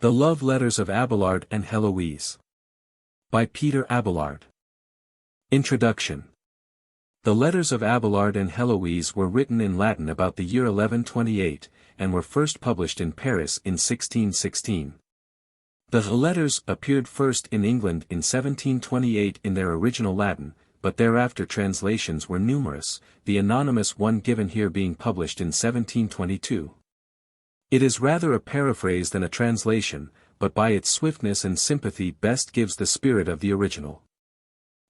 The Love Letters of Abelard and Heloise. By Peter Abelard. Introduction. The Letters of Abelard and Heloise were written in Latin about the year 1128, and were first published in Paris in 1616. The letters appeared first in England in 1728 in their original Latin, but thereafter translations were numerous, the anonymous one given here being published in 1722. It is rather a paraphrase than a translation, but by its swiftness and sympathy best gives the spirit of the original.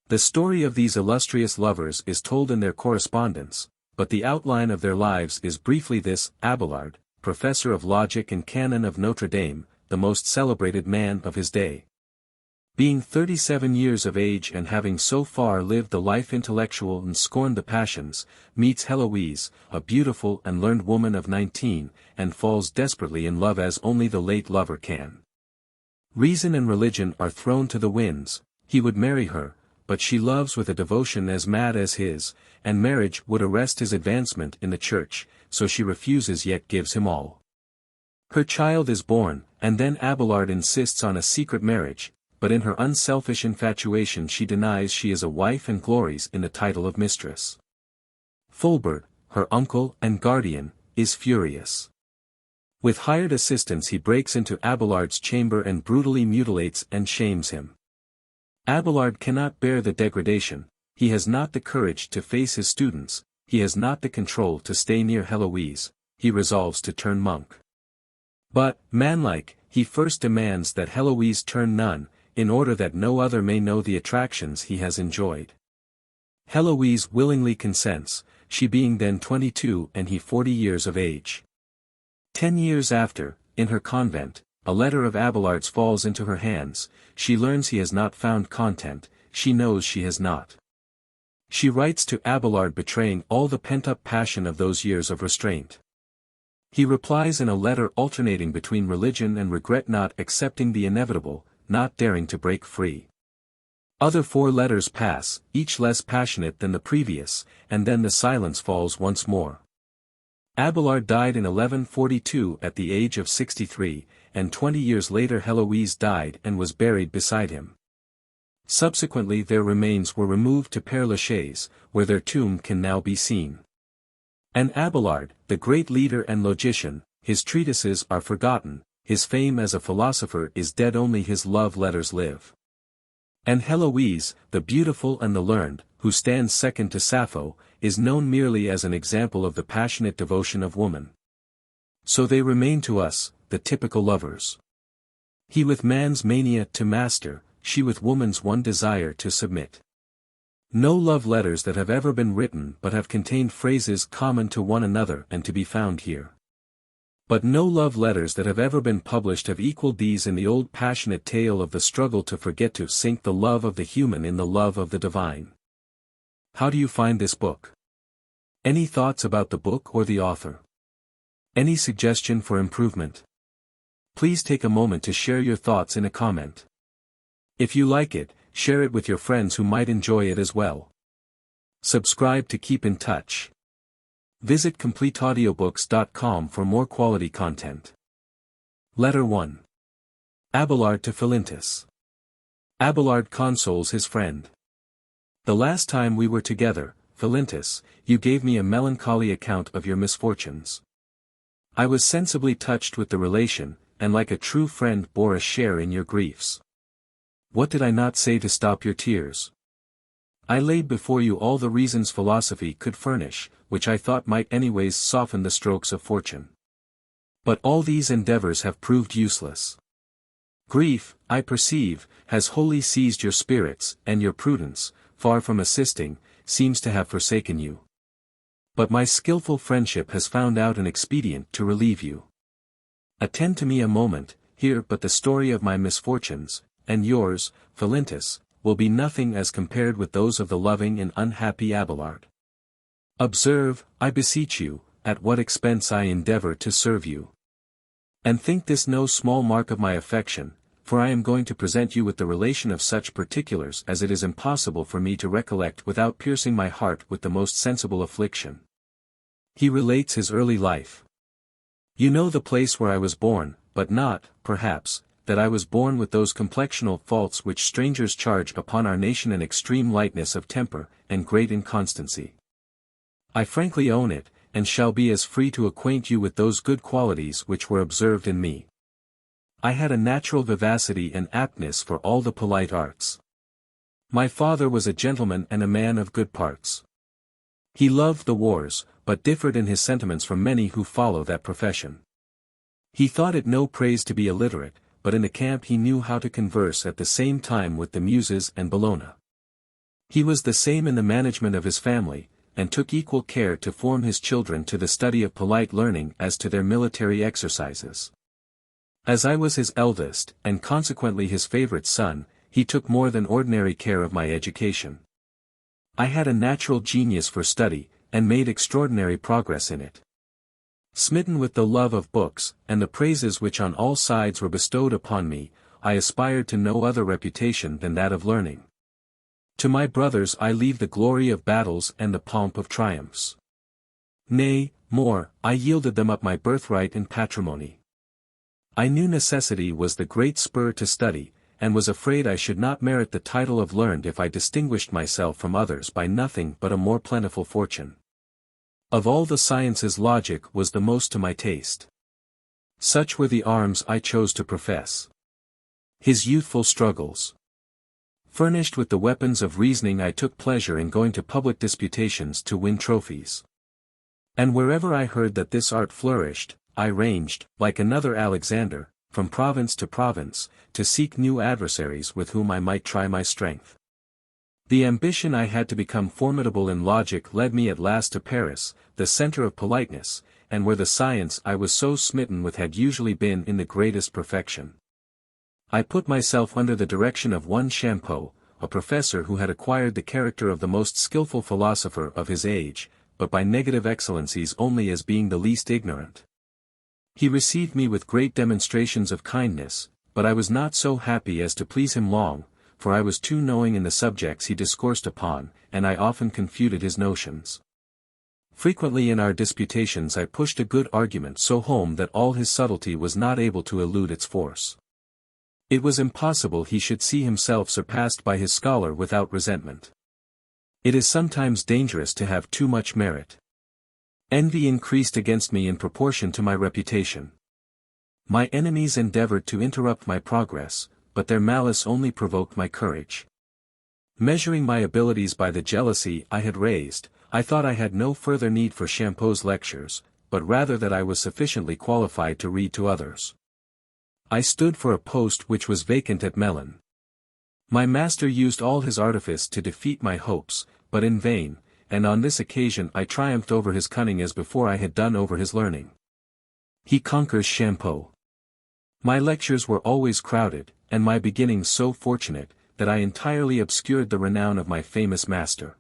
The story of these illustrious lovers is told in their correspondence, but the outline of their lives is briefly this: Abelard, professor of logic and canon of Notre Dame, the most celebrated man of his day. Being 37 years of age and having so far lived the life intellectual and scorned the passions, meets Heloise, a beautiful and learned woman of 19, and falls desperately in love as only the late lover can. Reason and religion are thrown to the winds. He would marry her, but she loves with a devotion as mad as his, and marriage would arrest his advancement in the church, so she refuses yet gives him all. Her child is born, and then Abelard insists on a secret marriage, but in her unselfish infatuation she denies she is a wife and glories in the title of mistress. Fulbert, her uncle and guardian, is furious. With hired assistants he breaks into Abelard's chamber and brutally mutilates and shames him. Abelard cannot bear the degradation, he has not the courage to face his students, he has not the control to stay near Heloise, he resolves to turn monk. But, manlike, he first demands that Heloise turn nun, in order that no other may know the attractions he has enjoyed. Heloise willingly consents, she being then 22 and he 40 years of age. 10 years after, in her convent, a letter of Abelard's falls into her hands. She learns he has not found content, she knows she has not. She writes to Abelard betraying all the pent-up passion of those years of restraint. He replies in a letter alternating between religion and regret, not accepting the inevitable, not daring to break free. Other 4 letters pass, each less passionate than the previous, and then the silence falls once more. Abelard died in 1142 at the age of 63, and 20 years later Heloise died and was buried beside him. Subsequently their remains were removed to Père Lachaise, where their tomb can now be seen. And Abelard, the great leader and logician, his treatises are forgotten, his fame as a philosopher is dead, only his love letters live. And Heloise, the beautiful and the learned, who stands second to Sappho, is known merely as an example of the passionate devotion of woman. So they remain to us, the typical lovers. He with man's mania to master, she with woman's one desire to submit. No love letters that have ever been written but have contained phrases common to one another and to be found here. But no love letters that have ever been published have equaled these in the old passionate tale of the struggle to forget, to sink the love of the human in the love of the divine. How do you find this book? Any thoughts about the book or the author? Any suggestion for improvement? Please take a moment to share your thoughts in a comment. If you like it, share it with your friends who might enjoy it as well. Subscribe to keep in touch. Visit CompleteAudiobooks.com for more quality content. Letter 1. Abelard to Philintus. Abelard consoles his friend. The last time we were together, Philintus, you gave me a melancholy account of your misfortunes. I was sensibly touched with the relation, and like a true friend bore a share in your griefs. What did I not say to stop your tears? I laid before you all the reasons philosophy could furnish, which I thought might anyways soften the strokes of fortune. But all these endeavors have proved useless. Grief, I perceive, has wholly seized your spirits, and your prudence, far from assisting, seems to have forsaken you. But my skillful friendship has found out an expedient to relieve you. Attend to me a moment, hear but the story of my misfortunes, and yours, Philintus, will be nothing as compared with those of the loving and unhappy Abelard. Observe, I beseech you, at what expense I endeavor to serve you. And think this no small mark of my affection, for I am going to present you with the relation of such particulars as it is impossible for me to recollect without piercing my heart with the most sensible affliction. He relates his early life. You know the place where I was born, but not, perhaps, that I was born with those complexional faults which strangers charge upon our nation, an extreme lightness of temper, and great inconstancy. I frankly own it, and shall be as free to acquaint you with those good qualities which were observed in me. I had a natural vivacity and aptness for all the polite arts. My father was a gentleman and a man of good parts. He loved the wars, but differed in his sentiments from many who follow that profession. He thought it no praise to be illiterate, but in the camp he knew how to converse at the same time with the Muses and Bellona. He was the same in the management of his family, and took equal care to form his children to the study of polite learning as to their military exercises. As I was his eldest, and consequently his favorite son, he took more than ordinary care of my education. I had a natural genius for study, and made extraordinary progress in it. Smitten with the love of books, and the praises which on all sides were bestowed upon me, I aspired to no other reputation than that of learning. To my brothers I leave the glory of battles and the pomp of triumphs. Nay, more, I yielded them up my birthright and patrimony. I knew necessity was the great spur to study, and was afraid I should not merit the title of learned if I distinguished myself from others by nothing but a more plentiful fortune. Of all the sciences logic was the most to my taste. Such were the arms I chose to profess. His youthful struggles. Furnished with the weapons of reasoning, I took pleasure in going to public disputations to win trophies. And wherever I heard that this art flourished, I ranged, like another Alexander, from province to province, to seek new adversaries with whom I might try my strength. The ambition I had to become formidable in logic led me at last to Paris, the center of politeness, and where the science I was so smitten with had usually been in the greatest perfection. I put myself under the direction of one Champeau, a professor who had acquired the character of the most skillful philosopher of his age, but by negative excellencies only as being the least ignorant. He received me with great demonstrations of kindness, but I was not so happy as to please him long, for I was too knowing in the subjects he discoursed upon, and I often confuted his notions. Frequently in our disputations I pushed a good argument so home that all his subtlety was not able to elude its force. It was impossible he should see himself surpassed by his scholar without resentment. It is sometimes dangerous to have too much merit. Envy increased against me in proportion to my reputation. My enemies endeavored to interrupt my progress, but their malice only provoked my courage. Measuring my abilities by the jealousy I had raised, I thought I had no further need for Champeau's lectures, but rather that I was sufficiently qualified to read to others. I stood for a post which was vacant at Melun. My master used all his artifice to defeat my hopes, but in vain, and on this occasion I triumphed over his cunning as before I had done over his learning. He conquers Champeau. My lectures were always crowded, and my beginnings so fortunate, that I entirely obscured the renown of my famous master.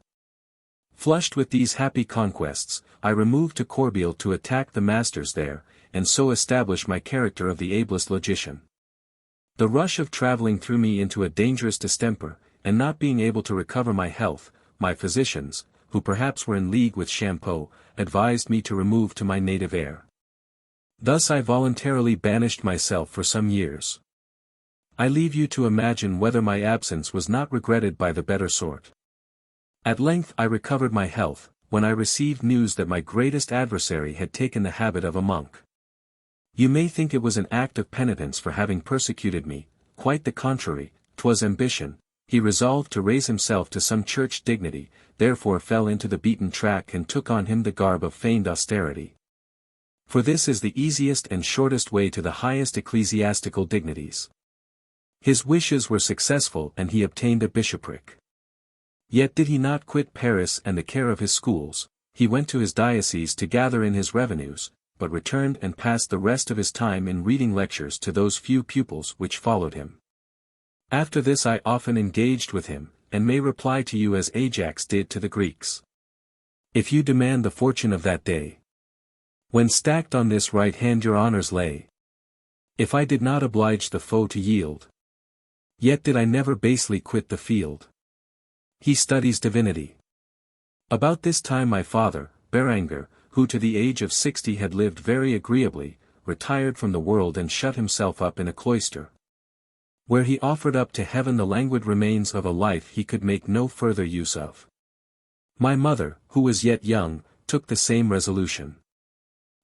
Flushed with these happy conquests, I removed to Corbeil to attack the masters there, and so establish my character of the ablest logician. The rush of travelling threw me into a dangerous distemper, and not being able to recover my health, my physicians, who perhaps were in league with Champeau, advised me to remove to my native air. Thus I voluntarily banished myself for some years. I leave you to imagine whether my absence was not regretted by the better sort. At length I recovered my health, when I received news that my greatest adversary had taken the habit of a monk. You may think it was an act of penitence for having persecuted me, quite the contrary, 'twas ambition. He resolved to raise himself to some church dignity, therefore fell into the beaten track and took on him the garb of feigned austerity. For this is the easiest and shortest way to the highest ecclesiastical dignities. His wishes were successful and he obtained a bishopric. Yet did he not quit Paris and the care of his schools, he went to his diocese to gather in his revenues, but returned and passed the rest of his time in reading lectures to those few pupils which followed him. After this I often engaged with him, and may reply to you as Ajax did to the Greeks. If you demand the fortune of that day, when stacked on this right hand your honors lay. If I did not oblige the foe to yield, yet did I never basely quit the field. He studies divinity. About this time my father, Berenger, who to the age of 60 had lived very agreeably, retired from the world and shut himself up in a cloister, where he offered up to heaven the languid remains of a life he could make no further use of. My mother, who was yet young, took the same resolution.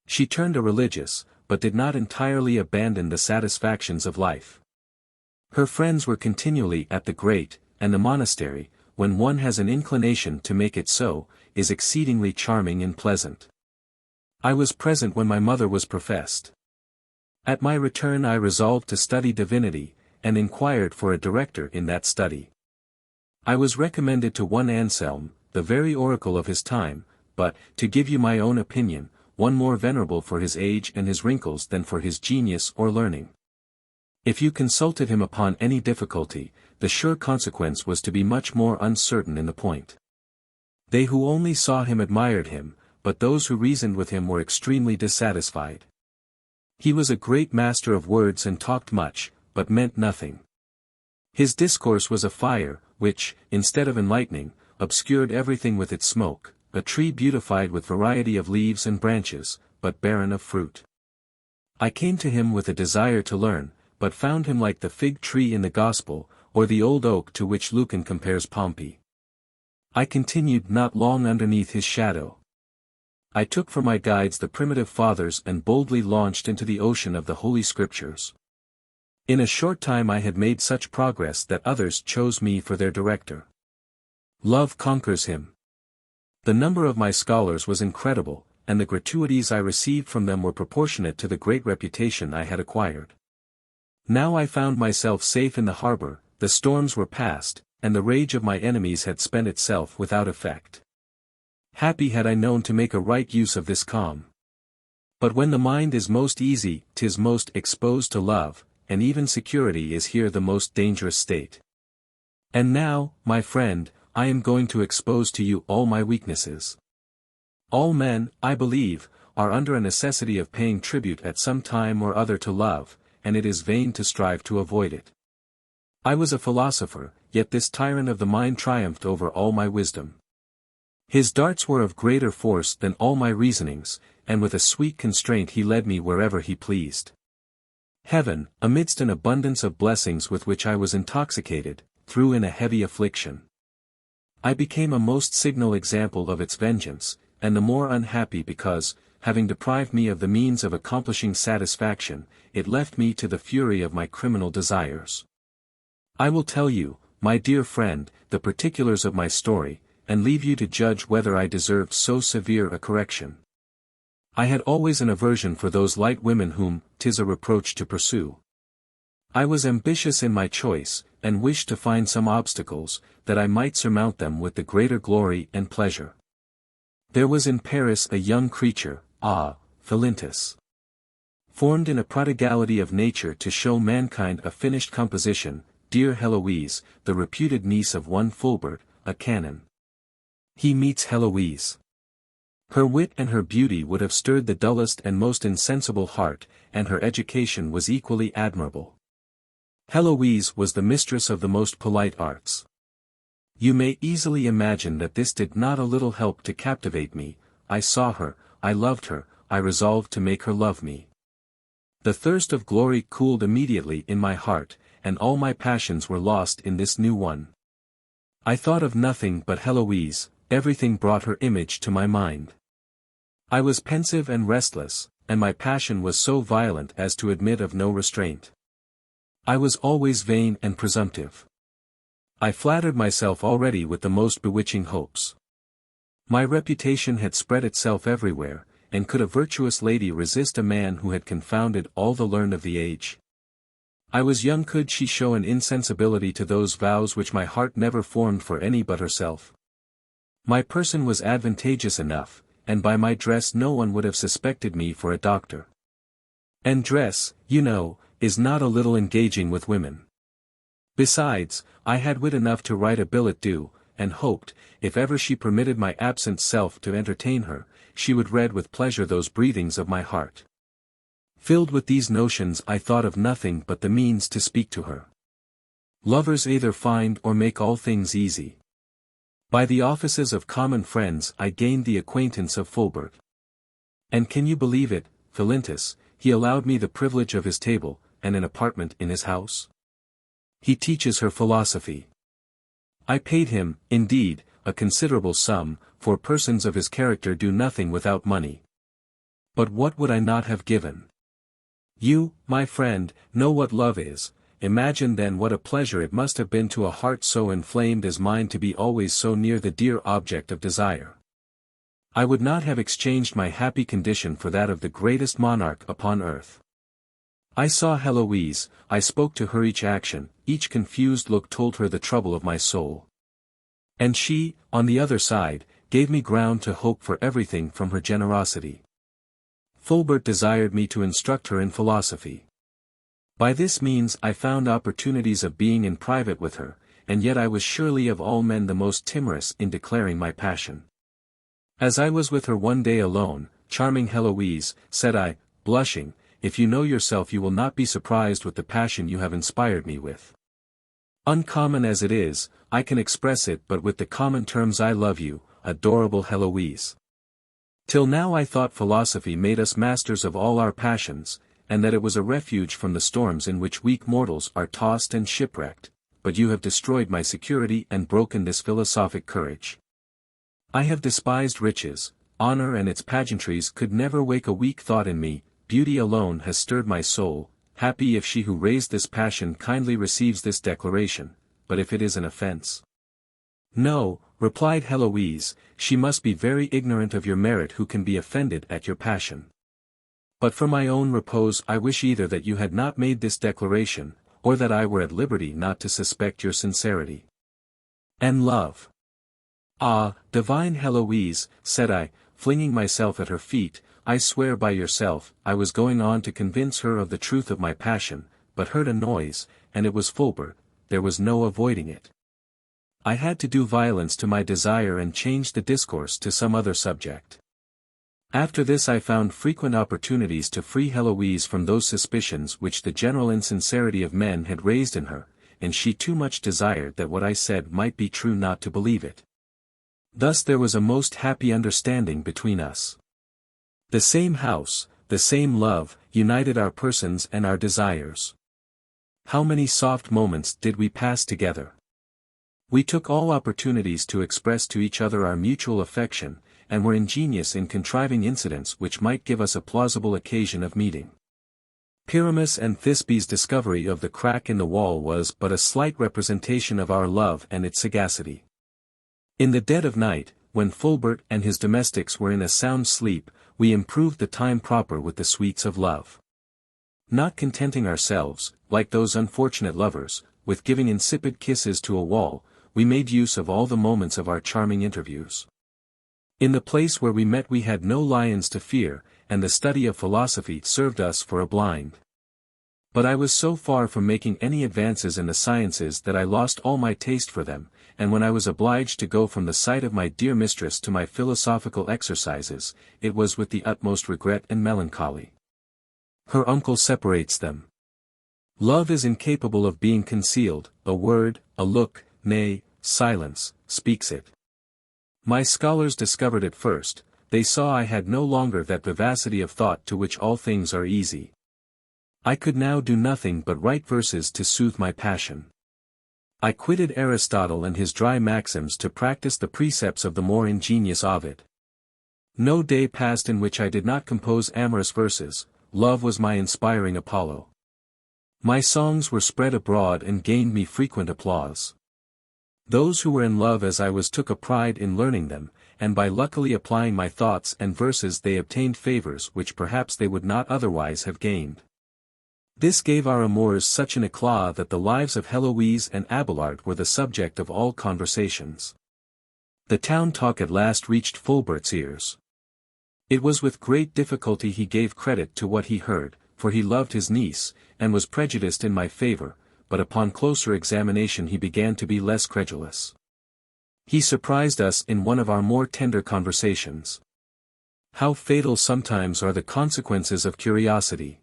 She turned a religious, but did not entirely abandon the satisfactions of life. Her friends were continually at the grate, and the monastery, when one has an inclination to make it so, is exceedingly charming and pleasant. I was present when my mother was professed. At my return I resolved to study divinity, and inquired for a director in that study. I was recommended to one Anselm, the very oracle of his time, but, to give you my own opinion, one more venerable for his age and his wrinkles than for his genius or learning. If you consulted him upon any difficulty, the sure consequence was to be much more uncertain in the point. They who only saw him admired him, but those who reasoned with him were extremely dissatisfied. He was a great master of words and talked much, but meant nothing. His discourse was a fire, which, instead of enlightening, obscured everything with its smoke, a tree beautified with variety of leaves and branches, but barren of fruit. I came to him with a desire to learn, but found him like the fig tree in the Gospel, or the old oak to which Lucan compares Pompey. I continued not long underneath his shadow. I took for my guides the primitive fathers and boldly launched into the ocean of the Holy Scriptures. In a short time I had made such progress that others chose me for their director. Love conquers him. The number of my scholars was incredible, and the gratuities I received from them were proportionate to the great reputation I had acquired. Now I found myself safe in the harbor, the storms were past, and the rage of my enemies had spent itself without effect. Happy had I known to make a right use of this calm. But when the mind is most easy, 'tis most exposed to love, and even security is here the most dangerous state. And now, my friend, I am going to expose to you all my weaknesses. All men, I believe, are under a necessity of paying tribute at some time or other to love, and it is vain to strive to avoid it. I was a philosopher, yet this tyrant of the mind triumphed over all my wisdom. His darts were of greater force than all my reasonings, and with a sweet constraint he led me wherever he pleased. Heaven, amidst an abundance of blessings with which I was intoxicated, threw in a heavy affliction. I became a most signal example of its vengeance, and the more unhappy because, having deprived me of the means of accomplishing satisfaction, it left me to the fury of my criminal desires. I will tell you, my dear friend, the particulars of my story, and leave you to judge whether I deserved so severe a correction. I had always an aversion for those light women whom 'tis a reproach to pursue. I was ambitious in my choice, and wished to find some obstacles, that I might surmount them with the greater glory and pleasure. There was in Paris a young creature, Philintus, formed in a prodigality of nature to show mankind a finished composition, dear Heloise, the reputed niece of one Fulbert, a canon. He meets Heloise. Her wit and her beauty would have stirred the dullest and most insensible heart, and her education was equally admirable. Heloise was the mistress of the most polite arts. You may easily imagine that this did not a little help to captivate me. I saw her, I loved her, I resolved to make her love me. The thirst of glory cooled immediately in my heart, and all my passions were lost in this new one. I thought of nothing but Heloise, everything brought her image to my mind. I was pensive and restless, and my passion was so violent as to admit of no restraint. I was always vain and presumptive. I flattered myself already with the most bewitching hopes. My reputation had spread itself everywhere, and could a virtuous lady resist a man who had confounded all the learned of the age? I was young, could she show an insensibility to those vows which my heart never formed for any but herself? My person was advantageous enough, and by my dress no one would have suspected me for a doctor. And dress, you know, is not a little engaging with women. Besides, I had wit enough to write a billet doux, and hoped, if ever she permitted my absent self to entertain her, she would read with pleasure those breathings of my heart. Filled with these notions I thought of nothing but the means to speak to her. Lovers either find or make all things easy. By the offices of common friends I gained the acquaintance of Fulbert. And can you believe it, Philintus, he allowed me the privilege of his table, and an apartment in his house? He teaches her philosophy. I paid him, indeed, a considerable sum, for persons of his character do nothing without money. But what would I not have given? You, my friend, know what love is. Imagine then what a pleasure it must have been to a heart so inflamed as mine to be always so near the dear object of desire. I would not have exchanged my happy condition for that of the greatest monarch upon earth. I saw Heloise, I spoke to her each action, each confused look told her the trouble of my soul. And she, on the other side, gave me ground to hope for everything from her generosity. Fulbert desired me to instruct her in philosophy. By this means I found opportunities of being in private with her, and yet I was surely of all men the most timorous in declaring my passion. As I was with her one day alone, charming Heloise, said I, blushing, if you know yourself you will not be surprised with the passion you have inspired me with. Uncommon as it is, I can express it but with the common terms I love you, adorable Heloise. Till now I thought philosophy made us masters of all our passions, and that it was a refuge from the storms in which weak mortals are tossed and shipwrecked, but you have destroyed my security and broken this philosophic courage. I have despised riches, honor and its pageantries could never wake a weak thought in me, beauty alone has stirred my soul, happy if she who raised this passion kindly receives this declaration, but if it is an offense. No, replied Heloise, she must be very ignorant of your merit who can be offended at your passion. But for my own repose I wish either that you had not made this declaration, or that I were at liberty not to suspect your sincerity. And love. Ah, divine Heloise, said I, flinging myself at her feet, I swear by yourself, I was going on to convince her of the truth of my passion, but heard a noise, and it was Fulbert, there was no avoiding it. I had to do violence to my desire and change the discourse to some other subject. After this I found frequent opportunities to free Heloise from those suspicions which the general insincerity of men had raised in her, and she too much desired that what I said might be true not to believe it. Thus there was a most happy understanding between us. The same house, the same love, united our persons and our desires. How many soft moments did we pass together! We took all opportunities to express to each other our mutual affection, and were ingenious in contriving incidents which might give us a plausible occasion of meeting. Pyramus and Thisbe's discovery of the crack in the wall was but a slight representation of our love and its sagacity. In the dead of night, when Fulbert and his domestics were in a sound sleep, we improved the time proper with the sweets of love. Not contenting ourselves, like those unfortunate lovers, with giving insipid kisses to a wall, we made use of all the moments of our charming interviews. In the place where we met we had no lions to fear, and the study of philosophy served us for a blind. But I was so far from making any advances in the sciences that I lost all my taste for them, and when I was obliged to go from the sight of my dear mistress to my philosophical exercises, it was with the utmost regret and melancholy. Her uncle separates them. Love is incapable of being concealed, a word, a look, nay, silence, speaks it. My scholars discovered it first, they saw I had no longer that vivacity of thought to which all things are easy. I could now do nothing but write verses to soothe my passion. I quitted Aristotle and his dry maxims to practice the precepts of the more ingenious Ovid. No day passed in which I did not compose amorous verses, love was my inspiring Apollo. My songs were spread abroad and gained me frequent applause. Those who were in love as I was took a pride in learning them, and by luckily applying my thoughts and verses they obtained favors which perhaps they would not otherwise have gained. This gave our amours such an éclat that the lives of Heloise and Abelard were the subject of all conversations. The town talk at last reached Fulbert's ears. It was with great difficulty he gave credit to what he heard, for he loved his niece, and was prejudiced in my favor, but upon closer examination he began to be less credulous. He surprised us in one of our more tender conversations. How fatal sometimes are the consequences of curiosity!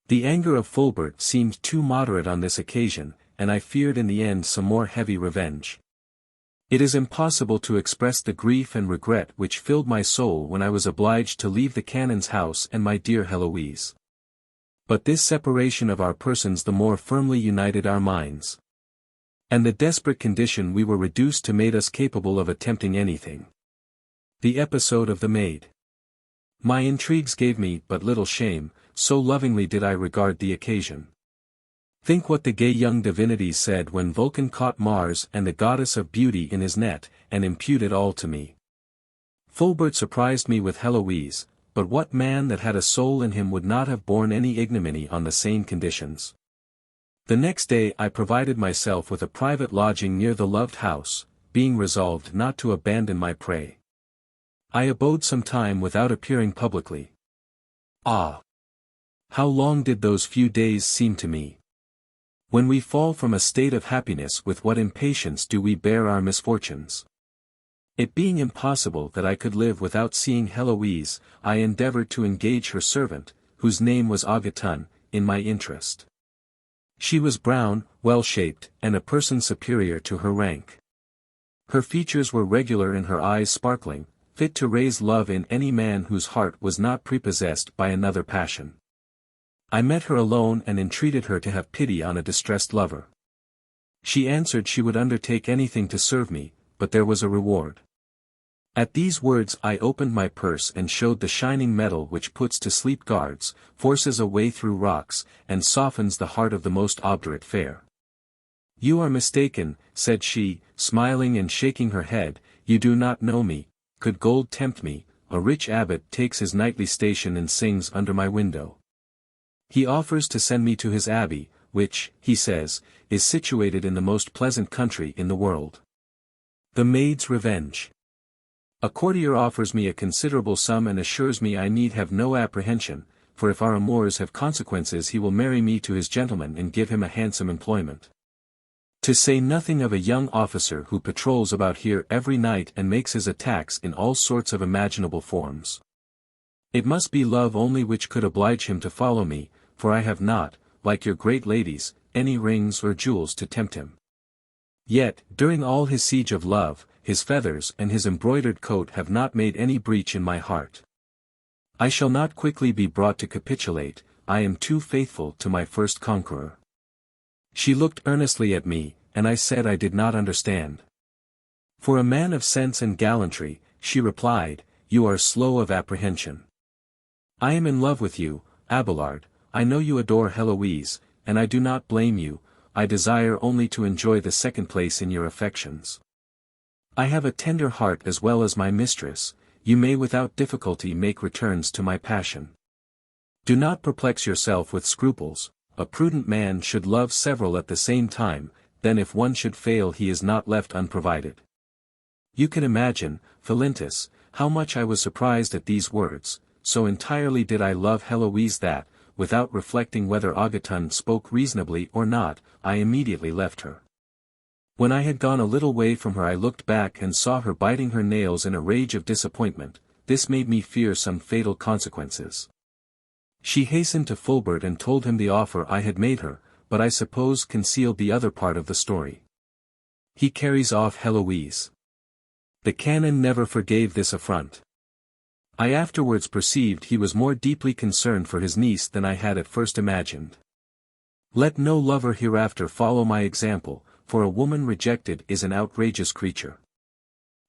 The anger of Fulbert seemed too moderate on this occasion, and I feared in the end some more heavy revenge. It is impossible to express the grief and regret which filled my soul when I was obliged to leave the canon's house and my dear Heloise. But this separation of our persons the more firmly united our minds. And the desperate condition we were reduced to made us capable of attempting anything. The episode of the maid. My intrigues gave me but little shame, so lovingly did I regard the occasion. Think what the gay young divinities said when Vulcan caught Mars and the goddess of beauty in his net, and imputed all to me. Fulbert surprised me with Heloise, but what man that had a soul in him would not have borne any ignominy on the same conditions? The next day I provided myself with a private lodging near the loved house, being resolved not to abandon my prey. I abode some time without appearing publicly. Ah! How long did those few days seem to me! When we fall from a state of happiness, with what impatience do we bear our misfortunes! It being impossible that I could live without seeing Heloise, I endeavored to engage her servant, whose name was Agaton, in my interest. She was brown, well-shaped, and a person superior to her rank. Her features were regular and her eyes sparkling, fit to raise love in any man whose heart was not prepossessed by another passion. I met her alone and entreated her to have pity on a distressed lover. She answered she would undertake anything to serve me, but there was a reward. At these words I opened my purse and showed the shining metal which puts to sleep guards, forces a way through rocks, and softens the heart of the most obdurate fair. You are mistaken, said she, smiling and shaking her head, you do not know me. Could gold tempt me, a rich abbot takes his nightly station and sings under my window. He offers to send me to his abbey, which, he says, is situated in the most pleasant country in the world. The Maid's Revenge. A courtier offers me a considerable sum and assures me I need have no apprehension, for if our amours have consequences he will marry me to his gentleman and give him a handsome employment. To say nothing of a young officer who patrols about here every night and makes his attacks in all sorts of imaginable forms. It must be love only which could oblige him to follow me, for I have not, like your great ladies, any rings or jewels to tempt him. Yet, during all his siege of love, his feathers and his embroidered coat have not made any breach in my heart. I shall not quickly be brought to capitulate, I am too faithful to my first conqueror. She looked earnestly at me, and I said I did not understand. For a man of sense and gallantry, she replied, you are slow of apprehension. I am in love with you, Abelard, I know you adore Heloise, and I do not blame you, I desire only to enjoy the second place in your affections. I have a tender heart as well as my mistress, you may without difficulty make returns to my passion. Do not perplex yourself with scruples, a prudent man should love several at the same time, then if one should fail he is not left unprovided. You can imagine, Philintus, how much I was surprised at these words, so entirely did I love Heloise that, without reflecting whether Agaton spoke reasonably or not, I immediately left her. When I had gone a little way from her I looked back and saw her biting her nails in a rage of disappointment, this made me fear some fatal consequences. She hastened to Fulbert and told him the offer I had made her, but I suppose concealed the other part of the story. He carries off Heloise. The canon never forgave this affront. I afterwards perceived he was more deeply concerned for his niece than I had at first imagined. Let no lover hereafter follow my example, for a woman rejected is an outrageous creature.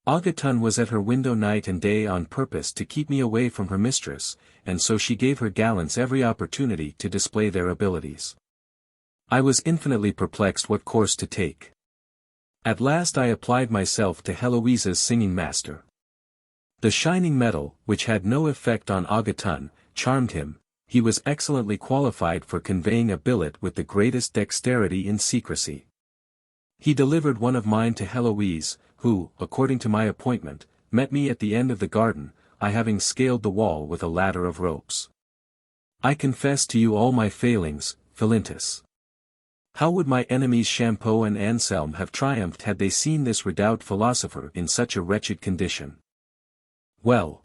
Agaton was at her window night and day on purpose to keep me away from her mistress, and so she gave her gallants every opportunity to display their abilities. I was infinitely perplexed what course to take. At last I applied myself to Heloisa's singing master. The shining metal, which had no effect on Agaton, charmed him. He was excellently qualified for conveying a billet with the greatest dexterity in secrecy. He delivered one of mine to Heloise, who, according to my appointment, met me at the end of the garden, I having scaled the wall with a ladder of ropes. I confess to you all my failings, Philintus. How would my enemies Champeau and Anselm have triumphed had they seen this redoubt philosopher in such a wretched condition? Well,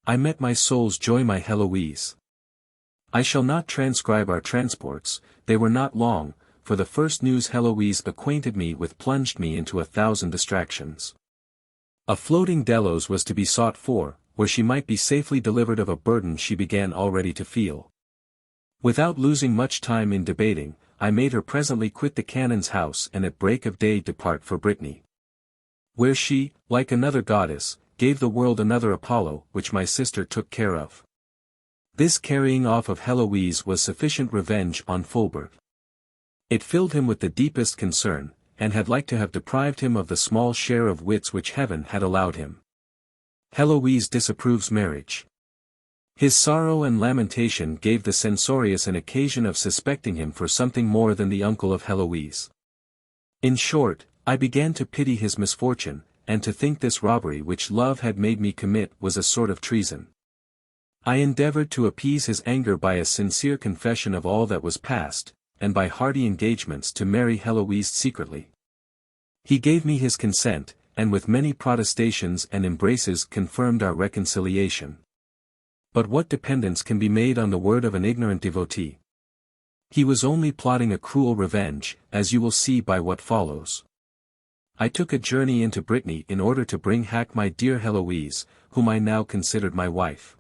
I met my soul's joy, my Heloise. I shall not transcribe our transports, they were not long, for the first news Heloise acquainted me with plunged me into 1,000 distractions. A floating delos was to be sought for, where she might be safely delivered of a burden she began already to feel. Without losing much time in debating, I made her presently quit the canon's house and at break of day depart for Brittany, where she, like another goddess, gave the world another Apollo, which my sister took care of. This carrying off of Heloise was sufficient revenge on Fulbert. It filled him with the deepest concern, and had like to have deprived him of the small share of wits which heaven had allowed him. Heloise disapproves marriage. His sorrow and lamentation gave the censorious an occasion of suspecting him for something more than the uncle of Heloise. In short, I began to pity his misfortune, and to think this robbery which love had made me commit was a sort of treason. I endeavored to appease his anger by a sincere confession of all that was past, and by hearty engagements to marry Heloise secretly. He gave me his consent, and with many protestations and embraces confirmed our reconciliation. But what dependence can be made on the word of an ignorant devotee? He was only plotting a cruel revenge, as you will see by what follows. I took a journey into Brittany in order to bring back my dear Heloise, whom I now considered my wife.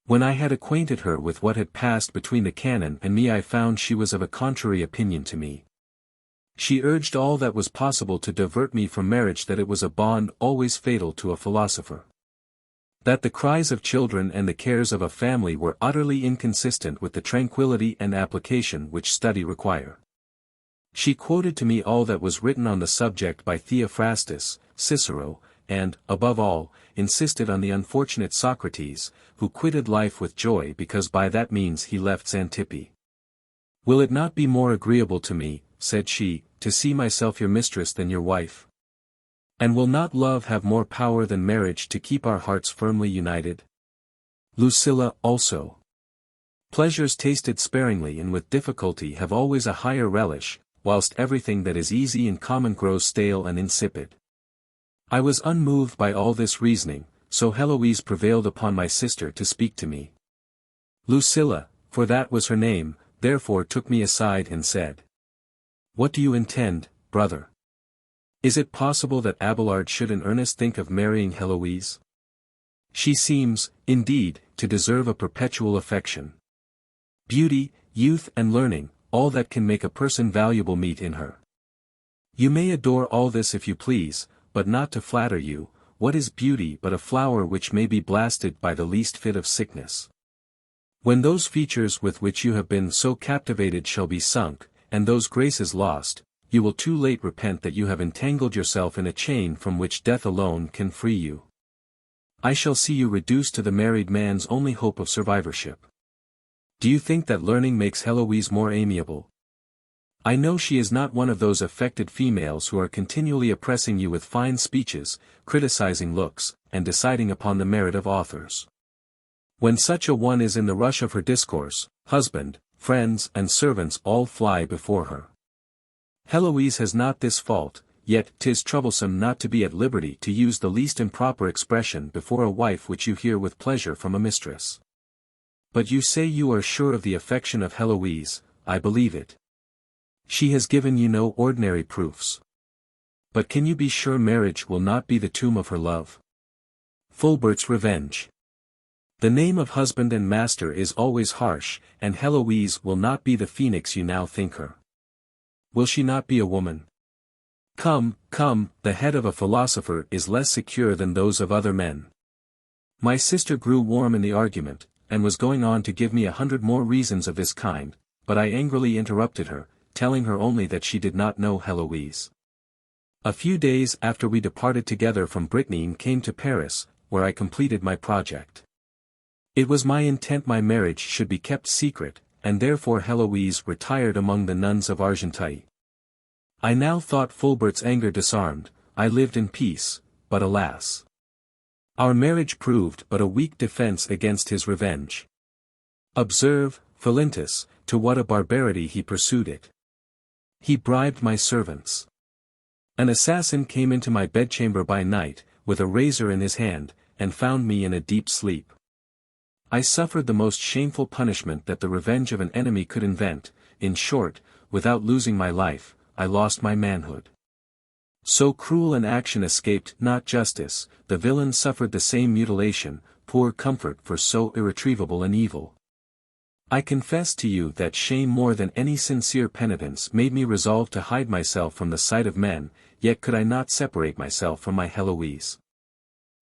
When I had acquainted her with what had passed between the canon and me, I found she was of a contrary opinion to me. She urged all that was possible to divert me from marriage, that it was a bond always fatal to a philosopher, that the cries of children and the cares of a family were utterly inconsistent with the tranquility and application which study require. She quoted to me all that was written on the subject by Theophrastus, Cicero, and, above all, insisted on the unfortunate Socrates, who quitted life with joy because by that means he left Xantippe. Will it not be more agreeable to me, said she, to see myself your mistress than your wife? And will not love have more power than marriage to keep our hearts firmly united? Lucilla also. Pleasures tasted sparingly and with difficulty have always a higher relish, whilst everything that is easy and common grows stale and insipid. I was unmoved by all this reasoning, so Heloise prevailed upon my sister to speak to me. Lucilla, for that was her name, therefore took me aside and said, "What do you intend, brother? Is it possible that Abelard should in earnest think of marrying Heloise? She seems, indeed, to deserve a perpetual affection. Beauty, youth and learning, all that can make a person valuable meet in her. You may adore all this if you please, but not to flatter you, what is beauty but a flower which may be blasted by the least fit of sickness? When those features with which you have been so captivated shall be sunk, and those graces lost, you will too late repent that you have entangled yourself in a chain from which death alone can free you. I shall see you reduced to the married man's only hope of survivorship. Do you think that learning makes Heloise more amiable? I know she is not one of those affected females who are continually oppressing you with fine speeches, criticizing looks, and deciding upon the merit of authors. When such a one is in the rush of her discourse, husband, friends and servants all fly before her. Heloise has not this fault, yet 'tis troublesome not to be at liberty to use the least improper expression before a wife which you hear with pleasure from a mistress. But you say you are sure of the affection of Heloise, I believe it. She has given you no ordinary proofs. But can you be sure marriage will not be the tomb of her love? Fulbert's revenge. The name of husband and master is always harsh, and Heloise will not be the phoenix you now think her. Will she not be a woman? Come, come, the head of a philosopher is less secure than those of other men. My sister grew warm in the argument, and was going on to give me 100 more reasons of this kind, but I angrily interrupted her, telling her only that she did not know Heloise. A few days after we departed together from Brittany and came to Paris, where I completed my project. It was my intent my marriage should be kept secret, and therefore Heloise retired among the nuns of Argenteuil. I now thought Fulbert's anger disarmed, I lived in peace, but alas! Our marriage proved but a weak defense against his revenge. Observe, Philintus, to what a barbarity he pursued it. He bribed my servants. An assassin came into my bedchamber by night, with a razor in his hand, and found me in a deep sleep. I suffered the most shameful punishment that the revenge of an enemy could invent. In short, without losing my life, I lost my manhood. So cruel an action escaped not justice, the villain suffered the same mutilation, poor comfort for so irretrievable an evil. I confess to you that shame more than any sincere penitence made me resolve to hide myself from the sight of men, yet could I not separate myself from my Heloise.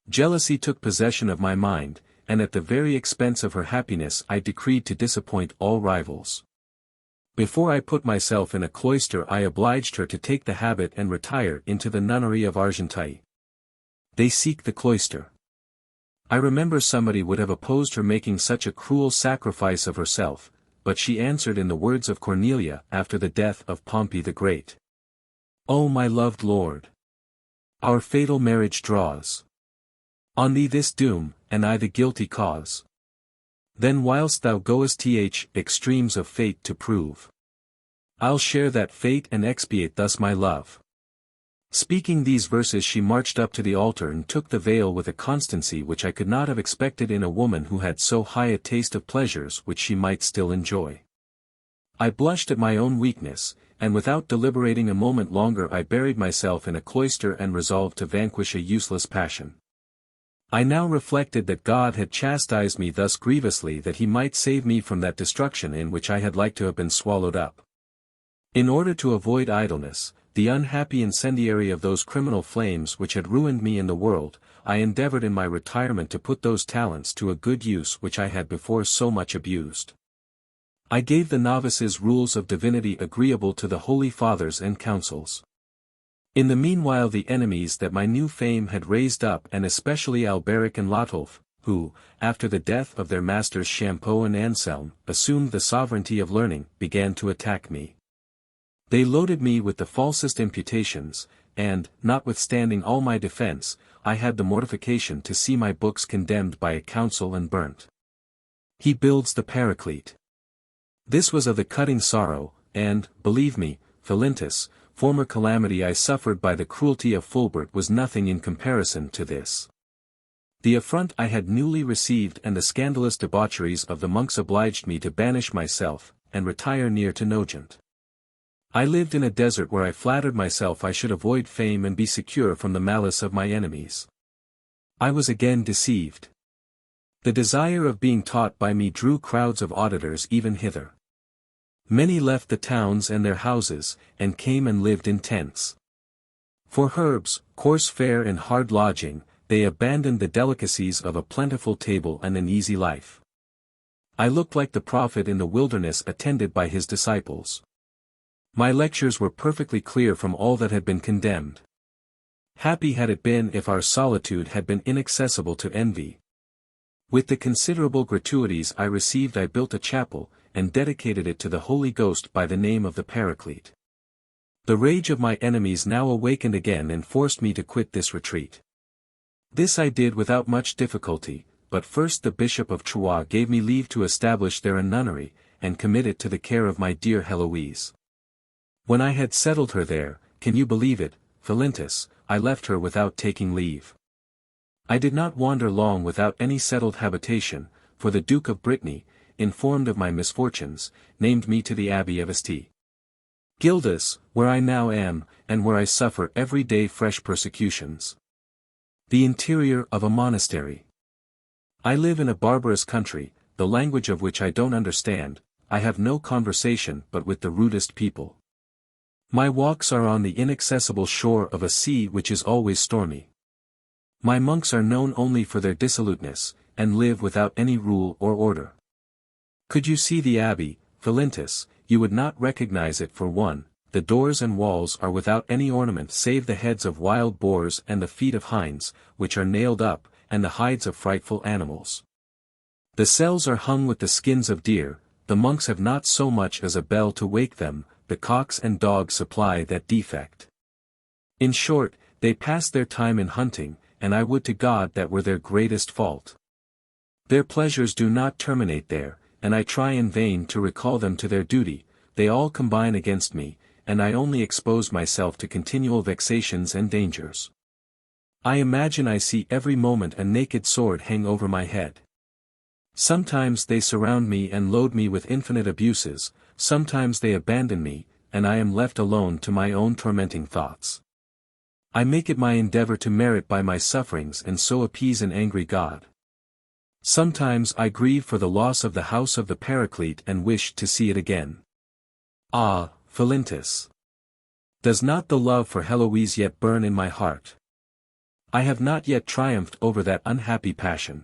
Jealousy took possession of my mind, and at the very expense of her happiness I decreed to disappoint all rivals. Before I put myself in a cloister I obliged her to take the habit and retire into the nunnery of Argenteuil. They seek the cloister. I remember somebody would have opposed her making such a cruel sacrifice of herself, but she answered in the words of Cornelia after the death of Pompey the Great. O my loved lord! Our fatal marriage draws. On thee this doom, and I the guilty cause. Then whilst thou goest extremes of fate to prove, I'll share that fate and expiate thus my love. Speaking these verses she marched up to the altar and took the veil with a constancy which I could not have expected in a woman who had so high a taste of pleasures which she might still enjoy. I blushed at my own weakness, and without deliberating a moment longer I buried myself in a cloister and resolved to vanquish a useless passion. I now reflected that God had chastised me thus grievously that he might save me from that destruction in which I had like to have been swallowed up. In order to avoid idleness, the unhappy incendiary of those criminal flames which had ruined me in the world, I endeavored in my retirement to put those talents to a good use which I had before so much abused. I gave the novices rules of divinity agreeable to the holy fathers and councils. In the meanwhile the enemies that my new fame had raised up and especially Alberic and Lotolf, who, after the death of their masters Champeau and Anselm, assumed the sovereignty of learning, began to attack me. They loaded me with the falsest imputations, and, notwithstanding all my defense, I had the mortification to see my books condemned by a council and burnt. He builds the Paraclete. This was of the cutting sorrow, and, believe me, Philintus, former calamity I suffered by the cruelty of Fulbert was nothing in comparison to this. The affront I had newly received and the scandalous debaucheries of the monks obliged me to banish myself, and retire near to Nogent. I lived in a desert where I flattered myself I should avoid fame and be secure from the malice of my enemies. I was again deceived. The desire of being taught by me drew crowds of auditors even hither. Many left the towns and their houses, and came and lived in tents. For herbs, coarse fare and hard lodging, they abandoned the delicacies of a plentiful table and an easy life. I looked like the prophet in the wilderness attended by his disciples. My lectures were perfectly clear from all that had been condemned. Happy had it been if our solitude had been inaccessible to envy. With the considerable gratuities I received I built a chapel, and dedicated it to the Holy Ghost by the name of the Paraclete. The rage of my enemies now awakened again and forced me to quit this retreat. This I did without much difficulty, but first the Bishop of Troyes gave me leave to establish there a nunnery, and commit it to the care of my dear Heloise. When I had settled her there, can you believe it, Philintus, I left her without taking leave. I did not wander long without any settled habitation, for the Duke of Brittany, informed of my misfortunes, named me to the Abbey of St. Gildas, where I now am, and where I suffer every day fresh persecutions. The interior of a monastery. I live in a barbarous country, the language of which I don't understand, I have no conversation but with the rudest people. My walks are on the inaccessible shore of a sea which is always stormy. My monks are known only for their dissoluteness, and live without any rule or order. Could you see the abbey, Philintus, you would not recognize it for one. The doors and walls are without any ornament save the heads of wild boars and the feet of hinds, which are nailed up, and the hides of frightful animals. The cells are hung with the skins of deer, the monks have not so much as a bell to wake them, the cocks and dogs supply that defect. In short, they pass their time in hunting, and I would to God that were their greatest fault. Their pleasures do not terminate there, and I try in vain to recall them to their duty, they all combine against me, and I only expose myself to continual vexations and dangers. I imagine I see every moment a naked sword hang over my head. Sometimes they surround me and load me with infinite abuses, sometimes they abandon me, and I am left alone to my own tormenting thoughts. I make it my endeavor to merit by my sufferings and so appease an angry God. Sometimes I grieve for the loss of the house of the Paraclete and wish to see it again. Ah, Philintus! Does not the love for Heloise yet burn in my heart? I have not yet triumphed over that unhappy passion.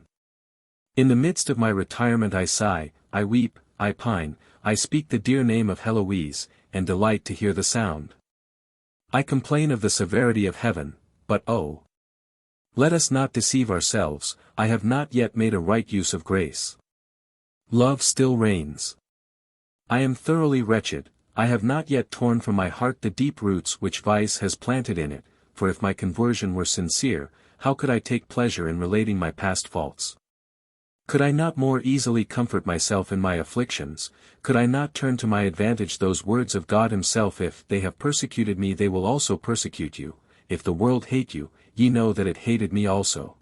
In the midst of my retirement I sigh, I weep, I pine, I speak the dear name of Heloise, and delight to hear the sound. I complain of the severity of heaven, but oh! Let us not deceive ourselves, I have not yet made a right use of grace. Love still reigns. I am thoroughly wretched, I have not yet torn from my heart the deep roots which vice has planted in it, for if my conversion were sincere, how could I take pleasure in relating my past faults? Could I not more easily comfort myself in my afflictions, could I not turn to my advantage those words of God himself, if they have persecuted me they will also persecute you, if the world hate you, ye know that it hated me also.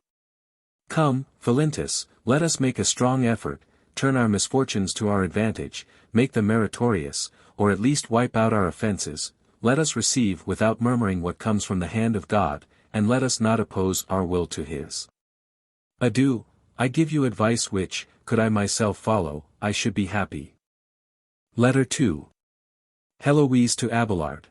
Come, Philintus, let us make a strong effort, turn our misfortunes to our advantage, make them meritorious, or at least wipe out our offences, let us receive without murmuring what comes from the hand of God, and let us not oppose our will to his. Adieu, I give you advice which, could I myself follow, I should be happy. Letter 2. Heloise to Abelard.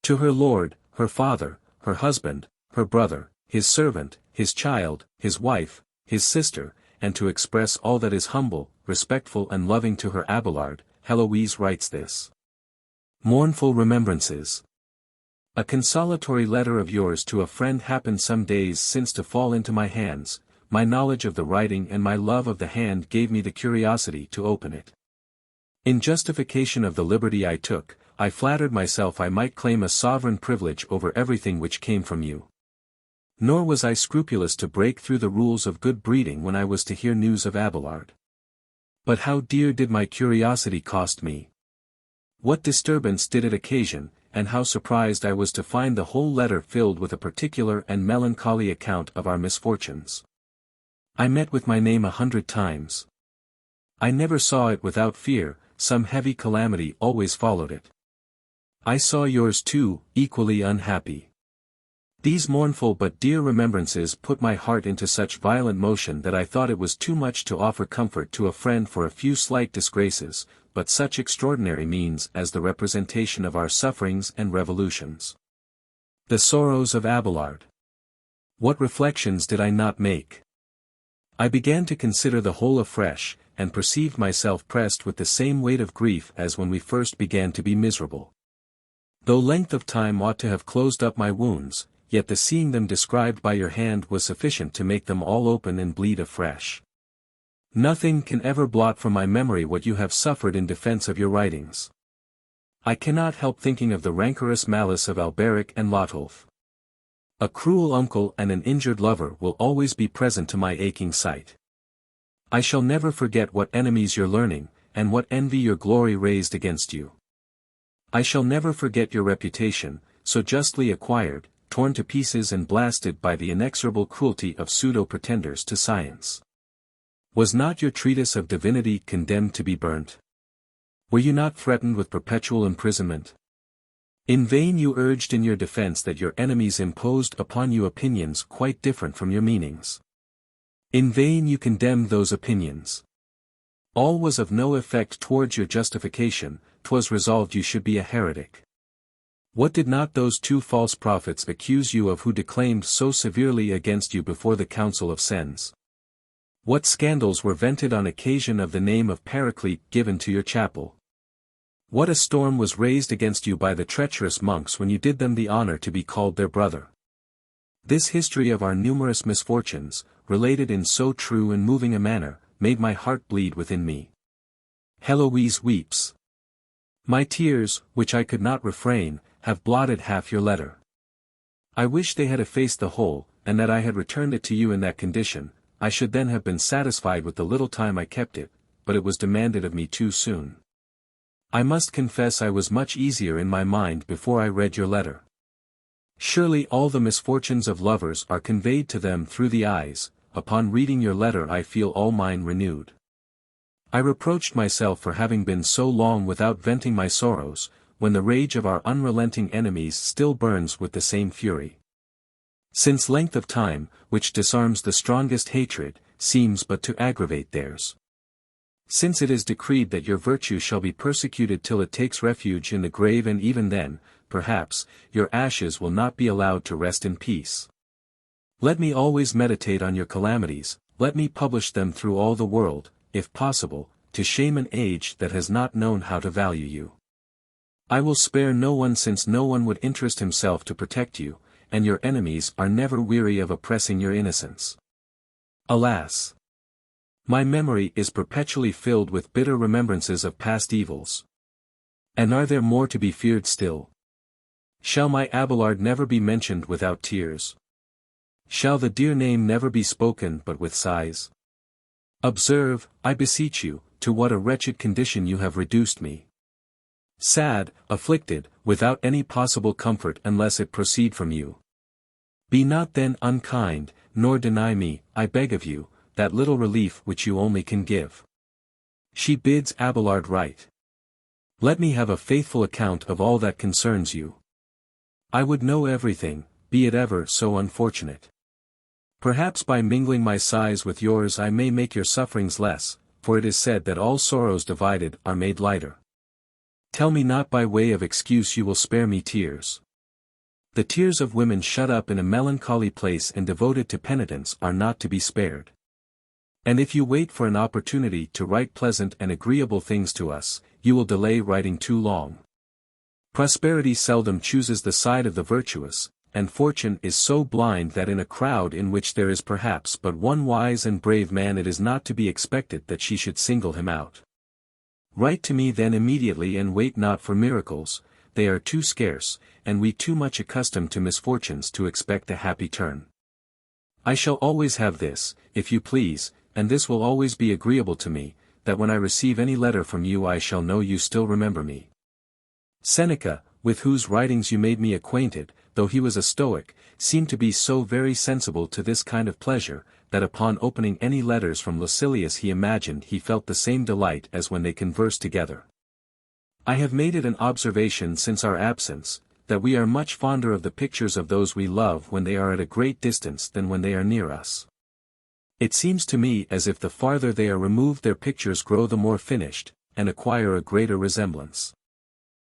To her lord, her father, her husband, her brother, his servant, his child, his wife, his sister, and to express all that is humble, respectful and loving to her Abelard, Heloise writes this. Mournful remembrances. A consolatory letter of yours to a friend happened some days since to fall into my hands, my knowledge of the writing and my love of the hand gave me the curiosity to open it. In justification of the liberty I took, I flattered myself I might claim a sovereign privilege over everything which came from you. Nor was I scrupulous to break through the rules of good breeding when I was to hear news of Abelard. But how dear did my curiosity cost me? What disturbance did it occasion, and how surprised I was to find the whole letter filled with a particular and melancholy account of our misfortunes. I met with my name 100 times. I never saw it without fear, some heavy calamity always followed it. I saw yours too, equally unhappy. These mournful but dear remembrances put my heart into such violent motion that I thought it was too much to offer comfort to a friend for a few slight disgraces, but such extraordinary means as the representation of our sufferings and revolutions. The sorrows of Abelard. What reflections did I not make? I began to consider the whole afresh, and perceived myself pressed with the same weight of grief as when we first began to be miserable. Though length of time ought to have closed up my wounds, yet the seeing them described by your hand was sufficient to make them all open and bleed afresh. Nothing can ever blot from my memory what you have suffered in defense of your writings. I cannot help thinking of the rancorous malice of Alberic and Lotolf. A cruel uncle and an injured lover will always be present to my aching sight. I shall never forget what enemies your learning, and what envy your glory raised against you. I shall never forget your reputation, so justly acquired, torn to pieces and blasted by the inexorable cruelty of pseudo-pretenders to science. Was not your treatise of divinity condemned to be burnt? Were you not threatened with perpetual imprisonment? In vain you urged in your defense that your enemies imposed upon you opinions quite different from your meanings. In vain you condemned those opinions. All was of no effect towards your justification, 'twas resolved you should be a heretic. What did not those two false prophets accuse you of who declaimed so severely against you before the Council of Sens? What scandals were vented on occasion of the name of Paraclete given to your chapel? What a storm was raised against you by the treacherous monks when you did them the honor to be called their brother? This history of our numerous misfortunes, related in so true and moving a manner, made my heart bleed within me. Heloise weeps. My tears, which I could not refrain, have blotted half your letter. I wish they had effaced the whole, and that I had returned it to you in that condition. I should then have been satisfied with the little time I kept it, but it was demanded of me too soon. I must confess I was much easier in my mind before I read your letter. Surely all the misfortunes of lovers are conveyed to them through the eyes. Upon reading your letter I feel all mine renewed. I reproached myself for having been so long without venting my sorrows, when the rage of our unrelenting enemies still burns with the same fury. Since length of time, which disarms the strongest hatred, seems but to aggravate theirs. Since it is decreed that your virtue shall be persecuted till it takes refuge in the grave, and even then, perhaps, your ashes will not be allowed to rest in peace. Let me always meditate on your calamities, let me publish them through all the world, if possible, to shame an age that has not known how to value you. I will spare no one, since no one would interest himself to protect you, and your enemies are never weary of oppressing your innocence. Alas! My memory is perpetually filled with bitter remembrances of past evils. And are there more to be feared still? Shall my Abelard never be mentioned without tears? Shall the dear name never be spoken but with sighs? Observe, I beseech you, to what a wretched condition you have reduced me. Sad, afflicted, without any possible comfort unless it proceed from you. Be not then unkind, nor deny me, I beg of you, that little relief which you only can give. She bids Abelard write. Let me have a faithful account of all that concerns you. I would know everything, be it ever so unfortunate. Perhaps by mingling my sighs with yours I may make your sufferings less, for it is said that all sorrows divided are made lighter. Tell me not by way of excuse you will spare me tears. The tears of women shut up in a melancholy place and devoted to penitence are not to be spared. And if you wait for an opportunity to write pleasant and agreeable things to us, you will delay writing too long. Prosperity seldom chooses the side of the virtuous, and fortune is so blind that in a crowd in which there is perhaps but one wise and brave man it is not to be expected that she should single him out. Write to me then immediately, and wait not for miracles, they are too scarce, and we too much accustomed to misfortunes to expect a happy turn. I shall always have this, if you please, and this will always be agreeable to me, that when I receive any letter from you I shall know you still remember me. Seneca, with whose writings you made me acquainted, though he was a Stoic, seemed to be so very sensible to this kind of pleasure, that upon opening any letters from Lucilius he imagined he felt the same delight as when they conversed together. I have made it an observation since our absence, that we are much fonder of the pictures of those we love when they are at a great distance than when they are near us. It seems to me as if the farther they are removed their pictures grow the more finished, and acquire a greater resemblance.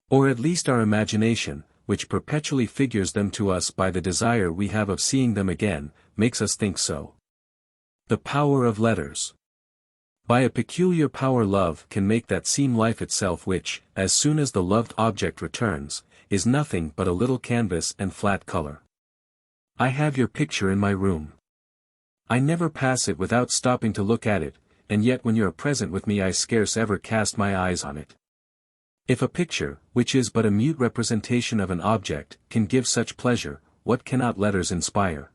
Or at least our imagination, which perpetually figures them to us by the desire we have of seeing them again, makes us think so. The power of letters. By a peculiar power love can make that seem life itself which, as soon as the loved object returns, is nothing but a little canvas and flat color. I have your picture in my room. I never pass it without stopping to look at it, and yet when you are present with me I scarce ever cast my eyes on it. If a picture, which is but a mute representation of an object, can give such pleasure, what cannot letters inspire?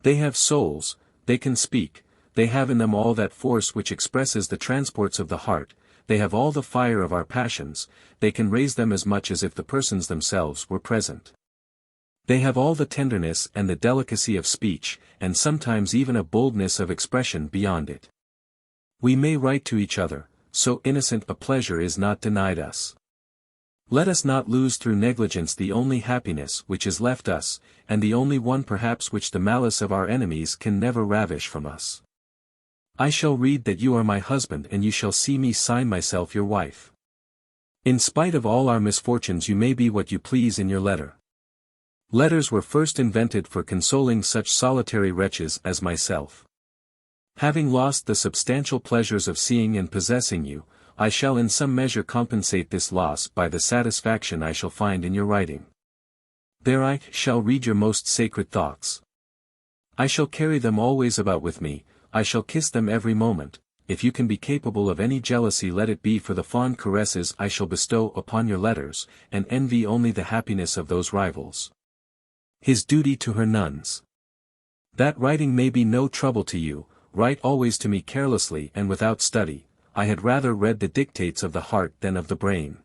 They have souls, they can speak, they have in them all that force which expresses the transports of the heart, they have all the fire of our passions, they can raise them as much as if the persons themselves were present. They have all the tenderness and the delicacy of speech, and sometimes even a boldness of expression beyond it. We may write to each other, so innocent a pleasure is not denied us. Let us not lose through negligence the only happiness which is left us, and the only one perhaps which the malice of our enemies can never ravish from us. I shall read that you are my husband, and you shall see me sign myself your wife. In spite of all our misfortunes you may be what you please in your letter. Letters were first invented for consoling such solitary wretches as myself. Having lost the substantial pleasures of seeing and possessing you, I shall in some measure compensate this loss by the satisfaction I shall find in your writing. There I shall read your most sacred thoughts. I shall carry them always about with me, I shall kiss them every moment. If you can be capable of any jealousy let it be for the fond caresses I shall bestow upon your letters, and envy only the happiness of those rivals. His duty to her nuns. That writing may be no trouble to you, write always to me carelessly and without study, I had rather read the dictates of the heart than of the brain.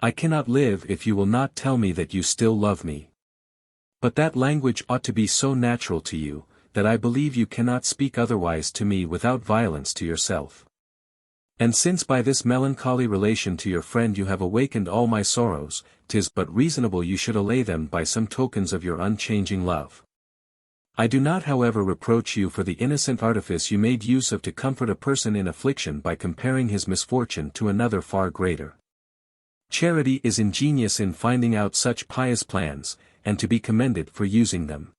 I cannot live if you will not tell me that you still love me. But that language ought to be so natural to you, that I believe you cannot speak otherwise to me without violence to yourself. And since by this melancholy relation to your friend you have awakened all my sorrows, 'tis but reasonable you should allay them by some tokens of your unchanging love. I do not however reproach you for the innocent artifice you made use of to comfort a person in affliction by comparing his misfortune to another far greater. Charity is ingenious in finding out such pious plans, and to be commended for using them.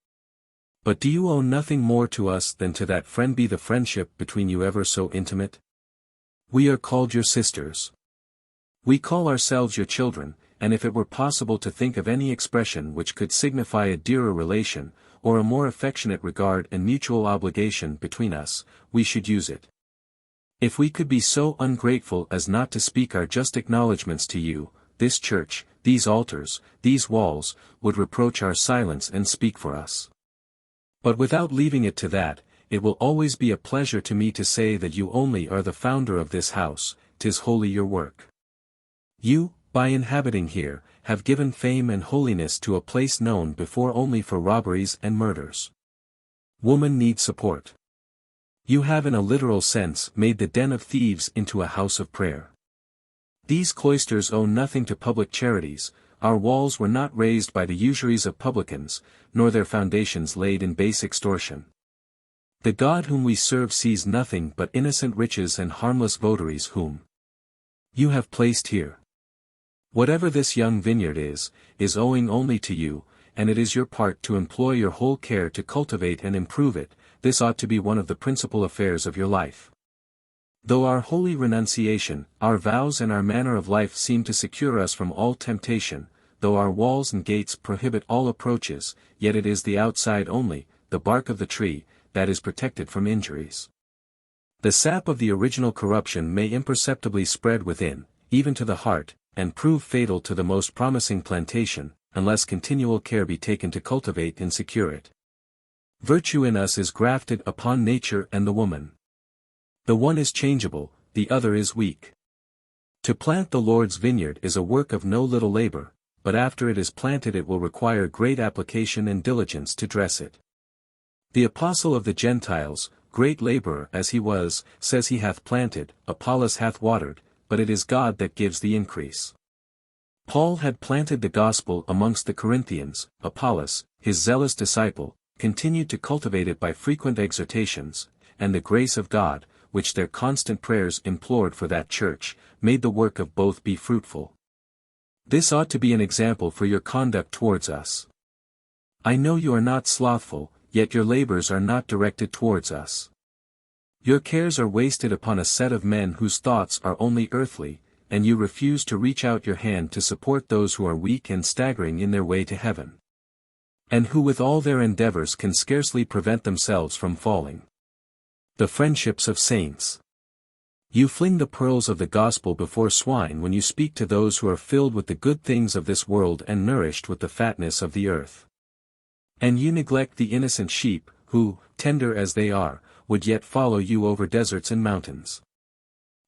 But do you owe nothing more to us than to that friend be the friendship between you ever so intimate? We are called your sisters. We call ourselves your children, and if it were possible to think of any expression which could signify a dearer relation, or a more affectionate regard and mutual obligation between us, we should use it. If we could be so ungrateful as not to speak our just acknowledgments to you, this church, these altars, these walls, would reproach our silence and speak for us. But without leaving it to that, it will always be a pleasure to me to say that you only are the founder of this house, 'tis wholly your work. You, by inhabiting here, have given fame and holiness to a place known before only for robberies and murders. Woman needs support. You have in a literal sense made the den of thieves into a house of prayer. These cloisters owe nothing to public charities, our walls were not raised by the usuries of publicans, nor their foundations laid in base extortion. The God whom we serve sees nothing but innocent riches and harmless votaries whom you have placed here. Whatever this young vineyard is owing only to you, and it is your part to employ your whole care to cultivate and improve it. This ought to be one of the principal affairs of your life. Though our holy renunciation, our vows and our manner of life seem to secure us from all temptation, though our walls and gates prohibit all approaches, yet it is the outside only, the bark of the tree, that is protected from injuries. The sap of the original corruption may imperceptibly spread within, even to the heart, and prove fatal to the most promising plantation, unless continual care be taken to cultivate and secure it. Virtue in us is grafted upon nature and the woman. The one is changeable, the other is weak. To plant the Lord's vineyard is a work of no little labor, but after it is planted it will require great application and diligence to dress it. The apostle of the Gentiles, great laborer as he was, says he hath planted, Apollos hath watered, but it is God that gives the increase. Paul had planted the gospel amongst the Corinthians, Apollos, his zealous disciple, continued to cultivate it by frequent exhortations, and the grace of God, which their constant prayers implored for that church, made the work of both be fruitful. This ought to be an example for your conduct towards us. I know you are not slothful, yet your labors are not directed towards us. Your cares are wasted upon a set of men whose thoughts are only earthly, and you refuse to reach out your hand to support those who are weak and staggering in their way to heaven, and who with all their endeavors can scarcely prevent themselves from falling. The friendships of saints. You fling the pearls of the gospel before swine when you speak to those who are filled with the good things of this world and nourished with the fatness of the earth. And you neglect the innocent sheep, who, tender as they are, would yet follow you over deserts and mountains.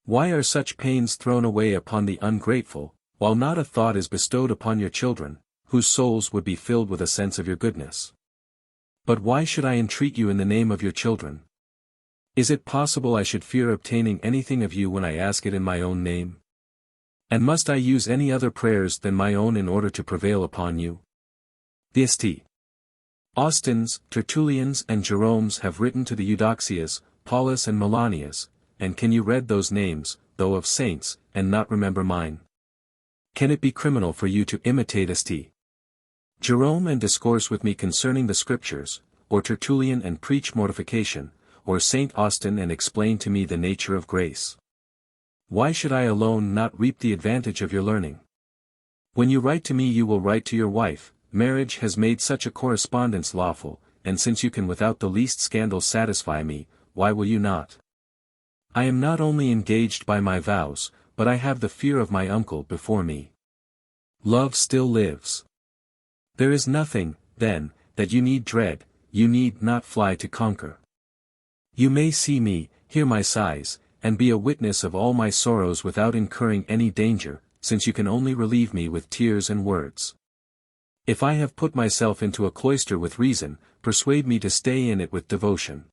Why are such pains thrown away upon the ungrateful, while not a thought is bestowed upon your children, whose souls would be filled with a sense of your goodness? But why should I entreat you in the name of your children? Is it possible I should fear obtaining anything of you when I ask it in my own name? And must I use any other prayers than my own in order to prevail upon you? The St. Austins, Tertullians and Jeromes have written to the Eudoxias, Paulus and Melanias, and can you read those names, though of saints, and not remember mine? Can it be criminal for you to imitate St. Jerome and discourse with me concerning the Scriptures, or Tertullian and preach mortification, or St. Austin and explain to me the nature of grace? Why should I alone not reap the advantage of your learning? When you write to me you will write to your wife. Marriage has made such a correspondence lawful, and since you can without the least scandal satisfy me, why will you not? I am not only engaged by my vows, but I have the fear of my uncle before me. Love still lives. There is nothing, then, that you need dread, you need not fly to conquer. You may see me, hear my sighs, and be a witness of all my sorrows without incurring any danger, since you can only relieve me with tears and words. If I have put myself into a cloister with reason, persuade me to stay in it with devotion.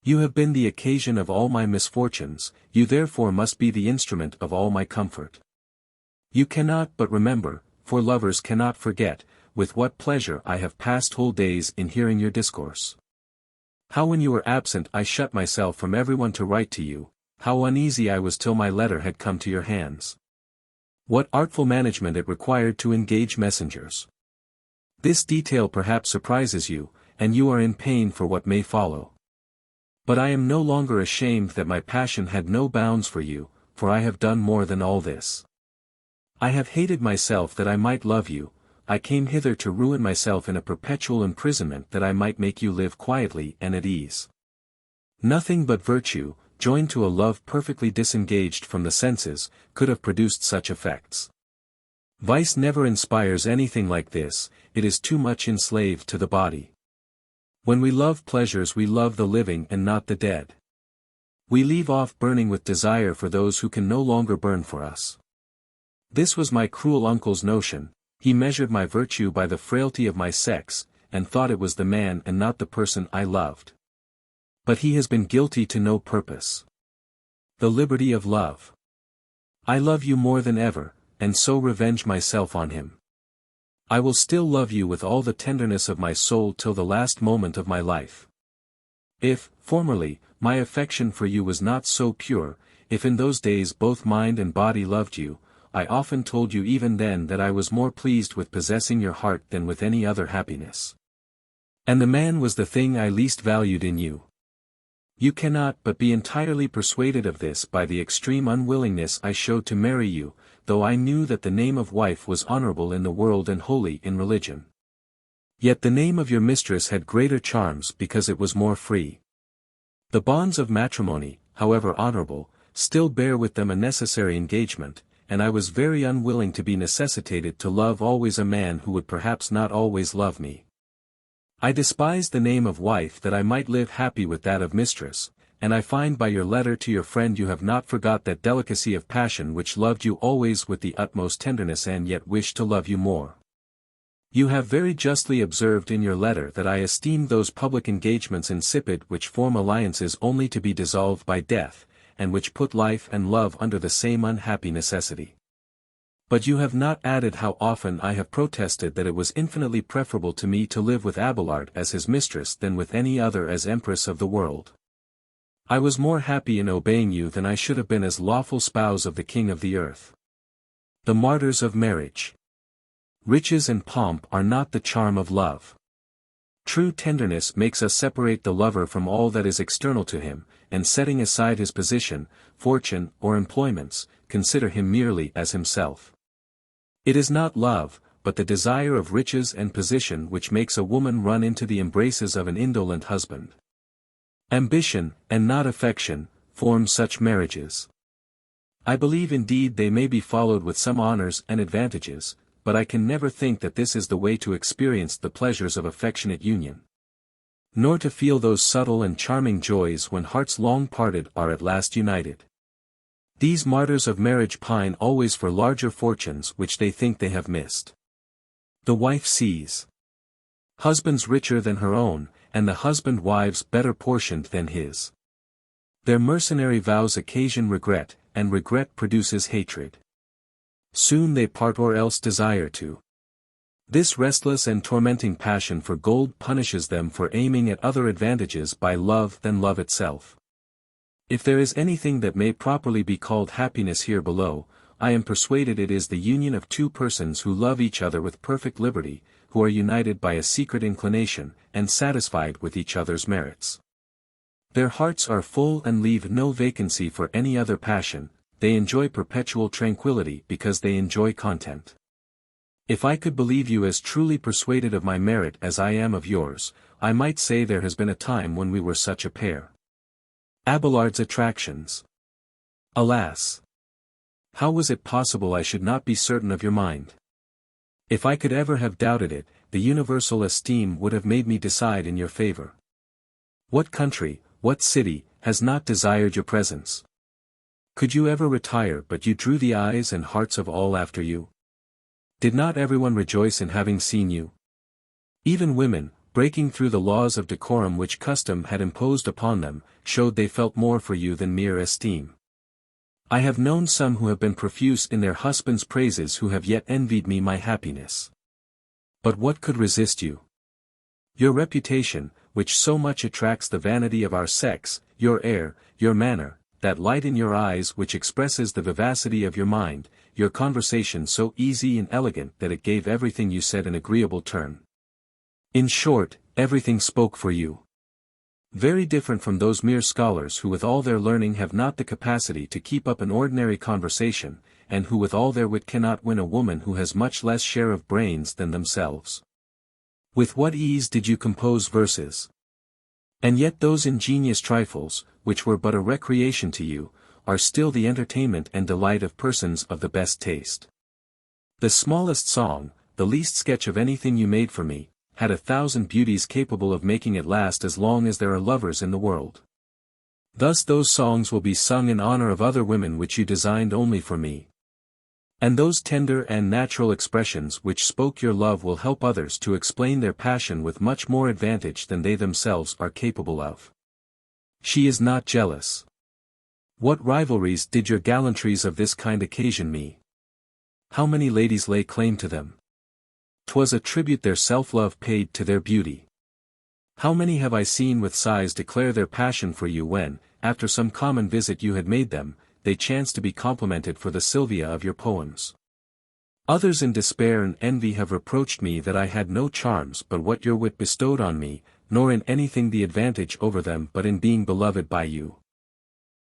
You have been the occasion of all my misfortunes, you therefore must be the instrument of all my comfort. You cannot but remember, for lovers cannot forget, with what pleasure I have passed whole days in hearing your discourse. How when you were absent I shut myself from everyone to write to you, how uneasy I was till my letter had come to your hands. What artful management it required to engage messengers. This detail perhaps surprises you, and you are in pain for what may follow. But I am no longer ashamed that my passion had no bounds for you, for I have done more than all this. I have hated myself that I might love you, I came hither to ruin myself in a perpetual imprisonment that I might make you live quietly and at ease. Nothing but virtue, joined to a love perfectly disengaged from the senses, could have produced such effects. Vice never inspires anything like this, it is too much enslaved to the body. When we love pleasures we love the living and not the dead. We leave off burning with desire for those who can no longer burn for us. This was my cruel uncle's notion, he measured my virtue by the frailty of my sex, and thought it was the man and not the person I loved. But he has been guilty to no purpose. The liberty of love. I love you more than ever, and so revenge myself on him. I will still love you with all the tenderness of my soul till the last moment of my life. If, formerly, my affection for you was not so pure, if in those days both mind and body loved you, I often told you even then that I was more pleased with possessing your heart than with any other happiness. And the man was the thing I least valued in you. You cannot but be entirely persuaded of this by the extreme unwillingness I showed to marry you, though I knew that the name of wife was honorable in the world and holy in religion. Yet the name of your mistress had greater charms because it was more free. The bonds of matrimony, however honorable, still bear with them a necessary engagement, and I was very unwilling to be necessitated to love always a man who would perhaps not always love me. I despised the name of wife that I might live happy with that of mistress, and I find by your letter to your friend you have not forgot that delicacy of passion which loved you always with the utmost tenderness and yet wished to love you more. You have very justly observed in your letter that I esteem those public engagements insipid which form alliances only to be dissolved by death, and which put life and love under the same unhappy necessity. But you have not added how often I have protested that it was infinitely preferable to me to live with Abelard as his mistress than with any other as empress of the world. I was more happy in obeying you than I should have been as lawful spouse of the king of the earth. The martyrs of marriage. Riches and pomp are not the charm of love. True tenderness makes us separate the lover from all that is external to him, and setting aside his position, fortune, or employments, consider him merely as himself. It is not love, but the desire of riches and position which makes a woman run into the embraces of an indolent husband. Ambition, and not affection, form such marriages. I believe indeed they may be followed with some honors and advantages, but I can never think that this is the way to experience the pleasures of affectionate union. Nor to feel those subtle and charming joys when hearts long parted are at last united. These martyrs of marriage pine always for larger fortunes which they think they have missed. The wife sees husbands richer than her own, and the husband wives better portioned than his. Their mercenary vows occasion regret, and regret produces hatred. Soon they part or else desire to. This restless and tormenting passion for gold punishes them for aiming at other advantages by love than love itself. If there is anything that may properly be called happiness here below, I am persuaded it is the union of two persons who love each other with perfect liberty, who are united by a secret inclination, and satisfied with each other's merits. Their hearts are full and leave no vacancy for any other passion, they enjoy perpetual tranquility because they enjoy content. If I could believe you as truly persuaded of my merit as I am of yours, I might say there has been a time when we were such a pair. Abelard's attractions. Alas! How was it possible I should not be certain of your mind? If I could ever have doubted it, the universal esteem would have made me decide in your favor. What country, what city, has not desired your presence? Could you ever retire but you drew the eyes and hearts of all after you? Did not everyone rejoice in having seen you? Even women, breaking through the laws of decorum which custom had imposed upon them, showed they felt more for you than mere esteem. I have known some who have been profuse in their husbands' praises who have yet envied me my happiness. But what could resist you? Your reputation, which so much attracts the vanity of our sex, your air, your manner, that light in your eyes which expresses the vivacity of your mind, your conversation so easy and elegant that it gave everything you said an agreeable turn. In short, everything spoke for you. Very different from those mere scholars who with all their learning have not the capacity to keep up an ordinary conversation, and who with all their wit cannot win a woman who has much less share of brains than themselves. With what ease did you compose verses! And yet those ingenious trifles, which were but a recreation to you, are still the entertainment and delight of persons of the best taste. The smallest song, the least sketch of anything you made for me, had 1,000 beauties capable of making it last as long as there are lovers in the world. Thus those songs will be sung in honor of other women which you designed only for me. And those tender and natural expressions which spoke your love will help others to explain their passion with much more advantage than they themselves are capable of. She is not jealous. What rivalries did your gallantries of this kind occasion me? How many ladies lay claim to them? 'Twas a tribute their self-love paid to their beauty. How many have I seen with sighs declare their passion for you when, after some common visit you had made them, they chanced to be complimented for the Sylvia of your poems. Others in despair and envy have reproached me that I had no charms but what your wit bestowed on me, nor in anything the advantage over them but in being beloved by you.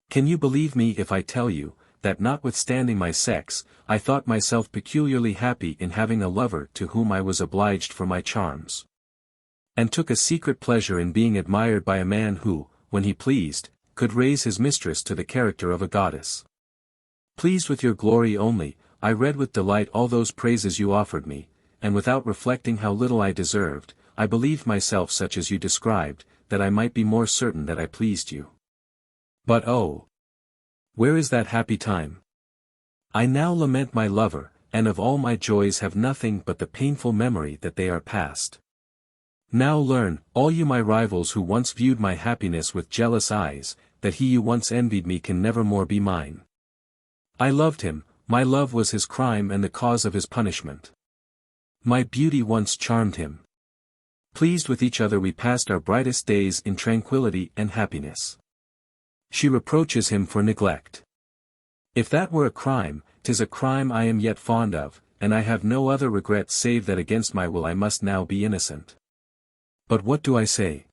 Can you believe me if I tell you, that notwithstanding my sex, I thought myself peculiarly happy in having a lover to whom I was obliged for my charms? And took a secret pleasure in being admired by a man who, when he pleased, could raise his mistress to the character of a goddess. Pleased with your glory only, I read with delight all those praises you offered me, and without reflecting how little I deserved, I believed myself such as you described, that I might be more certain that I pleased you. But oh! Where is that happy time? I now lament my lover, and of all my joys have nothing but the painful memory that they are past. Now learn, all you my rivals who once viewed my happiness with jealous eyes, that he you once envied me can never more be mine. I loved him, my love was his crime and the cause of his punishment. My beauty once charmed him. Pleased with each other we passed our brightest days in tranquility and happiness. She reproaches him for neglect. If that were a crime, 'tis a crime I am yet fond of, and I have no other regret save that against my will I must now be innocent. But what do I say?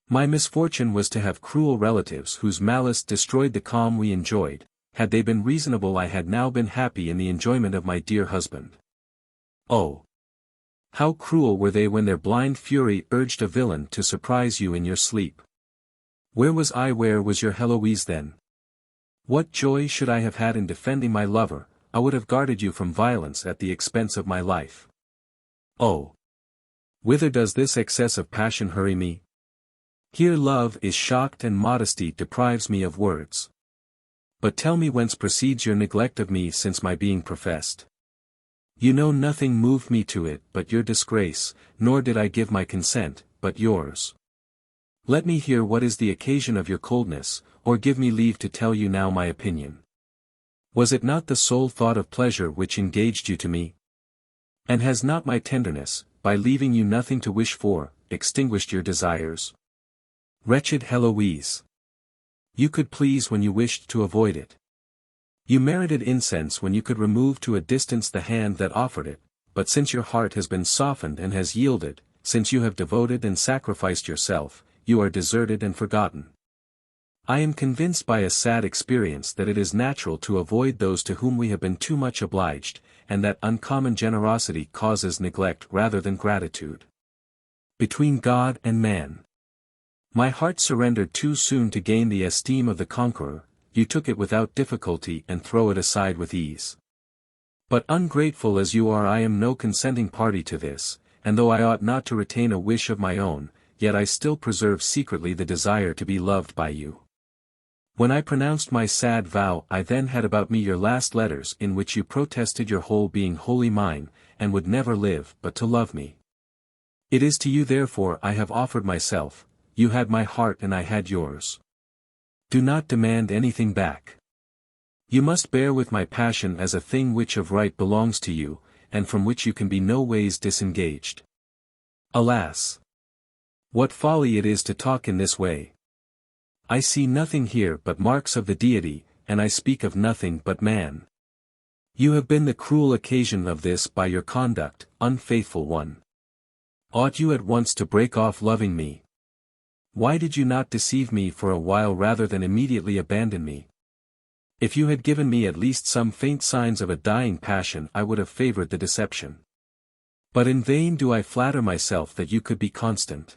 My misfortune was to have cruel relatives whose malice destroyed the calm we enjoyed. Had they been reasonable I had now been happy in the enjoyment of my dear husband. Oh! How cruel were they when their blind fury urged a villain to surprise you in your sleep. Where was I? Where was your Heloise then? What joy should I have had in defending my lover? I would have guarded you from violence at the expense of my life. Oh! Whither does this excess of passion hurry me? Here love is shocked and modesty deprives me of words. But tell me whence proceeds your neglect of me since my being professed. You know nothing moved me to it but your disgrace, nor did I give my consent, but yours. Let me hear what is the occasion of your coldness, or give me leave to tell you now my opinion. Was it not the sole thought of pleasure which engaged you to me? And has not my tenderness, by leaving you nothing to wish for, extinguished your desires? Wretched Heloise! You could please when you wished to avoid it. You merited incense when you could remove to a distance the hand that offered it, but since your heart has been softened and has yielded, since you have devoted and sacrificed yourself, you are deserted and forgotten. I am convinced by a sad experience that it is natural to avoid those to whom we have been too much obliged, and that uncommon generosity causes neglect rather than gratitude. Between God and man. My heart surrendered too soon to gain the esteem of the conqueror, you took it without difficulty and throw it aside with ease. But ungrateful as you are I am no consenting party to this, and though I ought not to retain a wish of my own, yet I still preserve secretly the desire to be loved by you. When I pronounced my sad vow I then had about me your last letters in which you protested your whole being wholly mine, and would never live but to love me. It is to you therefore I have offered myself, you had my heart and I had yours. Do not demand anything back. You must bear with my passion as a thing which of right belongs to you, and from which you can be no ways disengaged. Alas! What folly it is to talk in this way. I see nothing here but marks of the deity, and I speak of nothing but man. You have been the cruel occasion of this by your conduct, unfaithful one. Ought you at once to break off loving me? Why did you not deceive me for a while rather than immediately abandon me? If you had given me at least some faint signs of a dying passion, I would have favored the deception. But in vain do I flatter myself that you could be constant.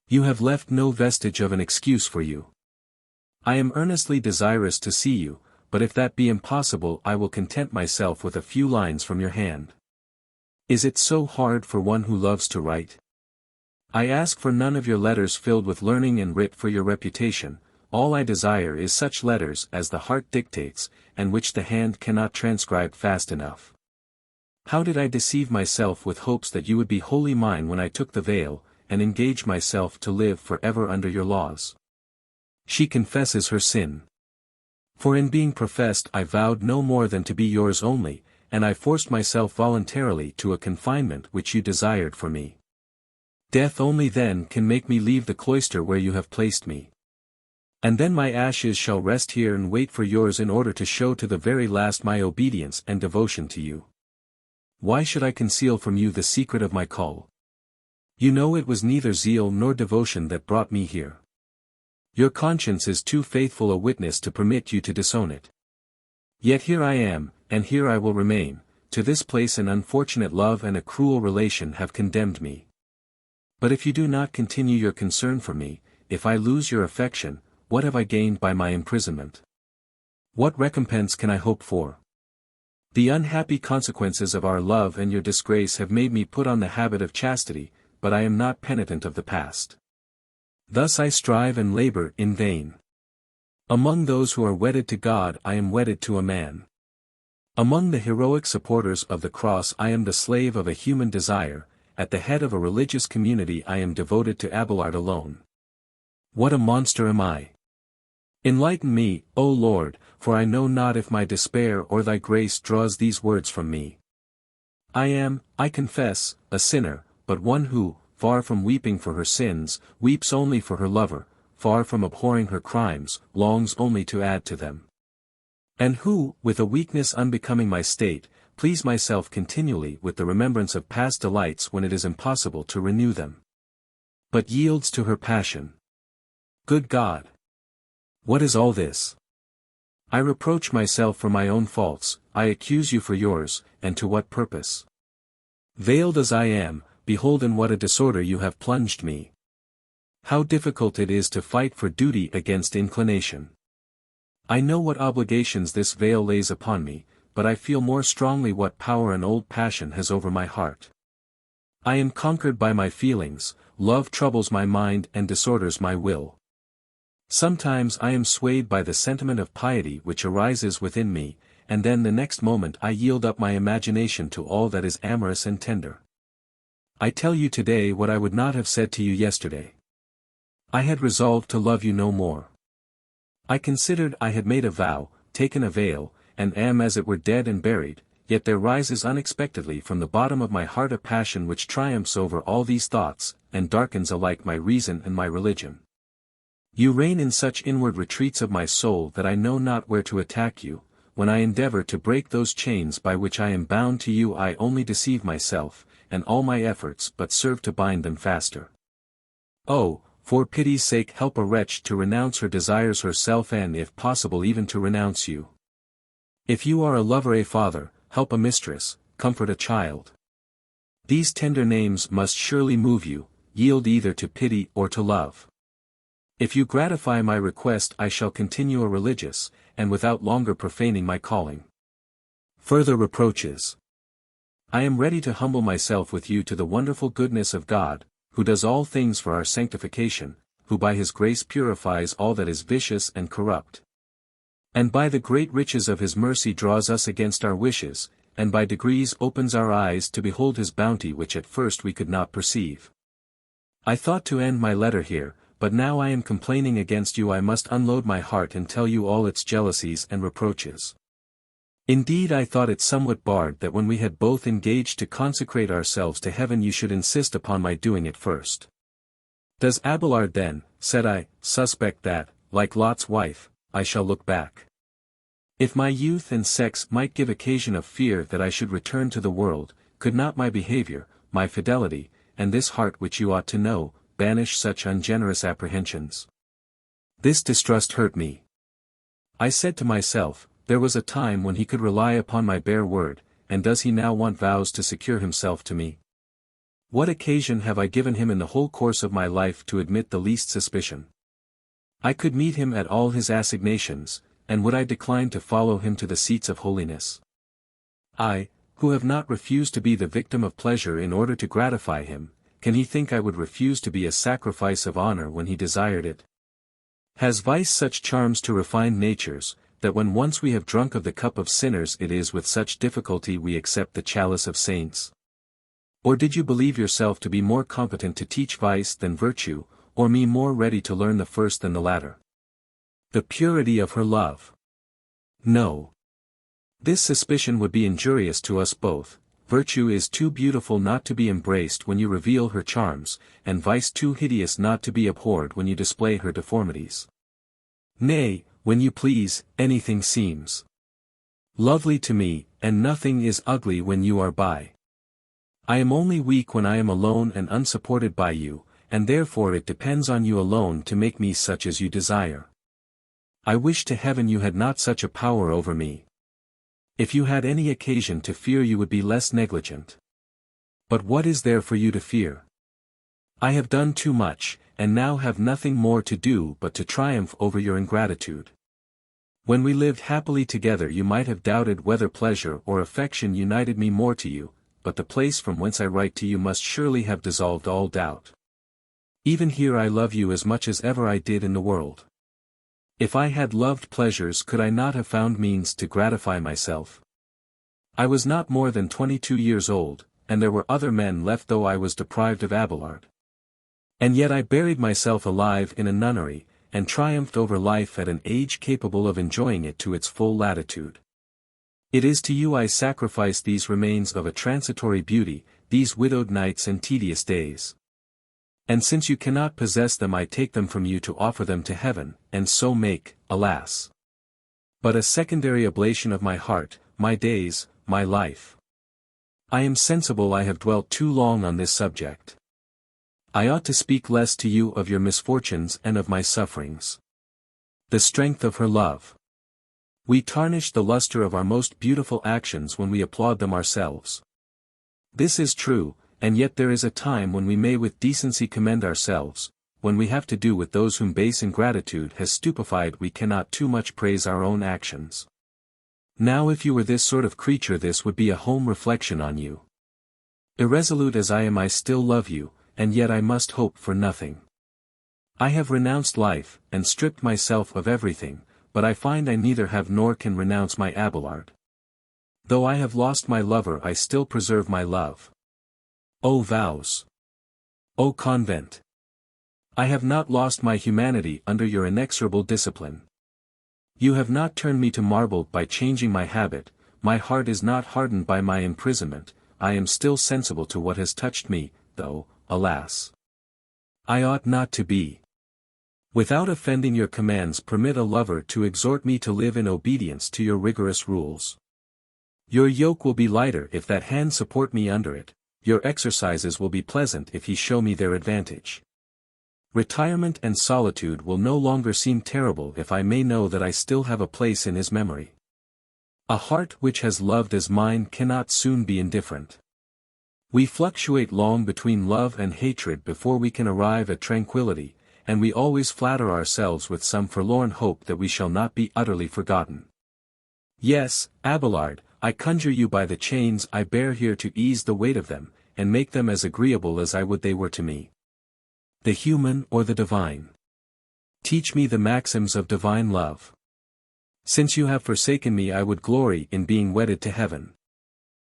You have left no vestige of an excuse for you. I am earnestly desirous to see you, but if that be impossible I will content myself with a few lines from your hand. Is it so hard for one who loves to write? I ask for none of your letters filled with learning and writ for your reputation. All I desire is such letters as the heart dictates, and which the hand cannot transcribe fast enough. How did I deceive myself with hopes that you would be wholly mine when I took the veil, and engaged myself to live for ever under your laws? She confesses her sin. For in being professed I vowed no more than to be yours only, and I forced myself voluntarily to a confinement which you desired for me. Death only then can make me leave the cloister where you have placed me. And then my ashes shall rest here and wait for yours in order to show to the very last my obedience and devotion to you. Why should I conceal from you the secret of my call? You know it was neither zeal nor devotion that brought me here. Your conscience is too faithful a witness to permit you to disown it. Yet here I am, and here I will remain. To this place an unfortunate love and a cruel relation have condemned me. But if you do not continue your concern for me, if I lose your affection, what have I gained by my imprisonment? What recompense can I hope for? The unhappy consequences of our love and your disgrace have made me put on the habit of chastity, but I am not penitent of the past. Thus I strive and labor in vain. Among those who are wedded to God I am wedded to a man. Among the heroic supporters of the cross I am the slave of a human desire. At the head of a religious community I am devoted to Abelard alone. What a monster am I! Enlighten me, O Lord, for I know not if my despair or thy grace draws these words from me. I am, I confess, a sinner, but one who, far from weeping for her sins, weeps only for her lover, far from abhorring her crimes, longs only to add to them. And who, with a weakness unbecoming my state, please myself continually with the remembrance of past delights when it is impossible to renew them. But yields to her passion. Good God! What is all this? I reproach myself for my own faults, I accuse you for yours, and to what purpose? Veiled as I am, behold in what a disorder you have plunged me. How difficult it is to fight for duty against inclination. I know what obligations this veil lays upon me, but I feel more strongly what power an old passion has over my heart. I am conquered by my feelings, love troubles my mind and disorders my will. Sometimes I am swayed by the sentiment of piety which arises within me, and then the next moment I yield up my imagination to all that is amorous and tender. I tell you today what I would not have said to you yesterday. I had resolved to love you no more. I considered I had made a vow, taken a veil, and am as it were dead and buried, yet there rises unexpectedly from the bottom of my heart a passion which triumphs over all these thoughts, and darkens alike my reason and my religion. You reign in such inward retreats of my soul that I know not where to attack you. When I endeavor to break those chains by which I am bound to you I only deceive myself, and all my efforts but serve to bind them faster. Oh, for pity's sake help a wretch to renounce her desires herself and if possible even to renounce you. If you are a lover, a father, help a mistress, comfort a child. These tender names must surely move you, yield either to pity or to love. If you gratify my request I shall continue a religious, and without longer profaning my calling. Further reproaches. I am ready to humble myself with you to the wonderful goodness of God, who does all things for our sanctification, who by his grace purifies all that is vicious and corrupt. And by the great riches of his mercy draws us against our wishes, and by degrees opens our eyes to behold his bounty which at first we could not perceive. I thought to end my letter here, but now I am complaining against you I must unload my heart and tell you all its jealousies and reproaches. Indeed, I thought it somewhat barred that when we had both engaged to consecrate ourselves to heaven you should insist upon my doing it first. Does Abelard then, said I, suspect that, like Lot's wife, I shall look back? If my youth and sex might give occasion of fear that I should return to the world, could not my behavior, my fidelity, and this heart which you ought to know, banish such ungenerous apprehensions? This distrust hurt me. I said to myself, there was a time when he could rely upon my bare word, and does he now want vows to secure himself to me? What occasion have I given him in the whole course of my life to admit the least suspicion? I could meet him at all his assignations, and would I decline to follow him to the seats of holiness? I, who have not refused to be the victim of pleasure in order to gratify him, can he think I would refuse to be a sacrifice of honor when he desired it? Has vice such charms to refined natures, that when once we have drunk of the cup of sinners it is with such difficulty we accept the chalice of saints? Or did you believe yourself to be more competent to teach vice than virtue, or me more ready to learn the first than the latter? The purity of her love. No. This suspicion would be injurious to us both. Virtue is too beautiful not to be embraced when you reveal her charms, and vice too hideous not to be abhorred when you display her deformities. Nay, when you please, anything seems lovely to me, and nothing is ugly when you are by. I am only weak when I am alone and unsupported by you, and therefore it depends on you alone to make me such as you desire. I wish to heaven you had not such a power over me. If you had any occasion to fear you would be less negligent. But what is there for you to fear? I have done too much, and now have nothing more to do but to triumph over your ingratitude. When we lived happily together you might have doubted whether pleasure or affection united me more to you, but the place from whence I write to you must surely have dissolved all doubt. Even here I love you as much as ever I did in the world. If I had loved pleasures could I not have found means to gratify myself? I was not more than 22 years old, and there were other men left though I was deprived of Abelard. And yet I buried myself alive in a nunnery, and triumphed over life at an age capable of enjoying it to its full latitude. It is to you I sacrifice these remains of a transitory beauty, these widowed nights and tedious days. And since you cannot possess them I take them from you to offer them to heaven, and so make, alas, but a secondary oblation of my heart, my days, my life. I am sensible I have dwelt too long on this subject. I ought to speak less to you of your misfortunes and of my sufferings. The strength of her love. We tarnish the luster of our most beautiful actions when we applaud them ourselves. This is true, and yet there is a time when we may with decency commend ourselves, when we have to do with those whom base ingratitude has stupefied we cannot too much praise our own actions. Now if you were this sort of creature this would be a home reflection on you. Irresolute as I am I still love you, and yet I must hope for nothing. I have renounced life, and stripped myself of everything, but I find I neither have nor can renounce my Abelard. Though I have lost my lover I still preserve my love. O vows! O convent! I have not lost my humanity under your inexorable discipline. You have not turned me to marble by changing my habit, my heart is not hardened by my imprisonment, I am still sensible to what has touched me, though, alas, I ought not to be. Without offending your commands permit a lover to exhort me to live in obedience to your rigorous rules. Your yoke will be lighter if that hand support me under it, your exercises will be pleasant if he show me their advantage. Retirement and solitude will no longer seem terrible if I may know that I still have a place in his memory. A heart which has loved as mine cannot soon be indifferent. We fluctuate long between love and hatred before we can arrive at tranquility, and we always flatter ourselves with some forlorn hope that we shall not be utterly forgotten. Yes, Abelard, I conjure you by the chains I bear here to ease the weight of them, and make them as agreeable as I would they were to me. The human or the divine? Teach me the maxims of divine love. Since you have forsaken me I would glory in being wedded to heaven.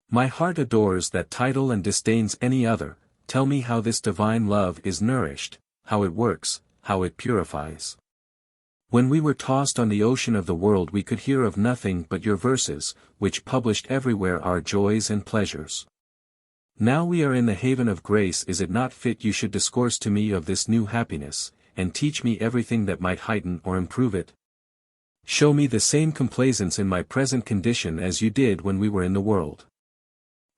My heart adores that title and disdains any other, tell me how this divine love is nourished, how it works, how it purifies. When we were tossed on the ocean of the world we could hear of nothing but your verses, which published everywhere our joys and pleasures. Now we are in the haven of grace, is it not fit you should discourse to me of this new happiness, and teach me everything that might heighten or improve it? Show me the same complaisance in my present condition as you did when we were in the world.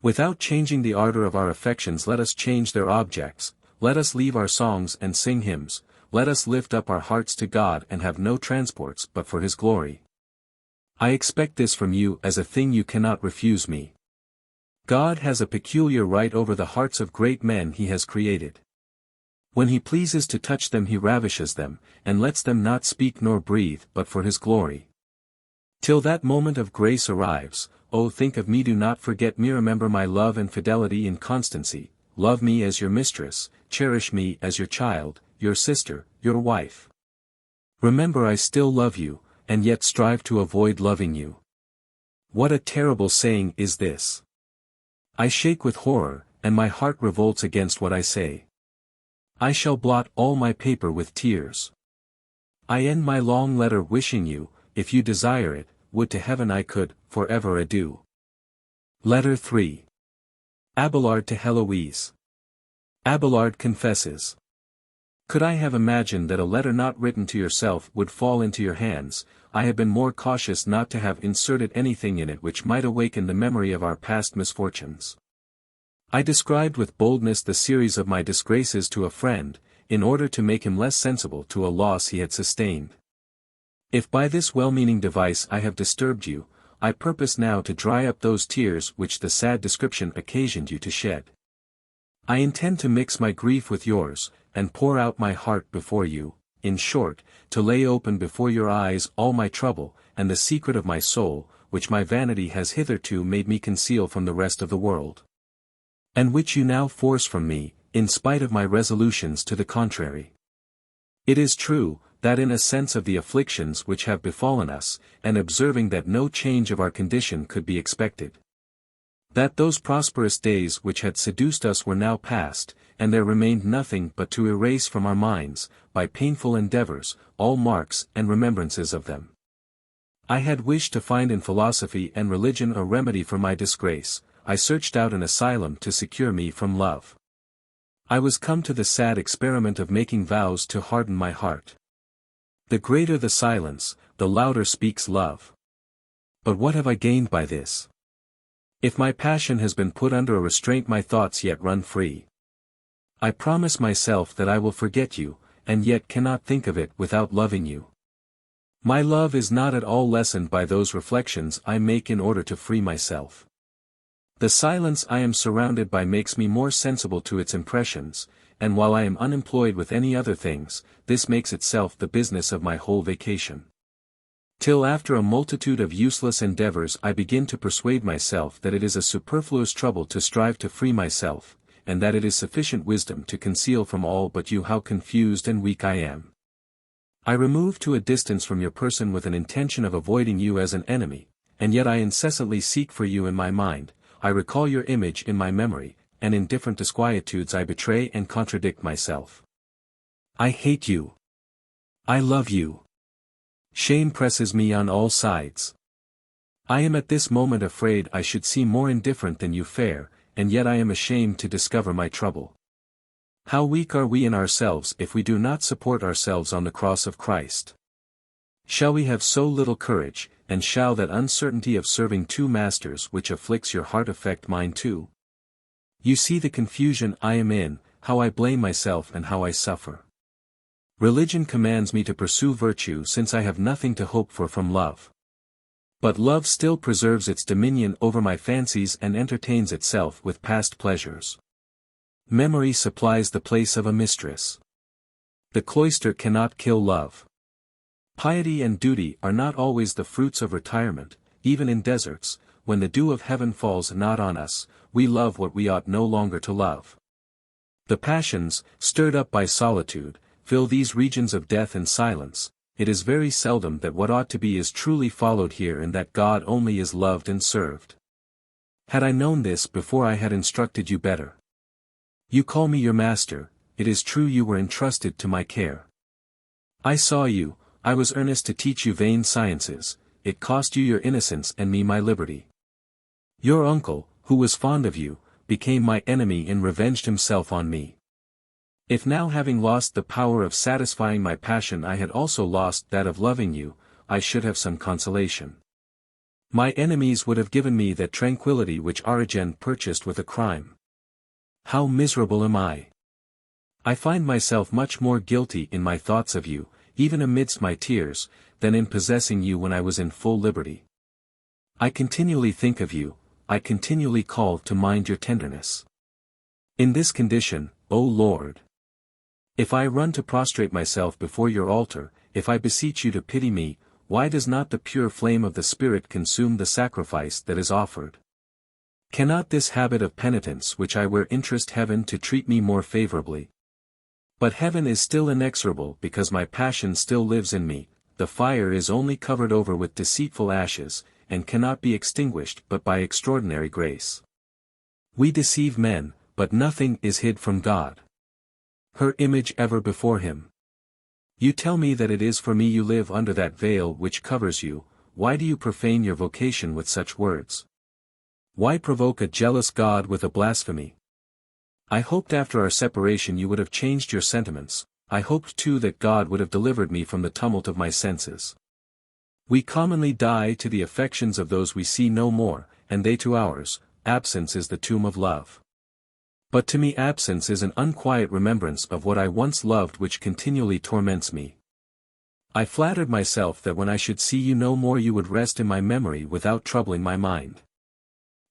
Without changing the ardor of our affections let us change their objects, let us leave our songs and sing hymns, let us lift up our hearts to God and have no transports but for his glory. I expect this from you as a thing you cannot refuse me. God has a peculiar right over the hearts of great men he has created. When he pleases to touch them he ravishes them, and lets them not speak nor breathe but for his glory. Till that moment of grace arrives, oh think of me, do not forget me, remember my love and fidelity in constancy, love me as your mistress, cherish me as your child, your sister, your wife. Remember I still love you, and yet strive to avoid loving you. What a terrible saying is this! I shake with horror, and my heart revolts against what I say. I shall blot all my paper with tears. I end my long letter wishing you, if you desire it, would to heaven I could, forever adieu. Letter 3. Abelard to Heloise. Abelard confesses. Could I have imagined that a letter not written to yourself would fall into your hands, I have been more cautious not to have inserted anything in it which might awaken the memory of our past misfortunes. I described with boldness the series of my disgraces to a friend, in order to make him less sensible to a loss he had sustained. If by this well-meaning device I have disturbed you, I purpose now to dry up those tears which the sad description occasioned you to shed. I intend to mix my grief with yours, and pour out my heart before you, in short, to lay open before your eyes all my trouble, and the secret of my soul, which my vanity has hitherto made me conceal from the rest of the world. And which you now force from me, in spite of my resolutions to the contrary. It is true, that in a sense of the afflictions which have befallen us, and observing that no change of our condition could be expected, that those prosperous days which had seduced us were now past, and there remained nothing but to erase from our minds, by painful endeavors, all marks and remembrances of them. I had wished to find in philosophy and religion a remedy for my disgrace, I searched out an asylum to secure me from love. I was come to the sad experiment of making vows to harden my heart. The greater the silence, the louder speaks love. But what have I gained by this? If my passion has been put under a restraint my thoughts yet run free. I promise myself that I will forget you, and yet cannot think of it without loving you. My love is not at all lessened by those reflections I make in order to free myself. The silence I am surrounded by makes me more sensible to its impressions, and while I am unemployed with any other things, this makes itself the business of my whole vacation. Till after a multitude of useless endeavors I begin to persuade myself that it is a superfluous trouble to strive to free myself, and that it is sufficient wisdom to conceal from all but you how confused and weak I am. I remove to a distance from your person with an intention of avoiding you as an enemy, and yet I incessantly seek for you in my mind, I recall your image in my memory, and in different disquietudes I betray and contradict myself. I hate you. I love you. Shame presses me on all sides. I am at this moment afraid I should seem more indifferent than you fare, and yet I am ashamed to discover my trouble. How weak are we in ourselves if we do not support ourselves on the cross of Christ? Shall we have so little courage, and shall that uncertainty of serving two masters which afflicts your heart affect mine too? You see the confusion I am in, how I blame myself and how I suffer. Religion commands me to pursue virtue since I have nothing to hope for from love. But love still preserves its dominion over my fancies and entertains itself with past pleasures. Memory supplies the place of a mistress. The cloister cannot kill love. Piety and duty are not always the fruits of retirement, even in deserts, when the dew of heaven falls not on us, we love what we ought no longer to love. The passions, stirred up by solitude, fill these regions of death and silence, it is very seldom that what ought to be is truly followed here and that God only is loved and served. Had I known this before I had instructed you better. You call me your master, it is true you were entrusted to my care. I saw you, I was earnest to teach you vain sciences, it cost you your innocence and me my liberty. Your uncle, who was fond of you, became my enemy and revenged himself on me. If now having lost the power of satisfying my passion I had also lost that of loving you, I should have some consolation. My enemies would have given me that tranquillity which Origen purchased with a crime. How miserable am I! I find myself much more guilty in my thoughts of you, even amidst my tears, than in possessing you when I was in full liberty. I continually think of you, I continually call to mind your tenderness. In this condition, O Lord, if I run to prostrate myself before your altar, if I beseech you to pity me, why does not the pure flame of the Spirit consume the sacrifice that is offered? Cannot this habit of penitence which I wear interest heaven to treat me more favorably? But heaven is still inexorable because my passion still lives in me, the fire is only covered over with deceitful ashes, and cannot be extinguished but by extraordinary grace. We deceive men, but nothing is hid from God. Her image ever before him. You tell me that it is for me you live under that veil which covers you, why do you profane your vocation with such words? Why provoke a jealous God with a blasphemy? I hoped after our separation you would have changed your sentiments, I hoped too that God would have delivered me from the tumult of my senses. We commonly die to the affections of those we see no more, and they to ours, absence is the tomb of love. But to me absence is an unquiet remembrance of what I once loved which continually torments me. I flattered myself that when I should see you no more you would rest in my memory without troubling my mind.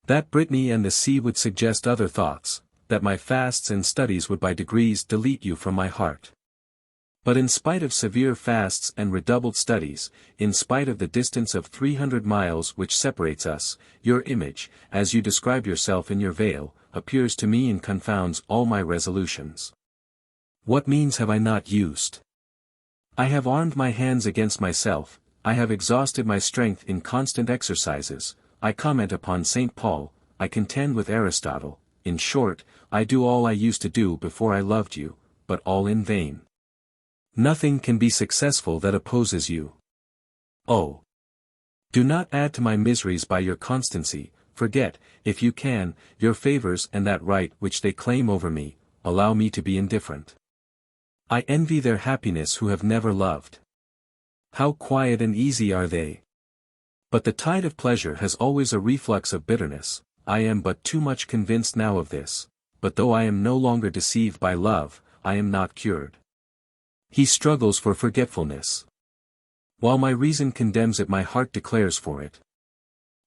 That Brittany and the sea would suggest other thoughts, that my fasts and studies would by degrees delete you from my heart. But in spite of severe fasts and redoubled studies, in spite of the distance of 300 miles which separates us, your image, as you describe yourself in your veil, appears to me and confounds all my resolutions. What means have I not used? I have armed my hands against myself, I have exhausted my strength in constant exercises, I comment upon St. Paul, I contend with Aristotle, in short, I do all I used to do before I loved you, but all in vain. Nothing can be successful that opposes you. Oh! Do not add to my miseries by your constancy, forget, if you can, your favors and that right which they claim over me, allow me to be indifferent. I envy their happiness who have never loved. How quiet and easy are they! But the tide of pleasure has always a reflux of bitterness, I am but too much convinced now of this, but though I am no longer deceived by love, I am not cured. He struggles for forgetfulness. While my reason condemns it my heart declares for it.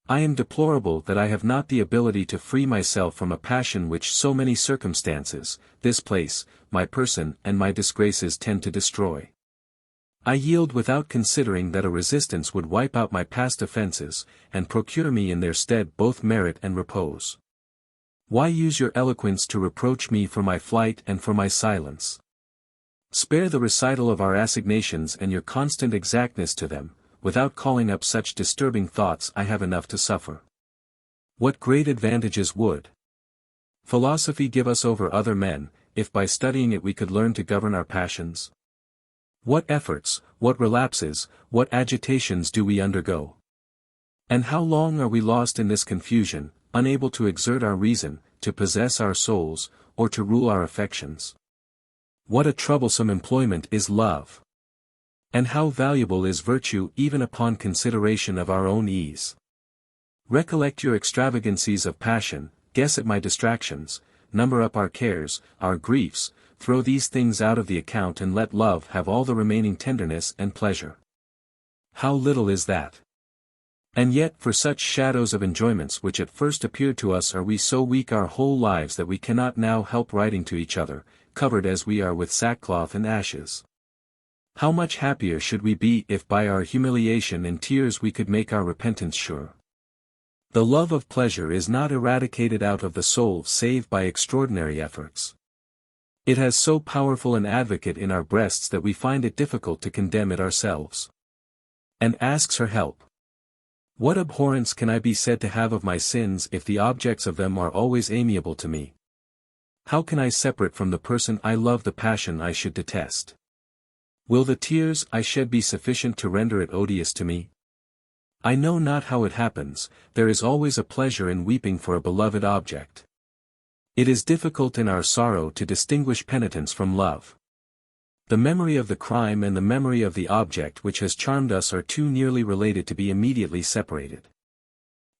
I am deplorable that I have not the ability to free myself from a passion which so many circumstances, this place, my person and my disgraces tend to destroy. I yield without considering that a resistance would wipe out my past offenses, and procure me in their stead both merit and repose. Why use your eloquence to reproach me for my flight and for my silence? Spare the recital of our assignations and your constant exactness to them, without calling up such disturbing thoughts I have enough to suffer. What great advantages would philosophy give us over other men, if by studying it we could learn to govern our passions? What efforts, what relapses, what agitations do we undergo? And how long are we lost in this confusion, unable to exert our reason, to possess our souls, or to rule our affections? What a troublesome employment is love! And how valuable is virtue even upon consideration of our own ease! Recollect your extravagancies of passion, guess at my distractions, number up our cares, our griefs, throw these things out of the account and let love have all the remaining tenderness and pleasure. How little is that! And yet for such shadows of enjoyments which at first appeared to us are we so weak our whole lives that we cannot now help writing to each other, covered as we are with sackcloth and ashes. How much happier should we be if by our humiliation and tears we could make our repentance sure. The love of pleasure is not eradicated out of the soul save by extraordinary efforts. It has so powerful an advocate in our breasts that we find it difficult to condemn it ourselves. And asks her help. What abhorrence can I be said to have of my sins if the objects of them are always amiable to me? How can I separate from the person I love the passion I should detest? Will the tears I shed be sufficient to render it odious to me? I know not how it happens, there is always a pleasure in weeping for a beloved object. It is difficult in our sorrow to distinguish penitence from love. The memory of the crime and the memory of the object which has charmed us are too nearly related to be immediately separated.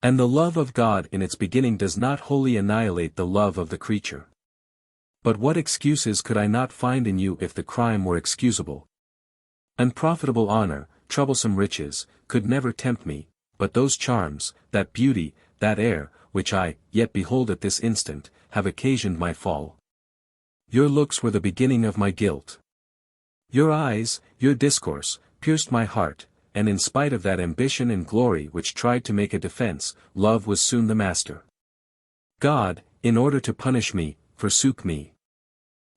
And the love of God in its beginning does not wholly annihilate the love of the creature. But what excuses could I not find in you if the crime were excusable? Unprofitable honor, troublesome riches, could never tempt me, but those charms, that beauty, that air, which I, yet behold at this instant, have occasioned my fall. Your looks were the beginning of my guilt. Your eyes, your discourse, pierced my heart, and in spite of that ambition and glory which tried to make a defense, love was soon the master. God, in order to punish me, forsook me.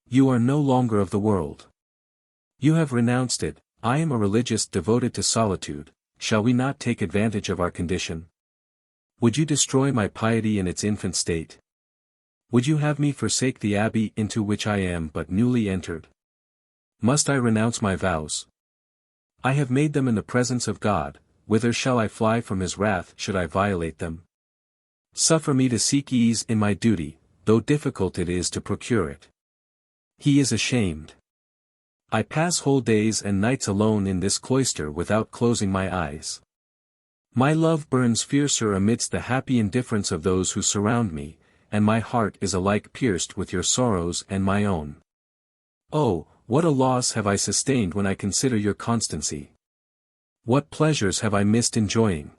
You are no longer of the world. You have renounced it. I am a religious devoted to solitude. Shall we not take advantage of our condition? Would you destroy my piety in its infant state? Would you have me forsake the abbey into which I am but newly entered? Must I renounce my vows? I have made them in the presence of God. Whither shall I fly from his wrath should I violate them? Suffer me to seek ease in my duty, though difficult it is to procure it. He is ashamed. I pass whole days and nights alone in this cloister without closing my eyes. My love burns fiercer amidst the happy indifference of those who surround me, and my heart is alike pierced with your sorrows and my own. Oh, what a loss have I sustained when I consider your constancy! What pleasures have I missed enjoying!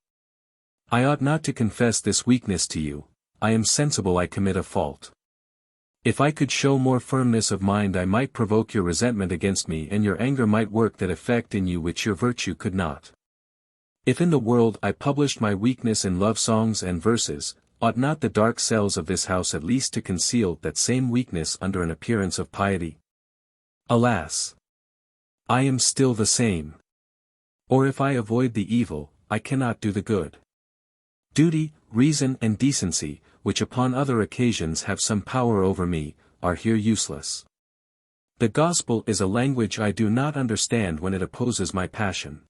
I ought not to confess this weakness to you. I am sensible I commit a fault. If I could show more firmness of mind I might provoke your resentment against me and your anger might work that effect in you which your virtue could not. If in the world I published my weakness in love songs and verses, ought not the dark cells of this house at least to conceal that same weakness under an appearance of piety? Alas! I am still the same. Or if I avoid the evil, I cannot do the good. Duty, reason and decency, which upon other occasions have some power over me, are here useless. The gospel is a language I do not understand when it opposes my passion.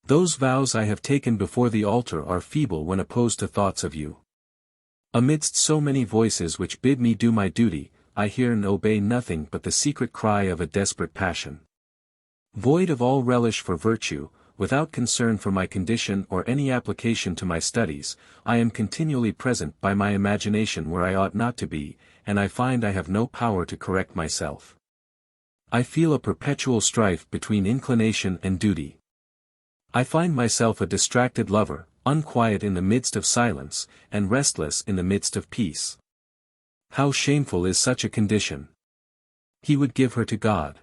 Those vows I have taken before the altar are feeble when opposed to thoughts of you. Amidst so many voices which bid me do my duty, I hear and obey nothing but the secret cry of a desperate passion. Void of all relish for virtue, without concern for my condition or any application to my studies, I am continually present by my imagination where I ought not to be, and I find I have no power to correct myself. I feel a perpetual strife between inclination and duty. I find myself a distracted lover, unquiet in the midst of silence, and restless in the midst of peace. How shameful is such a condition! He would give her to God.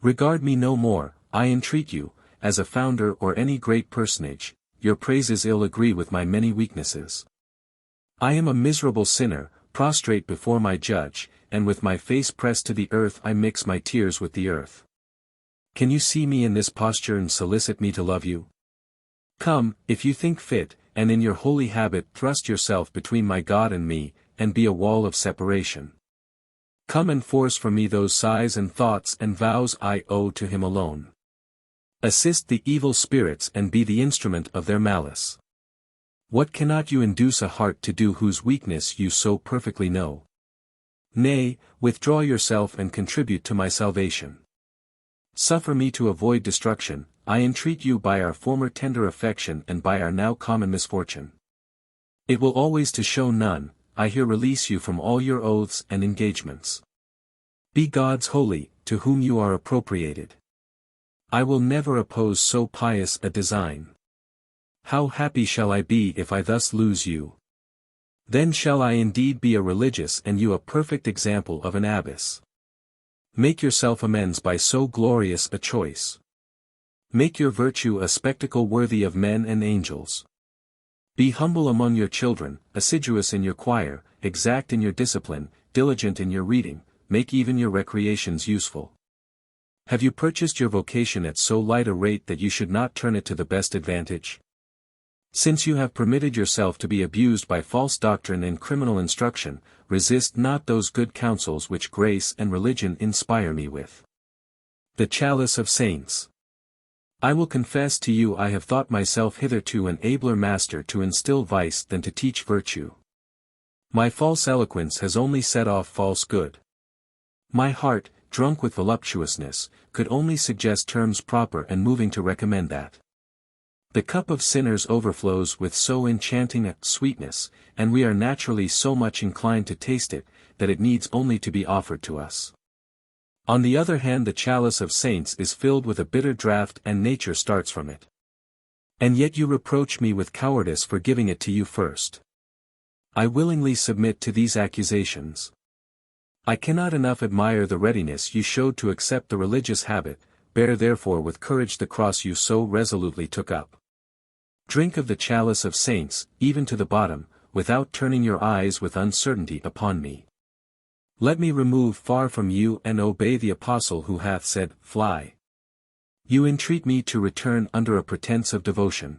Regard me no more, I entreat you, as a founder or any great personage. Your praises ill agree with my many weaknesses. I am a miserable sinner, prostrate before my judge, and with my face pressed to the earth I mix my tears with the earth. Can you see me in this posture and solicit me to love you? Come, if you think fit, and in your holy habit thrust yourself between my God and me, and be a wall of separation. Come and force from me those sighs and thoughts and vows I owe to him alone. Assist the evil spirits and be the instrument of their malice. What cannot you induce a heart to do whose weakness you so perfectly know? Nay, withdraw yourself and contribute to my salvation. Suffer me to avoid destruction, I entreat you by our former tender affection and by our now common misfortune. It will always to show none, I here release you from all your oaths and engagements. Be God's holy, to whom you are appropriated. I will never oppose so pious a design. How happy shall I be if I thus lose you? Then shall I indeed be a religious and you a perfect example of an abbess. Make yourself amends by so glorious a choice. Make your virtue a spectacle worthy of men and angels. Be humble among your children, assiduous in your choir, exact in your discipline, diligent in your reading, make even your recreations useful. Have you purchased your vocation at so light a rate that you should not turn it to the best advantage? Since you have permitted yourself to be abused by false doctrine and criminal instruction, resist not those good counsels which grace and religion inspire me with. The chalice of saints. I will confess to you I have thought myself hitherto an abler master to instill vice than to teach virtue. My false eloquence has only set off false good. My heart, drunk with voluptuousness, could only suggest terms proper and moving to recommend that. The cup of sinners overflows with so enchanting a sweetness, and we are naturally so much inclined to taste it, that it needs only to be offered to us. On the other hand, the chalice of saints is filled with a bitter draught and nature starts from it. And yet you reproach me with cowardice for giving it to you first. I willingly submit to these accusations. I cannot enough admire the readiness you showed to accept the religious habit, bear therefore with courage the cross you so resolutely took up. Drink of the chalice of saints, even to the bottom, without turning your eyes with uncertainty upon me. Let me remove far from you and obey the apostle who hath said, Fly. You entreat me to return under a pretense of devotion.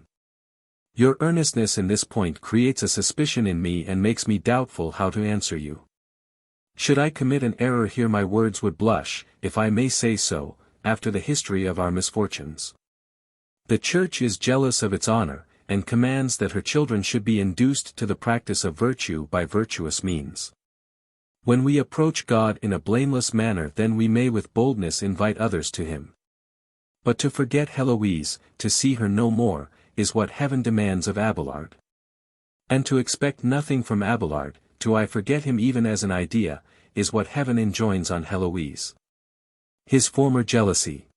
Your earnestness in this point creates a suspicion in me and makes me doubtful how to answer you. Should I commit an error here my words would blush, if I may say so, after the history of our misfortunes. The Church is jealous of its honor, and commands that her children should be induced to the practice of virtue by virtuous means. When we approach God in a blameless manner, then we may with boldness invite others to him. But to forget Heloise, to see her no more, is what heaven demands of Abelard. And to expect nothing from Abelard, to I forget him even as an idea, is what heaven enjoins on Heloise. His former jealousy.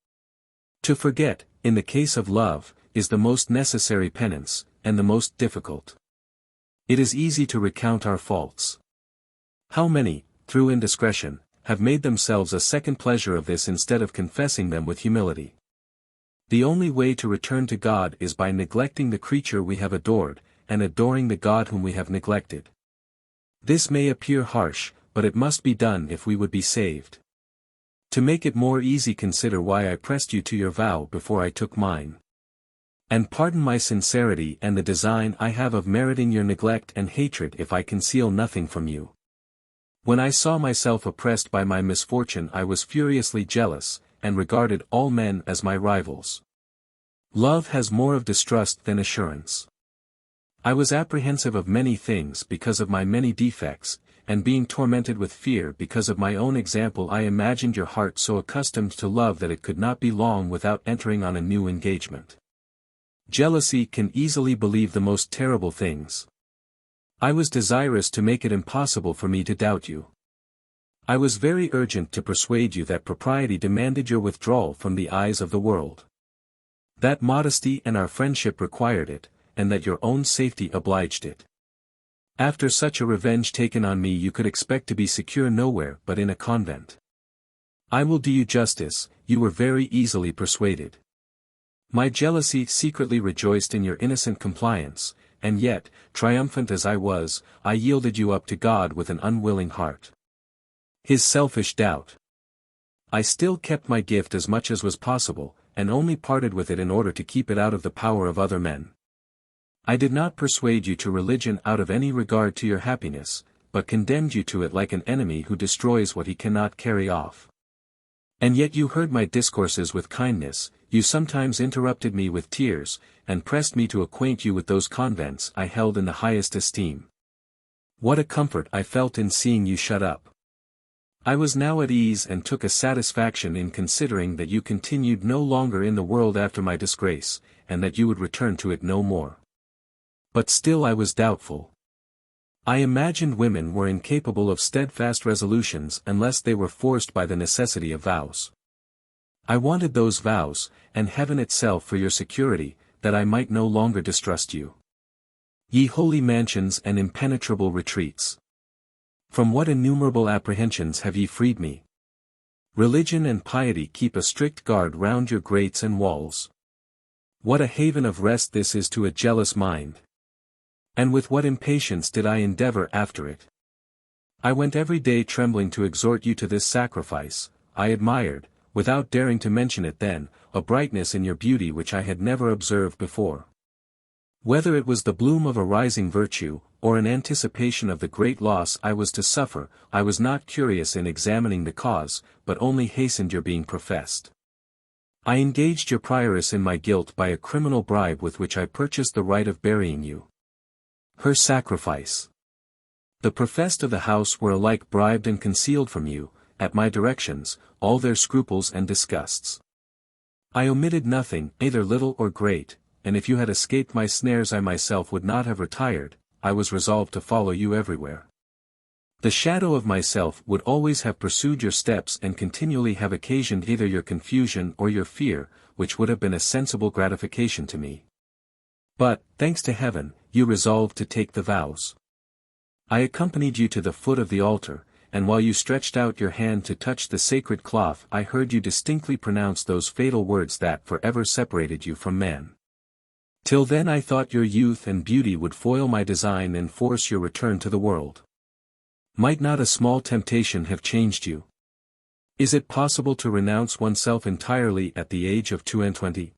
To forget, in the case of love, is the most necessary penance, and the most difficult. It is easy to recount our faults. How many, through indiscretion, have made themselves a second pleasure of this instead of confessing them with humility? The only way to return to God is by neglecting the creature we have adored, and adoring the God whom we have neglected. This may appear harsh, but it must be done if we would be saved. To make it more easy, consider why I pressed you to your vow before I took mine. And pardon my sincerity and the design I have of meriting your neglect and hatred if I conceal nothing from you. When I saw myself oppressed by my misfortune I was furiously jealous, and regarded all men as my rivals. Love has more of distrust than assurance. I was apprehensive of many things because of my many defects, and being tormented with fear because of my own example I imagined your heart so accustomed to love that it could not be long without entering on a new engagement. Jealousy can easily believe the most terrible things. I was desirous to make it impossible for me to doubt you. I was very urgent to persuade you that propriety demanded your withdrawal from the eyes of the world. That modesty and our friendship required it, and that your own safety obliged it. After such a revenge taken on me you could expect to be secure nowhere but in a convent. I will do you justice, you were very easily persuaded. My jealousy secretly rejoiced in your innocent compliance, and yet, triumphant as I was, I yielded you up to God with an unwilling heart. His selfish doubt. I still kept my gift as much as was possible, and only parted with it in order to keep it out of the power of other men. I did not persuade you to religion out of any regard to your happiness, but condemned you to it like an enemy who destroys what he cannot carry off. And yet you heard my discourses with kindness, you sometimes interrupted me with tears, and pressed me to acquaint you with those convents I held in the highest esteem. What a comfort I felt in seeing you shut up. I was now at ease and took a satisfaction in considering that you continued no longer in the world after my disgrace, and that you would return to it no more. But still I was doubtful. I imagined women were incapable of steadfast resolutions unless they were forced by the necessity of vows. I wanted those vows, and heaven itself for your security, that I might no longer distrust you. Ye holy mansions and impenetrable retreats! From what innumerable apprehensions have ye freed me? Religion and piety keep a strict guard round your grates and walls. What a haven of rest this is to a jealous mind! And with what impatience did I endeavor after it! I went every day trembling to exhort you to this sacrifice. I admired, without daring to mention it then, a brightness in your beauty which I had never observed before. Whether it was the bloom of a rising virtue, or an anticipation of the great loss I was to suffer, I was not curious in examining the cause, but only hastened your being professed. I engaged your prioress in my guilt by a criminal bribe with which I purchased the right of burying you. Her sacrifice. The professed of the house were alike bribed and concealed from you, at my directions, all their scruples and disgusts. I omitted nothing, either little or great, and if you had escaped my snares I myself would not have retired, I was resolved to follow you everywhere. The shadow of myself would always have pursued your steps and continually have occasioned either your confusion or your fear, which would have been a sensible gratification to me. But, thanks to heaven, you resolved to take the vows. I accompanied you to the foot of the altar, and while you stretched out your hand to touch the sacred cloth I heard you distinctly pronounce those fatal words that forever separated you from man. Till then I thought your youth and beauty would foil my design and force your return to the world. Might not a small temptation have changed you? Is it possible to renounce oneself entirely at the age of 22?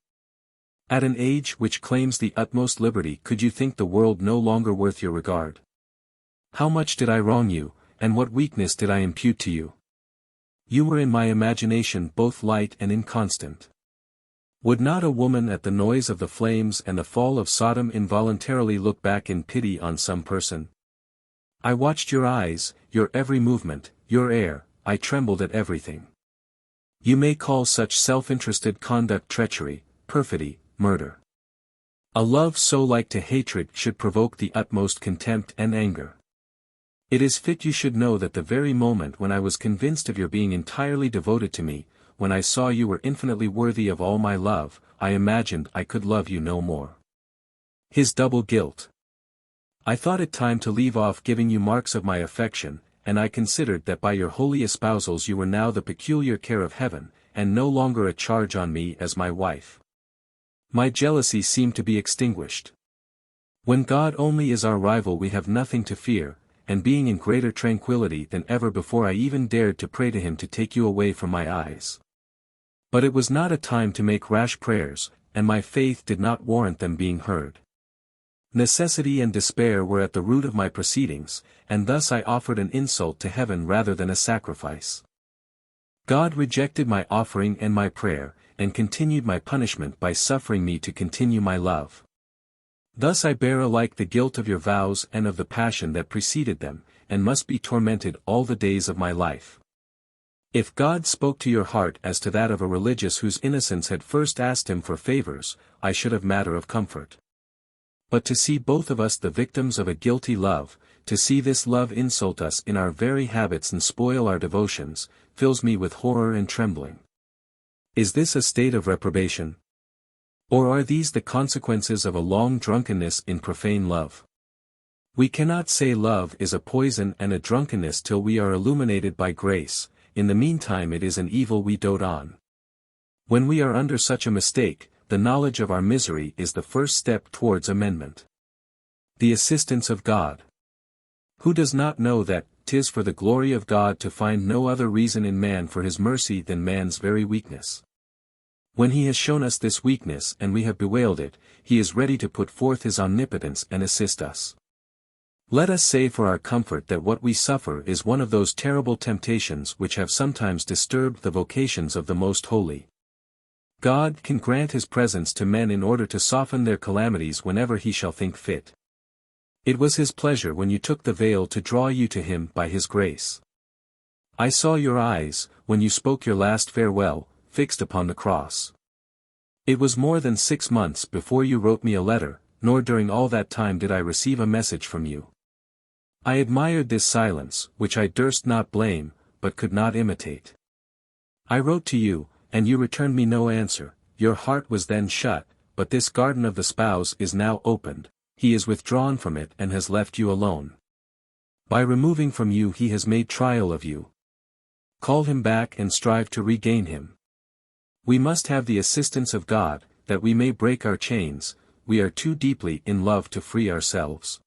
At an age which claims the utmost liberty could you think the world no longer worth your regard? How much did I wrong you, and what weakness did I impute to you? You were in my imagination both light and inconstant. Would not a woman at the noise of the flames and the fall of Sodom involuntarily look back in pity on some person? I watched your eyes, your every movement, your air, I trembled at everything. You may call such self-interested conduct treachery, perfidy, murder. A love so like to hatred should provoke the utmost contempt and anger. It is fit you should know that the very moment when I was convinced of your being entirely devoted to me, when I saw you were infinitely worthy of all my love, I imagined I could love you no more. His double guilt. I thought it time to leave off giving you marks of my affection, and I considered that by your holy espousals you were now the peculiar care of heaven, and no longer a charge on me as my wife. My jealousy seemed to be extinguished. When God only is our rival we have nothing to fear, and being in greater tranquility than ever before I even dared to pray to him to take you away from my eyes. But it was not a time to make rash prayers, and my faith did not warrant them being heard. Necessity and despair were at the root of my proceedings, and thus I offered an insult to heaven rather than a sacrifice. God rejected my offering and my prayer, and continued my punishment by suffering me to continue my love. Thus I bear alike the guilt of your vows and of the passion that preceded them, and must be tormented all the days of my life. If God spoke to your heart as to that of a religious whose innocence had first asked him for favors, I should have matter of comfort. But to see both of us the victims of a guilty love, to see this love insult us in our very habits and spoil our devotions, fills me with horror and trembling. Is this a state of reprobation? Or are these the consequences of a long drunkenness in profane love? We cannot say love is a poison and a drunkenness till we are illuminated by grace, in the meantime it is an evil we dote on. When we are under such a mistake, the knowledge of our misery is the first step towards amendment. The assistance of God. Who does not know that, 'tis for the glory of God to find no other reason in man for his mercy than man's very weakness? When he has shown us this weakness and we have bewailed it, he is ready to put forth his omnipotence and assist us. Let us say for our comfort that what we suffer is one of those terrible temptations which have sometimes disturbed the vocations of the most holy. God can grant his presence to men in order to soften their calamities whenever he shall think fit. It was his pleasure when you took the veil to draw you to him by his grace. I saw your eyes, when you spoke your last farewell, fixed upon the cross. It was more than 6 months before you wrote me a letter, nor during all that time did I receive a message from you. I admired this silence, which I durst not blame, but could not imitate. I wrote to you, and you returned me no answer. Your heart was then shut, but this garden of the spouse is now opened, he is withdrawn from it and has left you alone. By removing from you he has made trial of you. Call him back and strive to regain him. We must have the assistance of God, that we may break our chains, we are too deeply in love to free ourselves.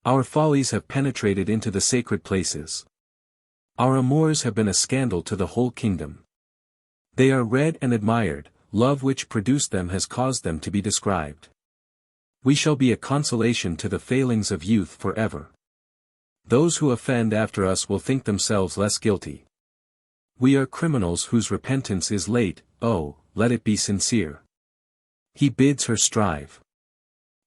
Our follies have penetrated into the sacred places. Our amours have been a scandal to the whole kingdom. They are read and admired, love which produced them has caused them to be described. We shall be a consolation to the failings of youth forever. Those who offend after us will think themselves less guilty. We are criminals whose repentance is late, oh, let it be sincere. He bids her strive.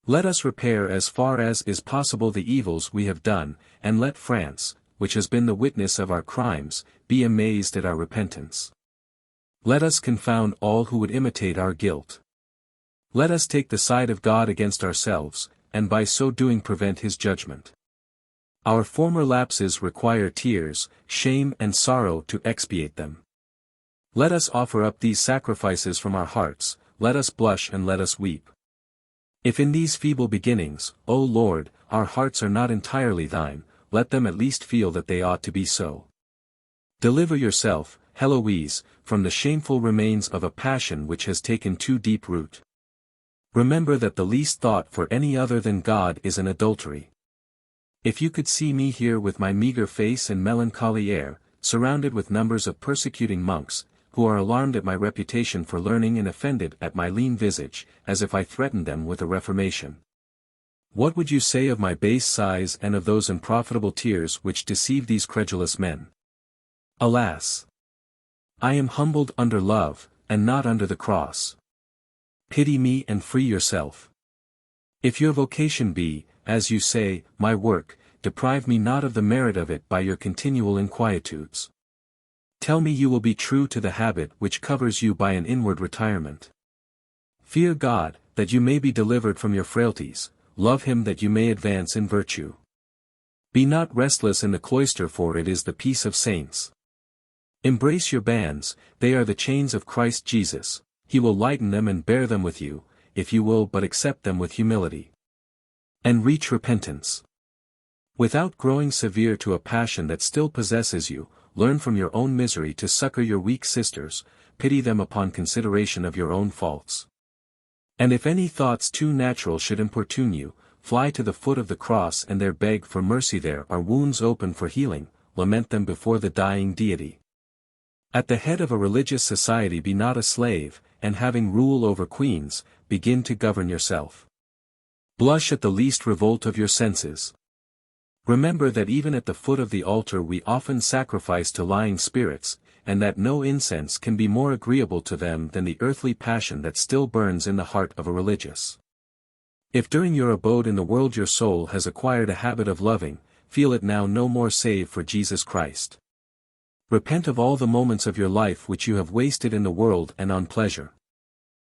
Let us repair as far as is possible the evils we have done, and let France, which has been the witness of our crimes, be amazed at our repentance. Let us confound all who would imitate our guilt. Let us take the side of God against ourselves, and by so doing prevent his judgment. Our former lapses require tears, shame and sorrow to expiate them. Let us offer up these sacrifices from our hearts, let us blush and let us weep. If in these feeble beginnings, O Lord, our hearts are not entirely thine, let them at least feel that they ought to be so. Deliver yourself, Heloise, from the shameful remains of a passion which has taken too deep root. Remember that the least thought for any other than God is an adultery. If you could see me here with my meagre face and melancholy air, surrounded with numbers of persecuting monks, who are alarmed at my reputation for learning and offended at my lean visage, as if I threatened them with a reformation. What would you say of my base size and of those unprofitable tears which deceive these credulous men? Alas! I am humbled under love, and not under the cross. Pity me and free yourself. If your vocation be, as you say, my work, deprive me not of the merit of it by your continual inquietudes. Tell me you will be true to the habit which covers you by an inward retirement. Fear God, that you may be delivered from your frailties, love him that you may advance in virtue. Be not restless in the cloister, for it is the peace of saints. Embrace your bands, they are the chains of Christ Jesus, he will lighten them and bear them with you, if you will but accept them with humility. And reach repentance. Without growing severe to a passion that still possesses you, learn from your own misery to succor your weak sisters, pity them upon consideration of your own faults. And if any thoughts too natural should importune you, fly to the foot of the cross and there beg for mercy. There are wounds open for healing, lament them before the dying deity. At the head of a religious society be not a slave, and having rule over queens, begin to govern yourself. Blush at the least revolt of your senses. Remember that even at the foot of the altar we often sacrifice to lying spirits, and that no incense can be more agreeable to them than the earthly passion that still burns in the heart of a religious. If during your abode in the world your soul has acquired a habit of loving, feel it now no more save for Jesus Christ. Repent of all the moments of your life which you have wasted in the world and on pleasure.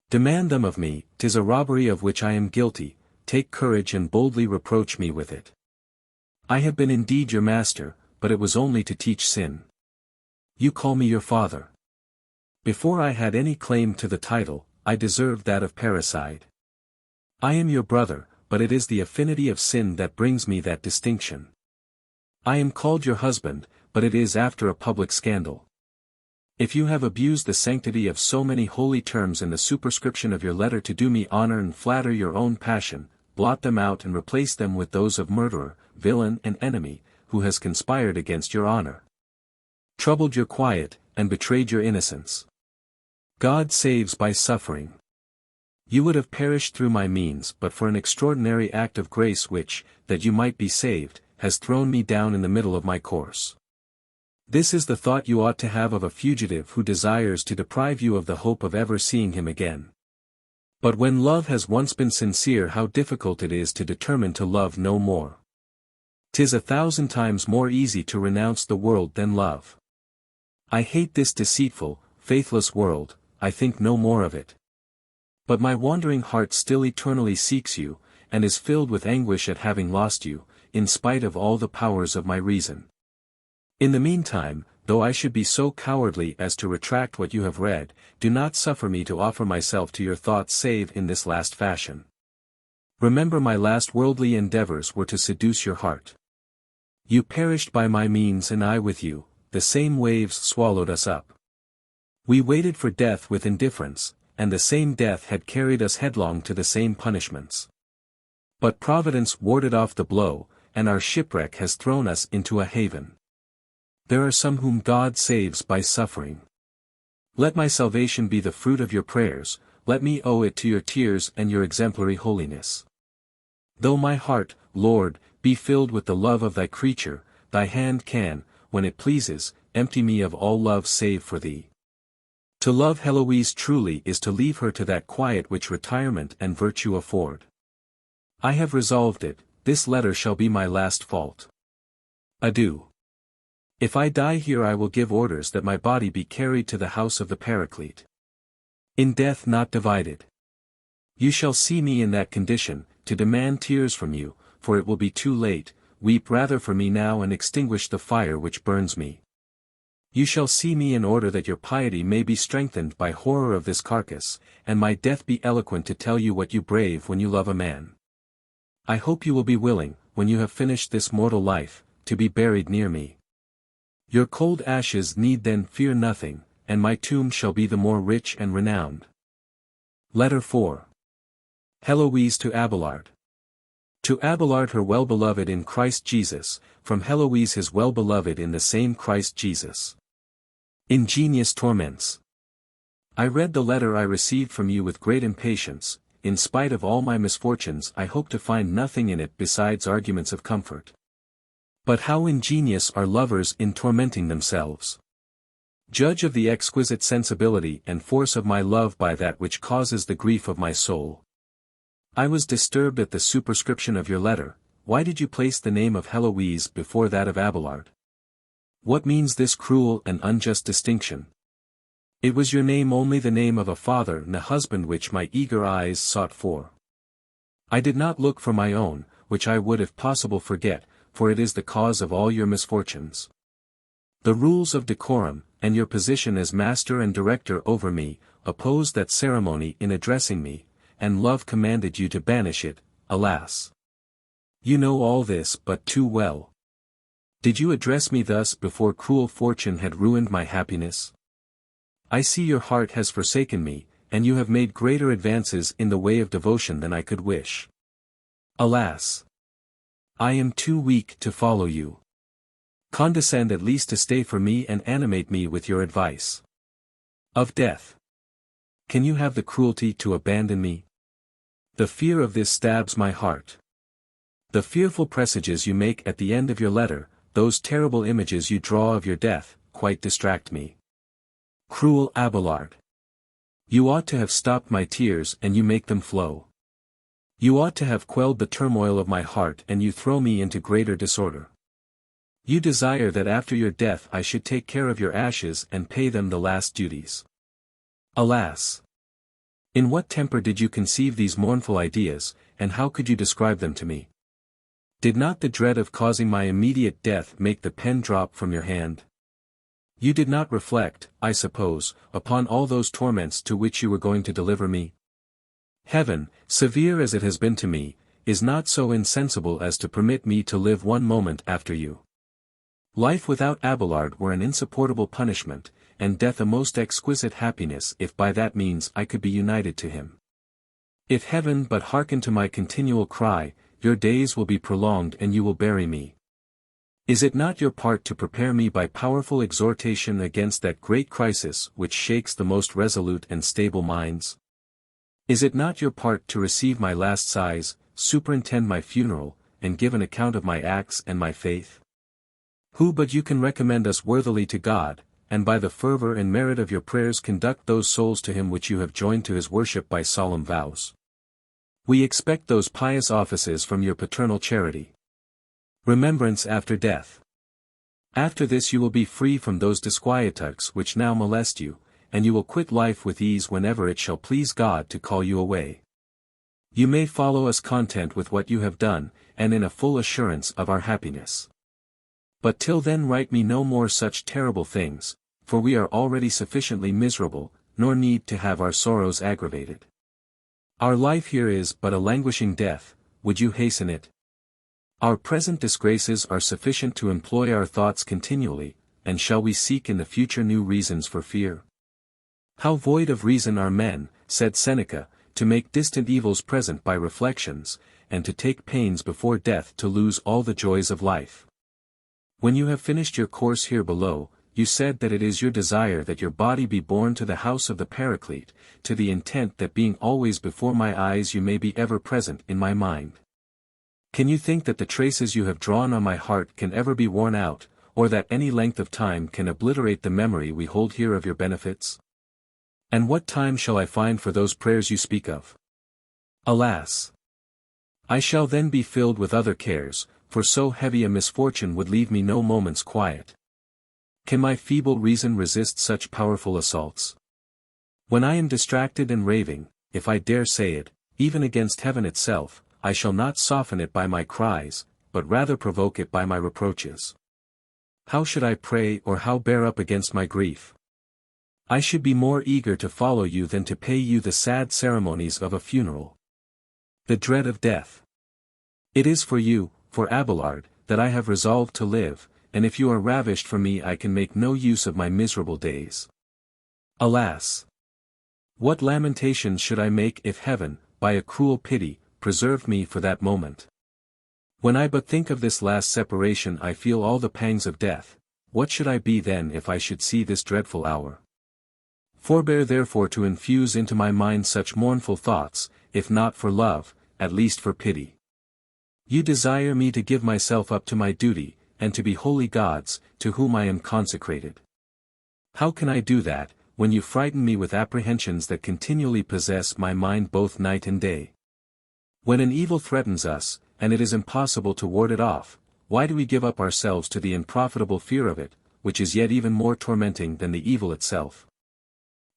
Demand them of me, 'tis a robbery of which I am guilty, take courage and boldly reproach me with it. I have been indeed your master, but it was only to teach sin. You call me your father. Before I had any claim to the title, I deserved that of parricide. I am your brother, but it is the affinity of sin that brings me that distinction. I am called your husband, but it is after a public scandal. If you have abused the sanctity of so many holy terms in the superscription of your letter to do me honor and flatter your own passion, blot them out and replace them with those of murderer, villain and enemy, who has conspired against your honor, troubled your quiet, and betrayed your innocence. God saves by suffering. You would have perished through my means but for an extraordinary act of grace which, that you might be saved, has thrown me down in the middle of my course. This is the thought you ought to have of a fugitive who desires to deprive you of the hope of ever seeing him again. But when love has once been sincere, how difficult it is to determine to love no more. 'Tis 1,000 times more easy to renounce the world than love. I hate this deceitful, faithless world, I think no more of it. But my wandering heart still eternally seeks you, and is filled with anguish at having lost you, in spite of all the powers of my reason. In the meantime, though I should be so cowardly as to retract what you have read, do not suffer me to offer myself to your thoughts save in this last fashion. Remember my last worldly endeavors were to seduce your heart. You perished by my means and I with you, the same waves swallowed us up. We waited for death with indifference, and the same death had carried us headlong to the same punishments. But Providence warded off the blow, and our shipwreck has thrown us into a haven. There are some whom God saves by suffering. Let my salvation be the fruit of your prayers, let me owe it to your tears and your exemplary holiness. Though my heart, Lord, be filled with the love of thy creature, thy hand can, when it pleases, empty me of all love save for thee. To love Heloise truly is to leave her to that quiet which retirement and virtue afford. I have resolved it, this letter shall be my last fault. Adieu. If I die here I will give orders that my body be carried to the house of the Paraclete. In death not divided. You shall see me in that condition, to demand tears from you, for it will be too late, weep rather for me now and extinguish the fire which burns me. You shall see me in order that your piety may be strengthened by horror of this carcass, and my death be eloquent to tell you what you brave when you love a man. I hope you will be willing, when you have finished this mortal life, to be buried near me. Your cold ashes need then fear nothing, and my tomb shall be the more rich and renowned. Letter 4. Heloise to Abelard. To Abelard her well-beloved in Christ Jesus, from Heloise his well-beloved in the same Christ Jesus. Ingenious torments. I read the letter I received from you with great impatience. In spite of all my misfortunes I hope to find nothing in it besides arguments of comfort. But how ingenious are lovers in tormenting themselves! Judge of the exquisite sensibility and force of my love by that which causes the grief of my soul. I was disturbed at the superscription of your letter. Why did you place the name of Heloise before that of Abelard? What means this cruel and unjust distinction? It was your name only the name of a father and a husband which my eager eyes sought for. I did not look for my own, which I would if possible forget, for it is the cause of all your misfortunes. The rules of decorum, and your position as master and director over me, opposed that ceremony in addressing me, and love commanded you to banish it, alas! You know all this but too well. Did you address me thus before cruel fortune had ruined my happiness? I see your heart has forsaken me, and you have made greater advances in the way of devotion than I could wish. Alas! I am too weak to follow you. Condescend at least to stay for me and animate me with your advice. Of death. Can you have the cruelty to abandon me? The fear of this stabs my heart. The fearful presages you make at the end of your letter, those terrible images you draw of your death, quite distract me. Cruel Abelard! You ought to have stopped my tears and you make them flow. You ought to have quelled the turmoil of my heart and you throw me into greater disorder. You desire that after your death I should take care of your ashes and pay them the last duties. Alas! In what temper did you conceive these mournful ideas, and how could you describe them to me? Did not the dread of causing my immediate death make the pen drop from your hand? You did not reflect, I suppose, upon all those torments to which you were going to deliver me? Heaven, severe as it has been to me, is not so insensible as to permit me to live one moment after you. Life without Abelard were an insupportable punishment, and death a most exquisite happiness if by that means I could be united to him. If heaven but hearken to my continual cry, your days will be prolonged and you will bury me. Is it not your part to prepare me by powerful exhortation against that great crisis which shakes the most resolute and stable minds? Is it not your part to receive my last sighs, superintend my funeral, and give an account of my acts and my faith? Who but you can recommend us worthily to God, and by the fervor and merit of your prayers conduct those souls to him which you have joined to his worship by solemn vows? We expect those pious offices from your paternal charity. Remembrance after death. After this you will be free from those disquietux which now molest you, and you will quit life with ease whenever it shall please God to call you away. You may follow us content with what you have done, and in a full assurance of our happiness. But till then write me no more such terrible things, for we are already sufficiently miserable, nor need to have our sorrows aggravated. Our life here is but a languishing death, would you hasten it? Our present disgraces are sufficient to employ our thoughts continually, and shall we seek in the future new reasons for fear? How void of reason are men, said Seneca, to make distant evils present by reflections, and to take pains before death to lose all the joys of life. When you have finished your course here below, you said that it is your desire that your body be borne to the house of the Paraclete, to the intent that being always before my eyes you may be ever present in my mind. Can you think that the traces you have drawn on my heart can ever be worn out, or that any length of time can obliterate the memory we hold here of your benefits? And what time shall I find for those prayers you speak of? Alas! I shall then be filled with other cares, for so heavy a misfortune would leave me no moment's quiet. Can my feeble reason resist such powerful assaults? When I am distracted and raving, if I dare say it, even against heaven itself, I shall not soften it by my cries, but rather provoke it by my reproaches. How should I pray or how bear up against my grief? I should be more eager to follow you than to pay you the sad ceremonies of a funeral. The dread of death. It is for you, for Abelard, that I have resolved to live, and if you are ravished from me I can make no use of my miserable days. Alas! What lamentations should I make if heaven, by a cruel pity, preserved me for that moment? When I but think of this last separation I feel all the pangs of death. What should I be then if I should see this dreadful hour? Forbear therefore to infuse into my mind such mournful thoughts, if not for love, at least for pity. You desire me to give myself up to my duty, and to be holy God's, to whom I am consecrated. How can I do that, when you frighten me with apprehensions that continually possess my mind both night and day? When an evil threatens us, and it is impossible to ward it off, why do we give up ourselves to the unprofitable fear of it, which is yet even more tormenting than the evil itself?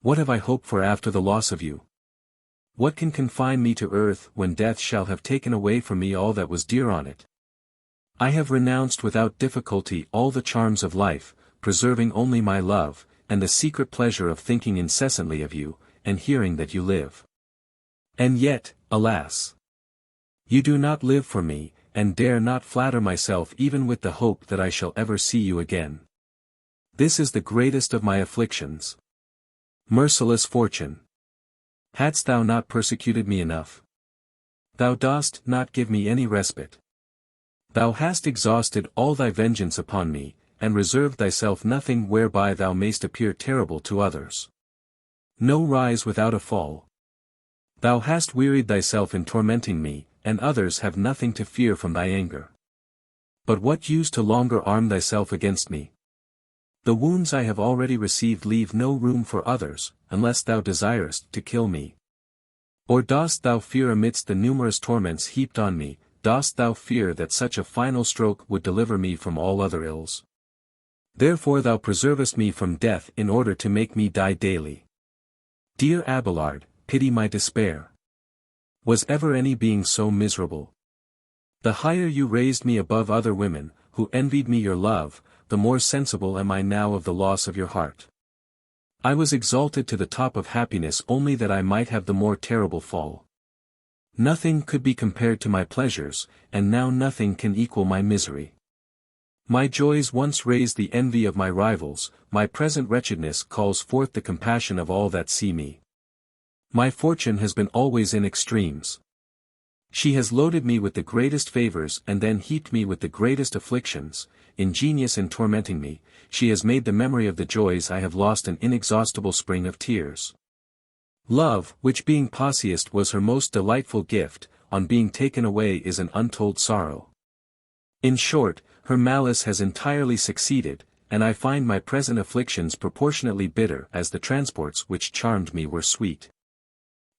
What have I hoped for after the loss of you? What can confine me to earth when death shall have taken away from me all that was dear on it? I have renounced without difficulty all the charms of life, preserving only my love, and the secret pleasure of thinking incessantly of you, and hearing that you live. And yet, alas! You do not live for me, and dare not flatter myself even with the hope that I shall ever see you again. This is the greatest of my afflictions. Merciless fortune! Hadst thou not persecuted me enough? Thou dost not give me any respite. Thou hast exhausted all thy vengeance upon me, and reserved thyself nothing whereby thou mayst appear terrible to others. No rise without a fall. Thou hast wearied thyself in tormenting me, and others have nothing to fear from thy anger. But what use to longer arm thyself against me? The wounds I have already received leave no room for others, unless thou desirest to kill me. Or dost thou fear amidst the numerous torments heaped on me, dost thou fear that such a final stroke would deliver me from all other ills? Therefore thou preservest me from death in order to make me die daily. Dear Abelard, pity my despair. Was ever any being so miserable? The higher you raised me above other women, who envied me your love, the more sensible am I now of the loss of your heart. I was exalted to the top of happiness only that I might have the more terrible fall. Nothing could be compared to my pleasures, and now nothing can equal my misery. My joys once raised the envy of my rivals, my present wretchedness calls forth the compassion of all that see me. My fortune has been always in extremes. She has loaded me with the greatest favors and then heaped me with the greatest afflictions. Ingenious in tormenting me, she has made the memory of the joys I have lost an inexhaustible spring of tears. Love, which being pauciest was her most delightful gift, on being taken away is an untold sorrow. In short, her malice has entirely succeeded, and I find my present afflictions proportionately bitter as the transports which charmed me were sweet.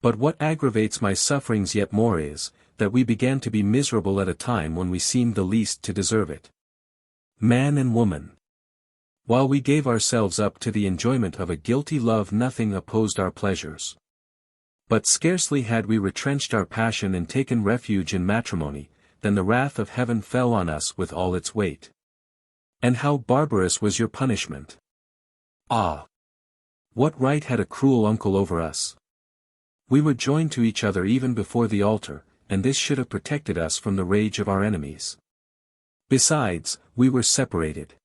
But what aggravates my sufferings yet more is, that we began to be miserable at a time when we seemed the least to deserve it. Man and woman. While we gave ourselves up to the enjoyment of a guilty love nothing opposed our pleasures. But scarcely had we retrenched our passion and taken refuge in matrimony, than the wrath of heaven fell on us with all its weight. And how barbarous was your punishment! Ah! What right had a cruel uncle over us? We were joined to each other even before the altar, and this should have protected us from the rage of our enemies. Besides, we were separated.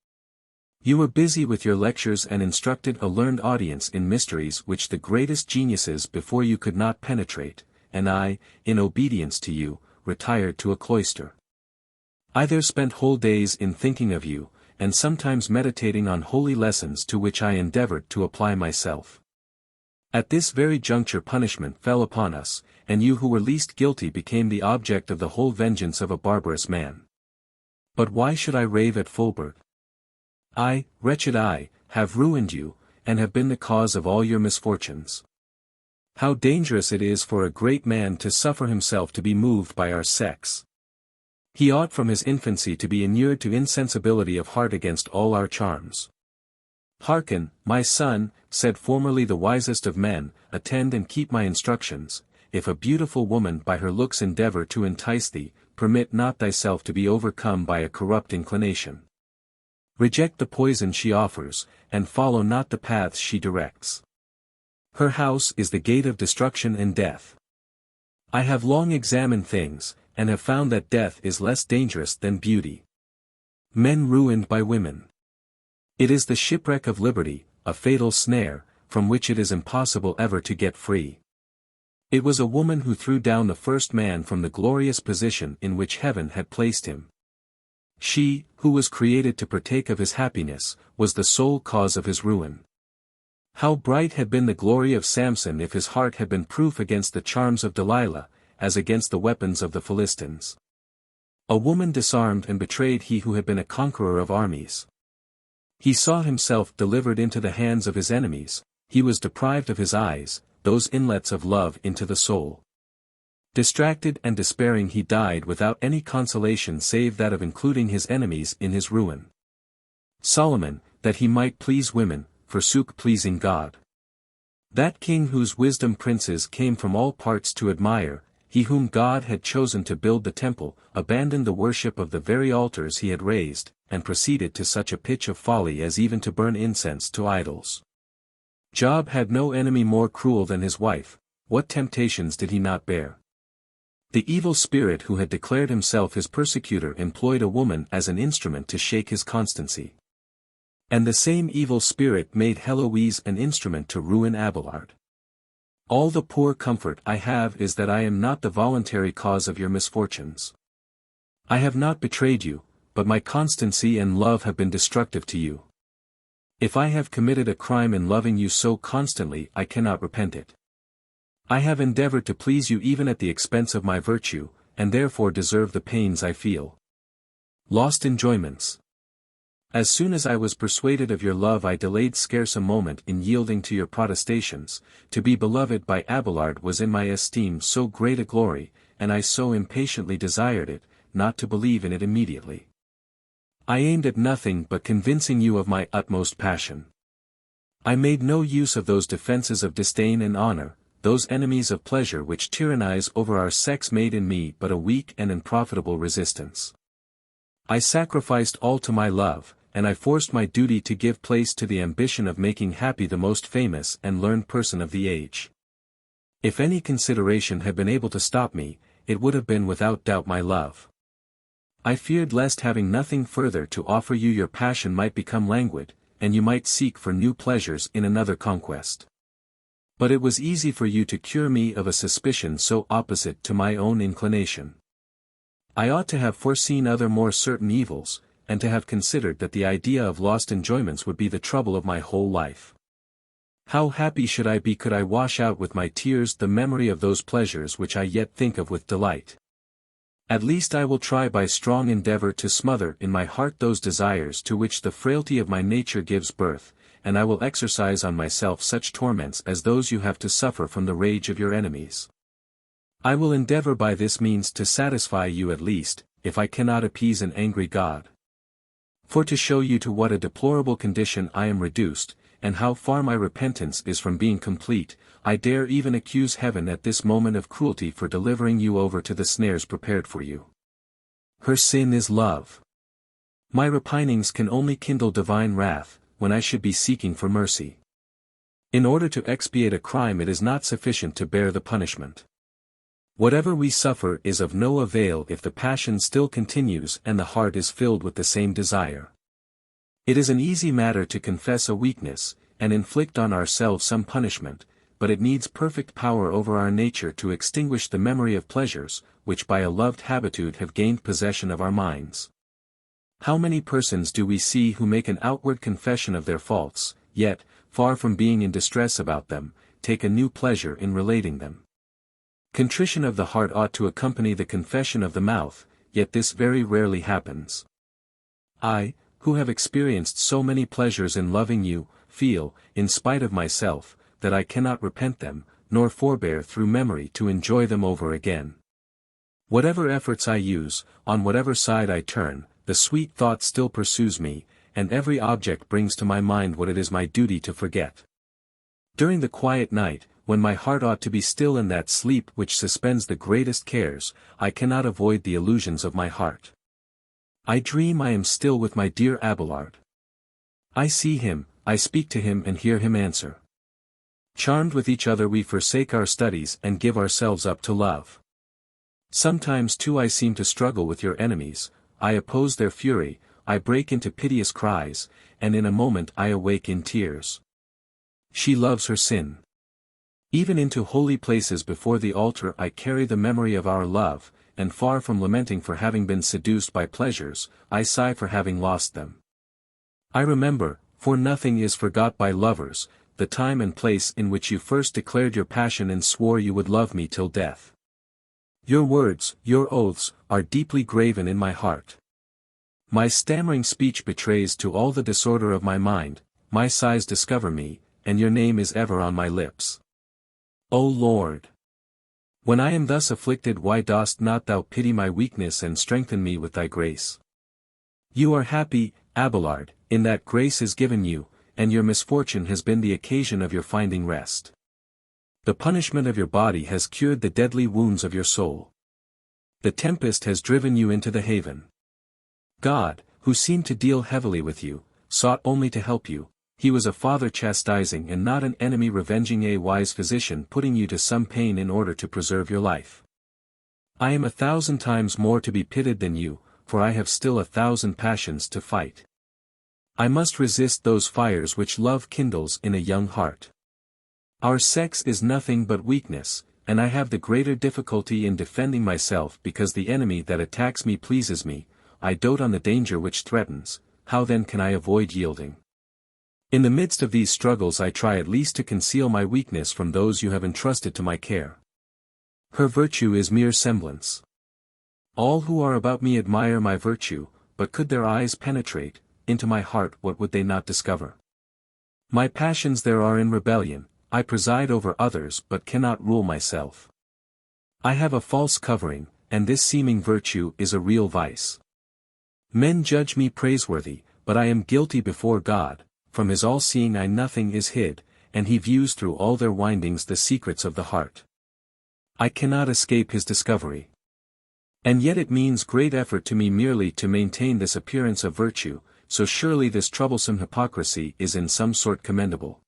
You were busy with your lectures and instructed a learned audience in mysteries which the greatest geniuses before you could not penetrate, and I, in obedience to you, retired to a cloister. I there spent whole days in thinking of you, and sometimes meditating on holy lessons to which I endeavored to apply myself. At this very juncture punishment fell upon us, and you who were least guilty became the object of the whole vengeance of a barbarous man. But why should I rave at Fulbert? I, wretched I, have ruined you, and have been the cause of all your misfortunes. How dangerous it is for a great man to suffer himself to be moved by our sex. He ought from his infancy to be inured to insensibility of heart against all our charms. Hearken, my son, said formerly the wisest of men, attend and keep my instructions. If a beautiful woman by her looks endeavor to entice thee, permit not thyself to be overcome by a corrupt inclination. Reject the poison she offers, and follow not the paths she directs. Her house is the gate of destruction and death. I have long examined things, and have found that death is less dangerous than beauty. Men ruined by women. It is the shipwreck of liberty, a fatal snare, from which it is impossible ever to get free. It was a woman who threw down the first man from the glorious position in which heaven had placed him. She, who was created to partake of his happiness, was the sole cause of his ruin. How bright had been the glory of Samson if his heart had been proof against the charms of Delilah, as against the weapons of the Philistines. A woman disarmed and betrayed he who had been a conqueror of armies. He saw himself delivered into the hands of his enemies, he was deprived of his eyes, those inlets of love into the soul. Distracted and despairing he died without any consolation save that of including his enemies in his ruin. Solomon, that he might please women, forsook pleasing God. That king whose wisdom princes came from all parts to admire, he whom God had chosen to build the temple, abandoned the worship of the very altars he had raised, and proceeded to such a pitch of folly as even to burn incense to idols. Job had no enemy more cruel than his wife. What temptations did he not bear? The evil spirit who had declared himself his persecutor employed a woman as an instrument to shake his constancy. And the same evil spirit made Heloise an instrument to ruin Abelard. All the poor comfort I have is that I am not the voluntary cause of your misfortunes. I have not betrayed you, but my constancy and love have been destructive to you. If I have committed a crime in loving you so constantly I cannot repent it. I have endeavored to please you even at the expense of my virtue, and therefore deserve the pains I feel. Lost enjoyments. As soon as I was persuaded of your love I delayed scarce a moment in yielding to your protestations. To be beloved by Abelard was in my esteem so great a glory, and I so impatiently desired it, not to believe in it immediately. I aimed at nothing but convincing you of my utmost passion. I made no use of those defenses of disdain and honor, those enemies of pleasure which tyrannize over our sex made in me but a weak and unprofitable resistance. I sacrificed all to my love, and I forced my duty to give place to the ambition of making happy the most famous and learned person of the age. If any consideration had been able to stop me, it would have been without doubt my love. I feared lest having nothing further to offer you your passion might become languid, and you might seek for new pleasures in another conquest. But it was easy for you to cure me of a suspicion so opposite to my own inclination. I ought to have foreseen other more certain evils, and to have considered that the idea of lost enjoyments would be the trouble of my whole life. How happy should I be could I wash out with my tears the memory of those pleasures which I yet think of with delight. At least I will try by strong endeavor to smother in my heart those desires to which the frailty of my nature gives birth, and I will exercise on myself such torments as those you have to suffer from the rage of your enemies. I will endeavor by this means to satisfy you at least, if I cannot appease an angry God. For to show you to what a deplorable condition I am reduced, and how far my repentance is from being complete, I dare even accuse heaven at this moment of cruelty for delivering you over to the snares prepared for you. Her sin is love. My repinings can only kindle divine wrath, when I should be seeking for mercy. In order to expiate a crime it is not sufficient to bear the punishment. Whatever we suffer is of no avail if the passion still continues and the heart is filled with the same desire. It is an easy matter to confess a weakness, and inflict on ourselves some punishment, but it needs perfect power over our nature to extinguish the memory of pleasures, which by a loved habitude have gained possession of our minds. How many persons do we see who make an outward confession of their faults, yet, far from being in distress about them, take a new pleasure in relating them? Contrition of the heart ought to accompany the confession of the mouth, yet this very rarely happens. I, who have experienced so many pleasures in loving you, feel, in spite of myself, that I cannot repent them, nor forbear through memory to enjoy them over again. Whatever efforts I use, on whatever side I turn, the sweet thought still pursues me, and every object brings to my mind what it is my duty to forget. During the quiet night, when my heart ought to be still in that sleep which suspends the greatest cares, I cannot avoid the illusions of my heart. I dream I am still with my dear Abelard. I see him, I speak to him and hear him answer. Charmed with each other we forsake our studies and give ourselves up to love. Sometimes too I seem to struggle with your enemies, I oppose their fury, I break into piteous cries, and in a moment I awake in tears. She loves her sin. Even into holy places before the altar I carry the memory of our love, and far from lamenting for having been seduced by pleasures, I sigh for having lost them. I remember, for nothing is forgot by lovers, the time and place in which you first declared your passion and swore you would love me till death. Your words, your oaths, are deeply graven in my heart. My stammering speech betrays to all the disorder of my mind, my sighs discover me, and your name is ever on my lips. O Lord! When I am thus afflicted, why dost not thou pity my weakness and strengthen me with thy grace? You are happy, Abelard, in that grace is given you, and your misfortune has been the occasion of your finding rest. The punishment of your body has cured the deadly wounds of your soul. The tempest has driven you into the haven. God, who seemed to deal heavily with you, sought only to help you. He was a father chastising and not an enemy revenging, a wise physician putting you to some pain in order to preserve your life. I am 1,000 times more to be pitied than you, for I have still 1,000 passions to fight. I must resist those fires which love kindles in a young heart. Our sex is nothing but weakness, and I have the greater difficulty in defending myself because the enemy that attacks me pleases me. I dote on the danger which threatens, how then can I avoid yielding? In the midst of these struggles I try at least to conceal my weakness from those you have entrusted to my care. Her virtue is mere semblance. All who are about me admire my virtue, but could their eyes penetrate into my heart, what would they not discover? My passions there are in rebellion, I preside over others but cannot rule myself. I have a false covering, and this seeming virtue is a real vice. Men judge me praiseworthy, but I am guilty before God, from his all-seeing eye nothing is hid, and he views through all their windings the secrets of the heart. I cannot escape his discovery. And yet it means great effort to me merely to maintain this appearance of virtue, so surely this troublesome hypocrisy is in some sort commendable.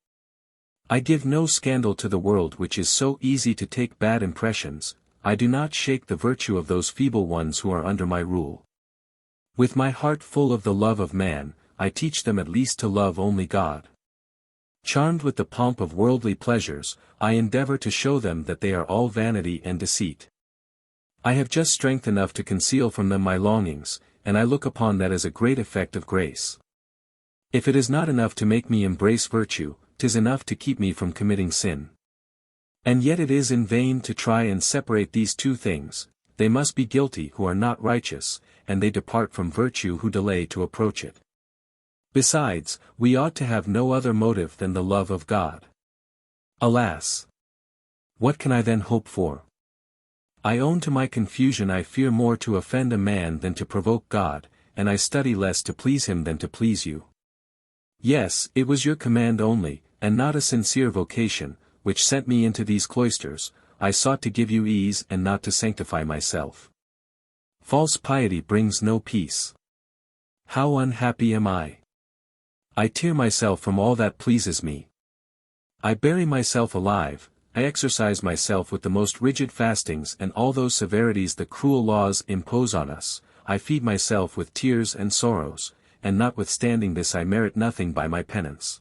I give no scandal to the world which is so easy to take bad impressions, I do not shake the virtue of those feeble ones who are under my rule. With my heart full of the love of man, I teach them at least to love only God. Charmed with the pomp of worldly pleasures, I endeavor to show them that they are all vanity and deceit. I have just strength enough to conceal from them my longings, and I look upon that as a great effect of grace. If it is not enough to make me embrace virtue, 'tis enough to keep me from committing sin. And yet it is in vain to try and separate these two things, they must be guilty who are not righteous, and they depart from virtue who delay to approach it. Besides, we ought to have no other motive than the love of God. Alas! What can I then hope for? I own to my confusion I fear more to offend a man than to provoke God, and I study less to please him than to please you. Yes, it was your command only, and not a sincere vocation, which sent me into these cloisters. I sought to give you ease and not to sanctify myself. False piety brings no peace. How unhappy am I! I tear myself from all that pleases me. I bury myself alive, I exercise myself with the most rigid fastings and all those severities the cruel laws impose on us, I feed myself with tears and sorrows, and notwithstanding this I merit nothing by my penance.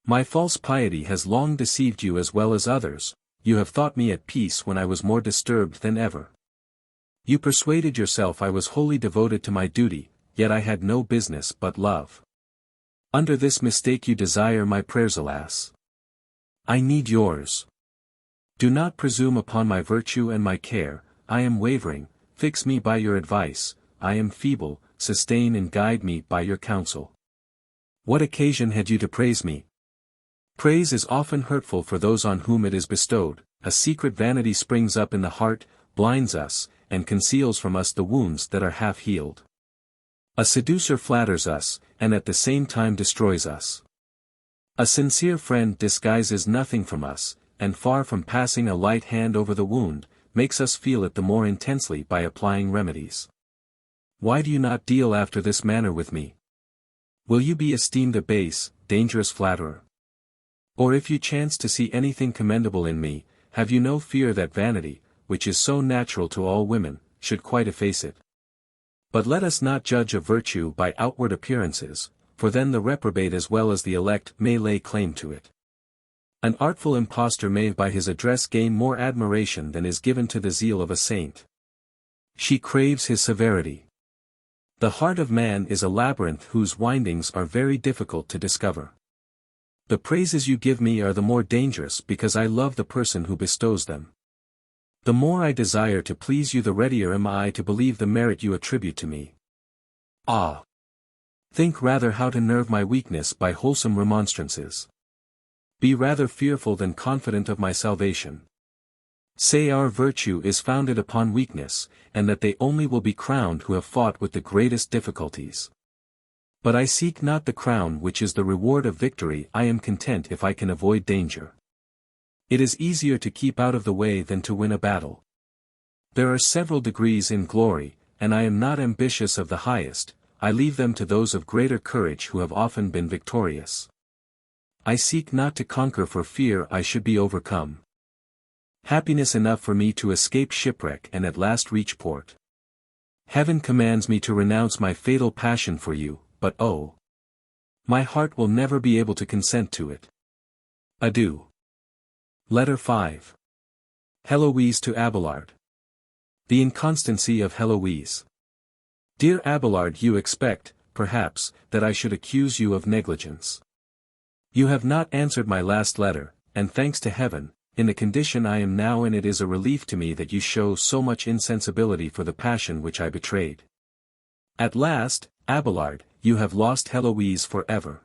My false piety has long deceived you as well as others, you have thought me at peace when I was more disturbed than ever. You persuaded yourself I was wholly devoted to my duty, yet I had no business but love. Under this mistake you desire my prayers, alas! I need yours. Do not presume upon my virtue and my care, I am wavering, fix me by your advice, I am feeble, sustain and guide me by your counsel. What occasion had you to praise me, Praise is often hurtful for those on whom it is bestowed, a secret vanity springs up in the heart, blinds us, and conceals from us the wounds that are half healed. A seducer flatters us, and at the same time destroys us. A sincere friend disguises nothing from us, and far from passing a light hand over the wound, makes us feel it the more intensely by applying remedies. Why do you not deal after this manner with me? Will you be esteemed a base, dangerous flatterer? Or if you chance to see anything commendable in me, have you no fear that vanity, which is so natural to all women, should quite efface it? But let us not judge of virtue by outward appearances, for then the reprobate as well as the elect may lay claim to it. An artful impostor may by his address gain more admiration than is given to the zeal of a saint. She craves his severity. The heart of man is a labyrinth whose windings are very difficult to discover. The praises you give me are the more dangerous because I love the person who bestows them. The more I desire to please you the readier am I to believe the merit you attribute to me. Ah! Think rather how to nerve my weakness by wholesome remonstrances. Be rather fearful than confident of my salvation. Say our virtue is founded upon weakness, and that they only will be crowned who have fought with the greatest difficulties. But I seek not the crown which is the reward of victory. I am content if I can avoid danger. It is easier to keep out of the way than to win a battle. There are several degrees in glory, and I am not ambitious of the highest. I leave them to those of greater courage who have often been victorious. I seek not to conquer for fear I should be overcome. Happiness enough for me to escape shipwreck and at last reach port. Heaven commands me to renounce my fatal passion for you, but oh! My heart will never be able to consent to it. Adieu. Letter 5. Heloise to Abelard. The inconstancy of Heloise. Dear Abelard, you expect, perhaps, that I should accuse you of negligence. You have not answered my last letter, and thanks to heaven, in the condition I am now in it is a relief to me that you show so much insensibility for the passion which I betrayed. At last, Abelard, you have lost Heloise for ever.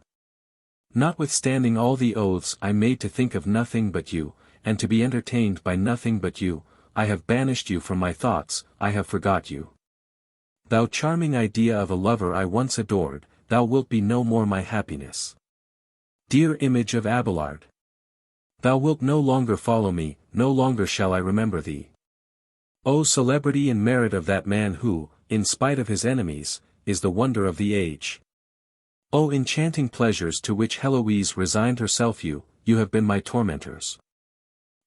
Notwithstanding all the oaths I made to think of nothing but you, and to be entertained by nothing but you, I have banished you from my thoughts, I have forgot you. Thou charming idea of a lover I once adored, thou wilt be no more my happiness. Dear image of Abelard! Thou wilt no longer follow me, no longer shall I remember thee. O celebrity and merit of that man who, in spite of his enemies, is the wonder of the age. O enchanting pleasures to which Heloise resigned herself, you have been my tormentors.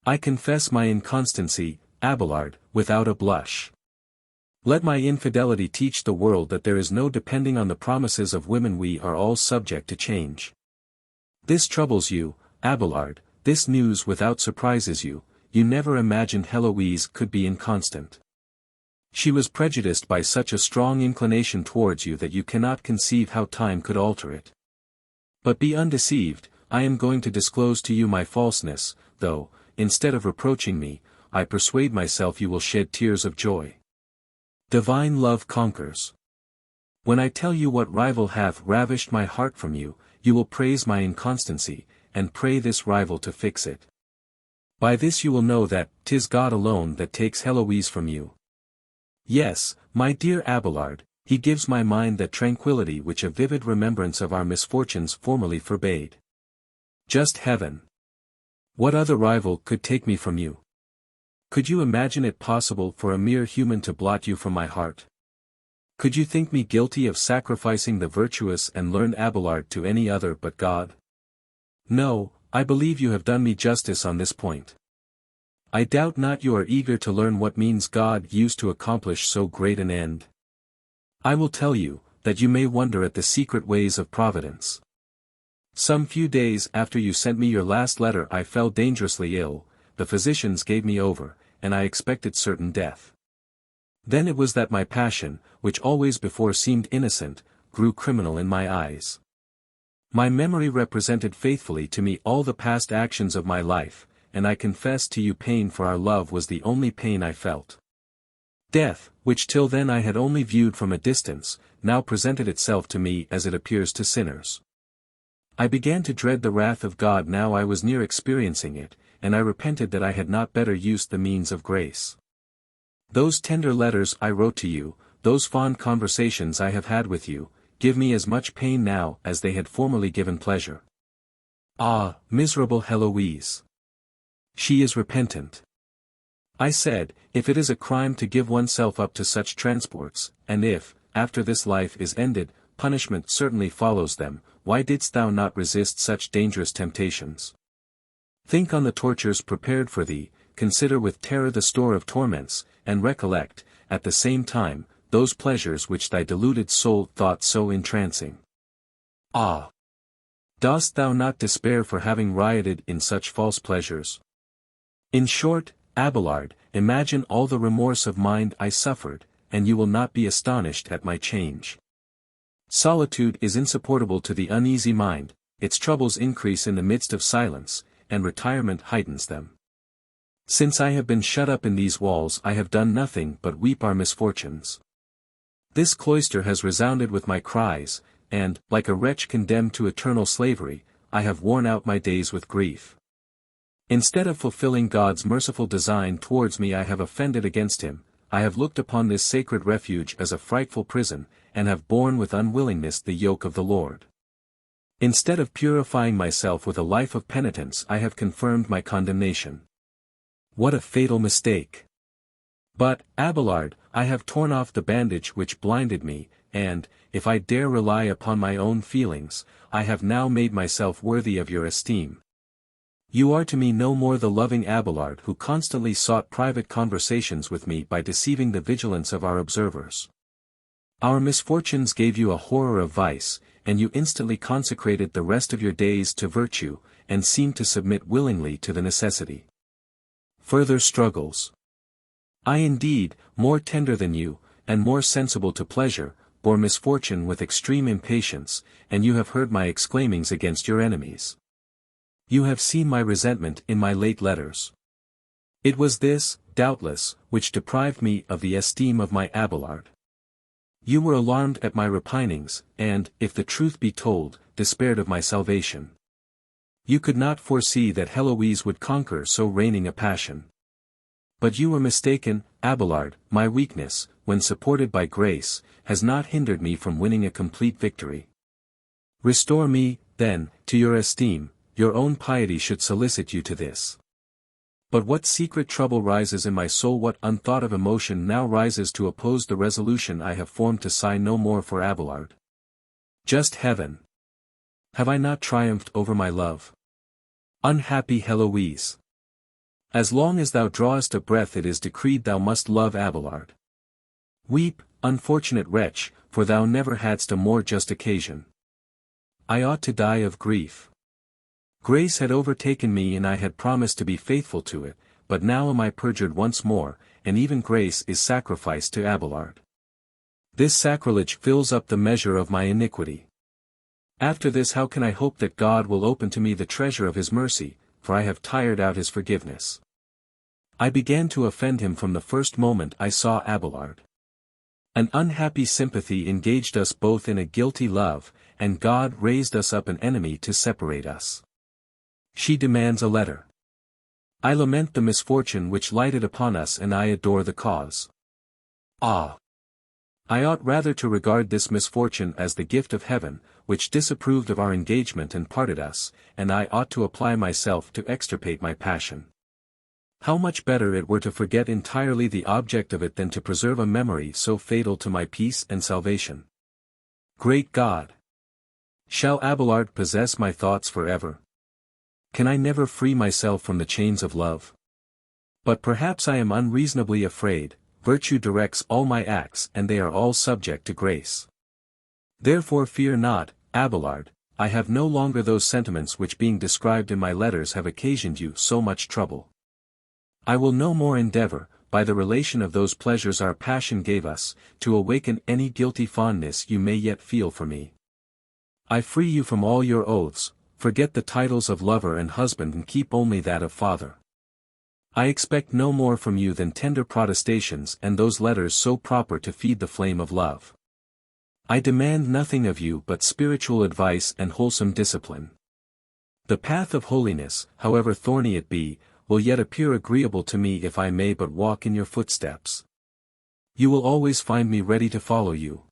I confess my inconstancy, Abelard, without a blush. Let my infidelity teach the world that there is no depending on the promises of women, we are all subject to change. This troubles you, Abelard, this news without surprises you, you never imagined Heloise could be inconstant. She was prejudiced by such a strong inclination towards you that you cannot conceive how time could alter it. But be undeceived, I am going to disclose to you my falseness, though, instead of reproaching me, I persuade myself you will shed tears of joy. Divine love conquers. When I tell you what rival hath ravished my heart from you, you will praise my inconstancy, and pray this rival to fix it. By this you will know that 'tis God alone that takes Heloise from you. Yes, my dear Abelard, he gives my mind that tranquillity which a vivid remembrance of our misfortunes formerly forbade. Just heaven! What other rival could take me from you? Could you imagine it possible for a mere human to blot you from my heart? Could you think me guilty of sacrificing the virtuous and learned Abelard to any other but God? No, I believe you have done me justice on this point. I doubt not you are eager to learn what means God used to accomplish so great an end. I will tell you, that you may wonder at the secret ways of Providence. Some few days after you sent me your last letter I fell dangerously ill, the physicians gave me over, and I expected certain death. Then it was that my passion, which always before seemed innocent, grew criminal in my eyes. My memory represented faithfully to me all the past actions of my life, and I confess to you pain for our love was the only pain I felt. Death, which till then I had only viewed from a distance, now presented itself to me as it appears to sinners. I began to dread the wrath of God now I was near experiencing it, and I repented that I had not better used the means of grace. Those tender letters I wrote to you, those fond conversations I have had with you, give me as much pain now as they had formerly given pleasure. Ah, miserable Heloise! She is repentant. I said, if it is a crime to give oneself up to such transports, and if, after this life is ended, punishment certainly follows them, why didst thou not resist such dangerous temptations? Think on the tortures prepared for thee, consider with terror the store of torments, and recollect, at the same time, those pleasures which thy deluded soul thought so entrancing. Ah! Dost thou not despair for having rioted in such false pleasures? In short, Abelard, imagine all the remorse of mind I suffered, and you will not be astonished at my change. Solitude is insupportable to the uneasy mind, its troubles increase in the midst of silence, and retirement heightens them. Since I have been shut up in these walls I have done nothing but weep our misfortunes. This cloister has resounded with my cries, and, like a wretch condemned to eternal slavery, I have worn out my days with grief. Instead of fulfilling God's merciful design towards me I have offended against him, I have looked upon this sacred refuge as a frightful prison, and have borne with unwillingness the yoke of the Lord. Instead of purifying myself with a life of penitence I have confirmed my condemnation. What a fatal mistake! But, Abelard, I have torn off the bandage which blinded me, and, if I dare rely upon my own feelings, I have now made myself worthy of your esteem. You are to me no more the loving Abelard who constantly sought private conversations with me by deceiving the vigilance of our observers. Our misfortunes gave you a horror of vice, and you instantly consecrated the rest of your days to virtue, and seemed to submit willingly to the necessity. Further struggles. I indeed, more tender than you, and more sensible to pleasure, bore misfortune with extreme impatience, and you have heard my exclaimings against your enemies. You have seen my resentment in my late letters. It was this, doubtless, which deprived me of the esteem of my Abelard. You were alarmed at my repinings, and, if the truth be told, despaired of my salvation. You could not foresee that Heloise would conquer so reigning a passion. But you were mistaken, Abelard. My weakness, when supported by grace, has not hindered me from winning a complete victory. Restore me, then, to your esteem, your own piety should solicit you to this. But what secret trouble rises in my soul, what unthought of emotion now rises to oppose the resolution I have formed to sigh no more for Abelard? Just heaven! Have I not triumphed over my love? Unhappy Heloise! As long as thou drawest a breath it is decreed thou must love Abelard. Weep, unfortunate wretch, for thou never hadst a more just occasion. I ought to die of grief. Grace had overtaken me and I had promised to be faithful to it, but now am I perjured once more, and even grace is sacrificed to Abelard. This sacrilege fills up the measure of my iniquity. After this how can I hope that God will open to me the treasure of his mercy, for I have tired out his forgiveness. I began to offend him from the first moment I saw Abelard. An unhappy sympathy engaged us both in a guilty love, and God raised us up an enemy to separate us. She demands a letter. I lament the misfortune which lighted upon us and I adore the cause. Ah! I ought rather to regard this misfortune as the gift of heaven, which disapproved of our engagement and parted us, and I ought to apply myself to extirpate my passion. How much better it were to forget entirely the object of it than to preserve a memory so fatal to my peace and salvation. Great God! Shall Abelard possess my thoughts forever? Can I never free myself from the chains of love? But perhaps I am unreasonably afraid. Virtue directs all my acts and they are all subject to grace. Therefore fear not, Abelard, I have no longer those sentiments which being described in my letters have occasioned you so much trouble. I will no more endeavor, by the relation of those pleasures our passion gave us, to awaken any guilty fondness you may yet feel for me. I free you from all your oaths, forget the titles of lover and husband and keep only that of father. I expect no more from you than tender protestations and those letters so proper to feed the flame of love. I demand nothing of you but spiritual advice and wholesome discipline. The path of holiness, however thorny it be, will yet appear agreeable to me if I may but walk in your footsteps. You will always find me ready to follow you.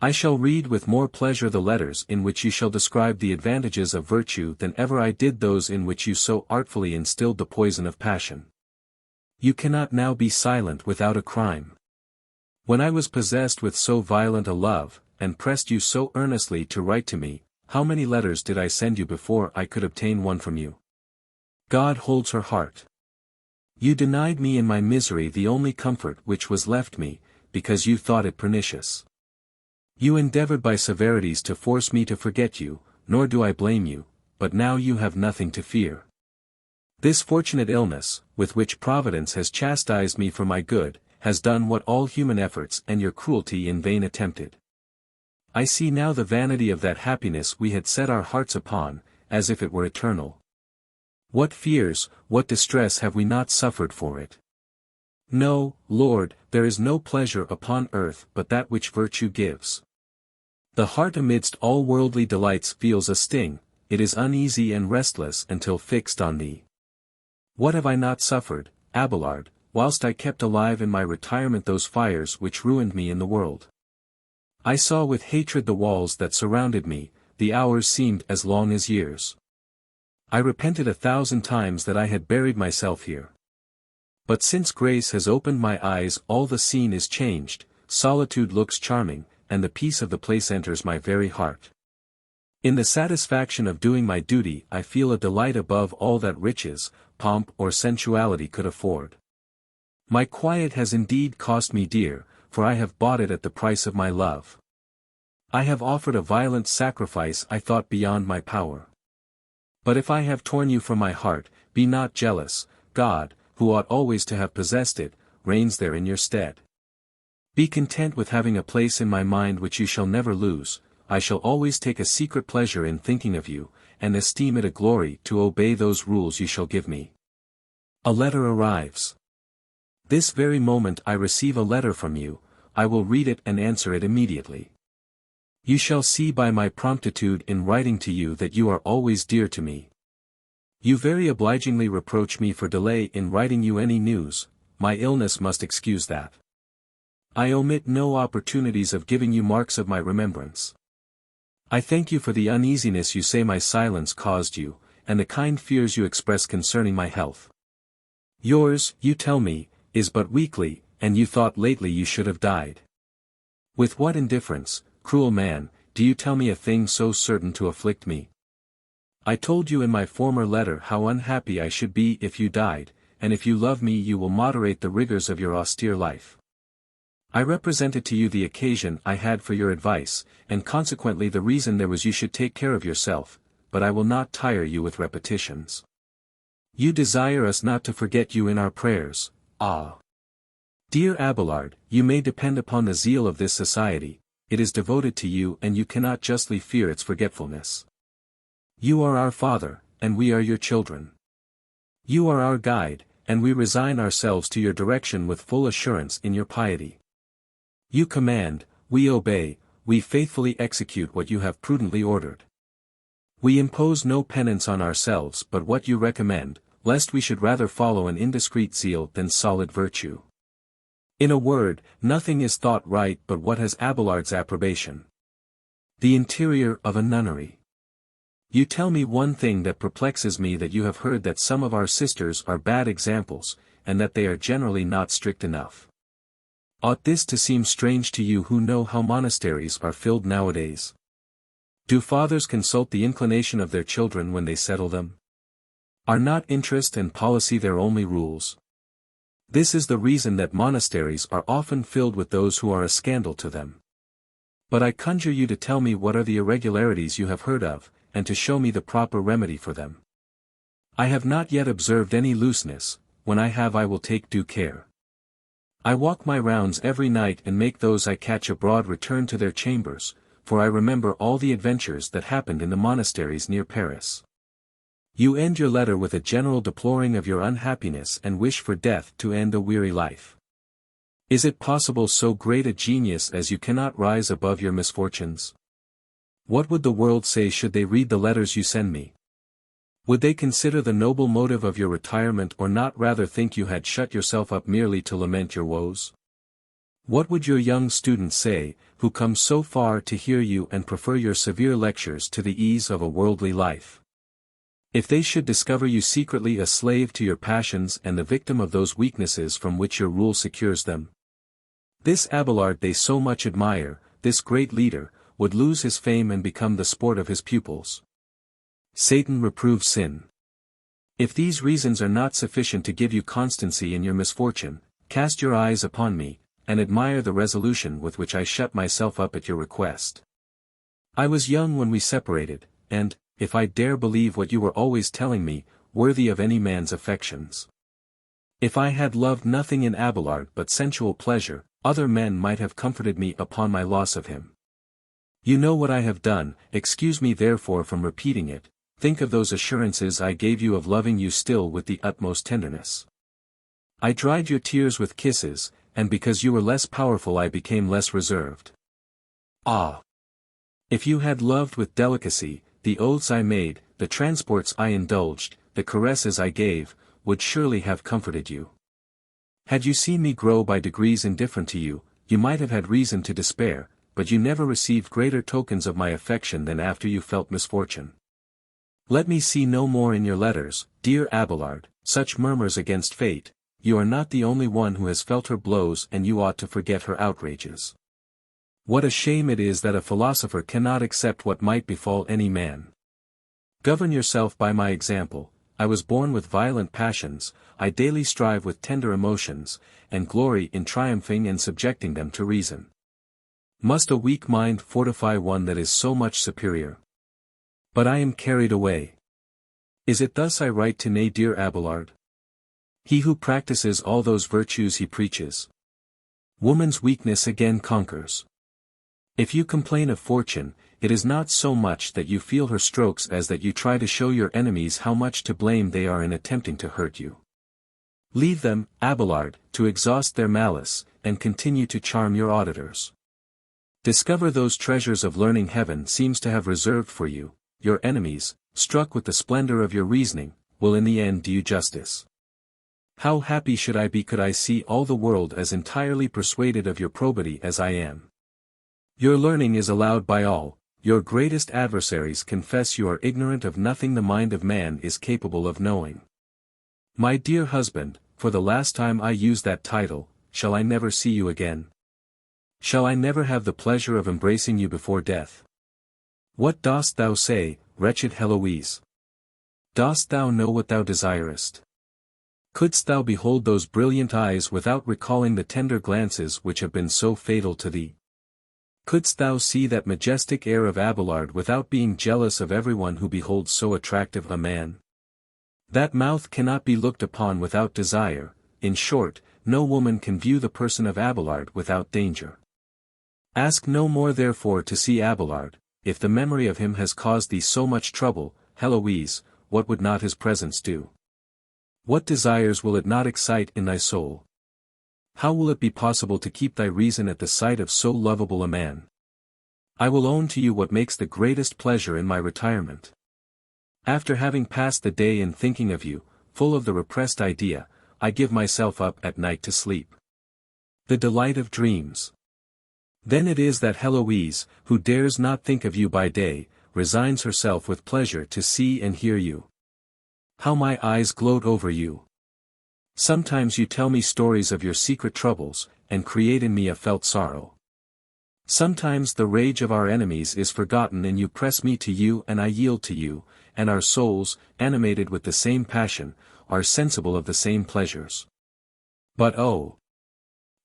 I shall read with more pleasure the letters in which you shall describe the advantages of virtue than ever I did those in which you so artfully instilled the poison of passion. You cannot now be silent without a crime. When I was possessed with so violent a love, and pressed you so earnestly to write to me, how many letters did I send you before I could obtain one from you? God holds her heart. You denied me in my misery the only comfort which was left me, because you thought it pernicious. You endeavored by severities to force me to forget you, nor do I blame you, but now you have nothing to fear. This fortunate illness, with which Providence has chastised me for my good, has done what all human efforts and your cruelty in vain attempted. I see now the vanity of that happiness we had set our hearts upon, as if it were eternal. What fears, what distress have we not suffered for it? No, Lord, there is no pleasure upon earth but that which virtue gives. The heart amidst all worldly delights feels a sting, it is uneasy and restless until fixed on thee. What have I not suffered, Abelard, whilst I kept alive in my retirement those fires which ruined me in the world? I saw with hatred the walls that surrounded me, the hours seemed as long as years. I repented 1,000 times that I had buried myself here. But since grace has opened my eyes all the scene is changed, solitude looks charming, and the peace of the place enters my very heart. In the satisfaction of doing my duty I feel a delight above all that riches, pomp or sensuality could afford. My quiet has indeed cost me dear, for I have bought it at the price of my love. I have offered a violent sacrifice I thought beyond my power. But if I have torn you from my heart, be not jealous, God, who ought always to have possessed it, reigns there in your stead. Be content with having a place in my mind which you shall never lose, I shall always take a secret pleasure in thinking of you, and esteem it a glory to obey those rules you shall give me. A letter arrives. This very moment I receive a letter from you, I will read it and answer it immediately. You shall see by my promptitude in writing to you that you are always dear to me. You very obligingly reproach me for delay in writing you any news, my illness must excuse that. I omit no opportunities of giving you marks of my remembrance. I thank you for the uneasiness you say my silence caused you, and the kind fears you express concerning my health. Yours, you tell me, is but weakly, and you thought lately you should have died. With what indifference, cruel man, do you tell me a thing so certain to afflict me? I told you in my former letter how unhappy I should be if you died, and if you love me you will moderate the rigors of your austere life. I represented to you the occasion I had for your advice, and consequently the reason there was you should take care of yourself, but I will not tire you with repetitions. You desire us not to forget you in our prayers, ah! Dear Abelard, you may depend upon the zeal of this society, it is devoted to you and you cannot justly fear its forgetfulness. You are our father, and we are your children. You are our guide, and we resign ourselves to your direction with full assurance in your piety. You command, we obey, we faithfully execute what you have prudently ordered. We impose no penance on ourselves but what you recommend, lest we should rather follow an indiscreet zeal than solid virtue. In a word, nothing is thought right but what has Abelard's approbation. The interior of a nunnery. You tell me one thing that perplexes me, that you have heard that some of our sisters are bad examples, and that they are generally not strict enough. Ought this to seem strange to you who know how monasteries are filled nowadays? Do fathers consult the inclination of their children when they settle them? Are not interest and policy their only rules? This is the reason that monasteries are often filled with those who are a scandal to them. But I conjure you to tell me what are the irregularities you have heard of, and to show me the proper remedy for them. I have not yet observed any looseness, when I have I will take due care. I walk my rounds every night and make those I catch abroad return to their chambers, for I remember all the adventures that happened in the monasteries near Paris. You end your letter with a general deploring of your unhappiness and wish for death to end a weary life. Is it possible so great a genius as you cannot rise above your misfortunes? What would the world say should they read the letters you send me? Would they consider the noble motive of your retirement or not rather think you had shut yourself up merely to lament your woes? What would your young students say, who come so far to hear you and prefer your severe lectures to the ease of a worldly life? If they should discover you secretly a slave to your passions and the victim of those weaknesses from which your rule secures them? This Abelard they so much admire, this great leader, would lose his fame and become the sport of his pupils. Satan reproves sin. If these reasons are not sufficient to give you constancy in your misfortune, cast your eyes upon me, and admire the resolution with which I shut myself up at your request. I was young when we separated, and, if I dare believe what you were always telling me, worthy of any man's affections. If I had loved nothing in Abelard but sensual pleasure, other men might have comforted me upon my loss of him. You know what I have done, excuse me therefore from repeating it. Think of those assurances I gave you of loving you still with the utmost tenderness. I dried your tears with kisses, and because you were less powerful I became less reserved. Ah! If you had loved with delicacy, the oaths I made, the transports I indulged, the caresses I gave, would surely have comforted you. Had you seen me grow by degrees indifferent to you, you might have had reason to despair, but you never received greater tokens of my affection than after you felt misfortune. Let me see no more in your letters, dear Abelard, such murmurs against fate. You are not the only one who has felt her blows and you ought to forget her outrages. What a shame it is that a philosopher cannot accept what might befall any man. Govern yourself by my example. I was born with violent passions, I daily strive with tender emotions, and glory in triumphing and subjecting them to reason. Must a weak mind fortify one that is so much superior? But I am carried away. Is it thus I write to nay dear Abelard? He who practices all those virtues he preaches. Woman's weakness again conquers. If you complain of fortune, it is not so much that you feel her strokes as that you try to show your enemies how much to blame they are in attempting to hurt you. Leave them, Abelard, to exhaust their malice, and continue to charm your auditors. Discover those treasures of learning heaven seems to have reserved for you. Your enemies, struck with the splendor of your reasoning, will in the end do you justice. How happy should I be could I see all the world as entirely persuaded of your probity as I am. Your learning is allowed by all, your greatest adversaries confess you are ignorant of nothing the mind of man is capable of knowing. My dear husband, for the last time I use that title, shall I never see you again? Shall I never have the pleasure of embracing you before death? What dost thou say, wretched Heloise? Dost thou know what thou desirest? Couldst thou behold those brilliant eyes without recalling the tender glances which have been so fatal to thee? Couldst thou see that majestic air of Abelard without being jealous of everyone who beholds so attractive a man? That mouth cannot be looked upon without desire. In short, no woman can view the person of Abelard without danger. Ask no more therefore to see Abelard. If the memory of him has caused thee so much trouble, Heloise, what would not his presence do? What desires will it not excite in thy soul? How will it be possible to keep thy reason at the sight of so lovable a man? I will own to you what makes the greatest pleasure in my retirement. After having passed the day in thinking of you, full of the repressed idea, I give myself up at night to sleep. The delight of dreams. Then it is that Heloise, who dares not think of you by day, resigns herself with pleasure to see and hear you. How my eyes gloat over you! Sometimes you tell me stories of your secret troubles, and create in me a felt sorrow. Sometimes the rage of our enemies is forgotten and you press me to you and I yield to you, and our souls, animated with the same passion, are sensible of the same pleasures. But oh!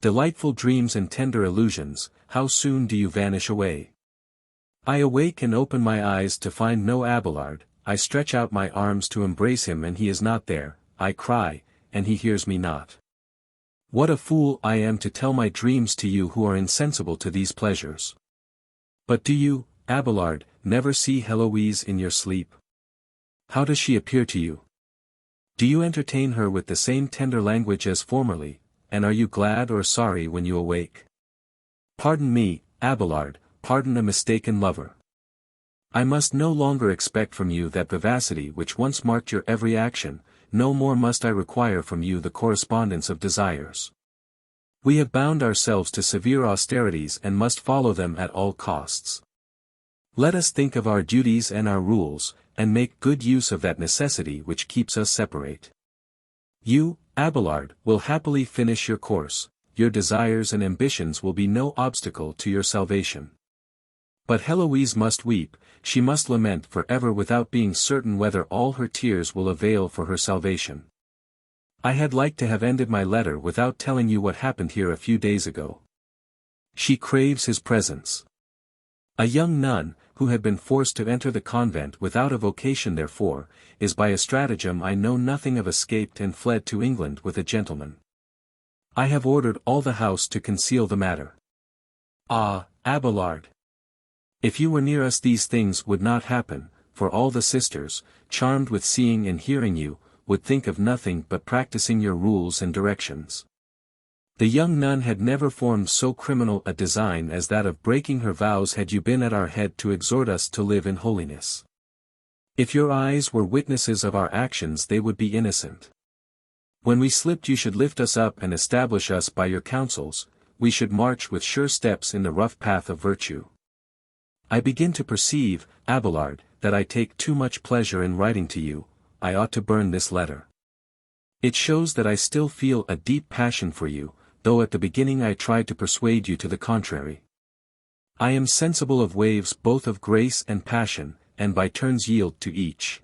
Delightful dreams and tender illusions, how soon do you vanish away? I awake and open my eyes to find no Abelard, I stretch out my arms to embrace him and he is not there, I cry, and he hears me not. What a fool I am to tell my dreams to you who are insensible to these pleasures. But do you, Abelard, never see Heloise in your sleep? How does she appear to you? Do you entertain her with the same tender language as formerly, and are you glad or sorry when you awake? Pardon me, Abelard, pardon a mistaken lover. I must no longer expect from you that vivacity which once marked your every action, no more must I require from you the correspondence of desires. We have bound ourselves to severe austerities and must follow them at all costs. Let us think of our duties and our rules, and make good use of that necessity which keeps us separate. You, Abelard, will happily finish your course, your desires and ambitions will be no obstacle to your salvation. But Heloise must weep, she must lament for ever without being certain whether all her tears will avail for her salvation. I had liked to have ended my letter without telling you what happened here a few days ago. She craves his presence. A young nun, who had been forced to enter the convent without a vocation therefore, is by a stratagem I know nothing of escaped and fled to England with a gentleman. I have ordered all the house to conceal the matter. Ah, Abelard! If you were near us these things would not happen, for all the sisters, charmed with seeing and hearing you, would think of nothing but practicing your rules and directions. The young nun had never formed so criminal a design as that of breaking her vows had you been at our head to exhort us to live in holiness. If your eyes were witnesses of our actions they would be innocent. When we slipped you should lift us up and establish us by your counsels, we should march with sure steps in the rough path of virtue. I begin to perceive, Abelard, that I take too much pleasure in writing to you, I ought to burn this letter. It shows that I still feel a deep passion for you, though at the beginning I tried to persuade you to the contrary. I am sensible of waves both of grace and passion, and by turns yield to each.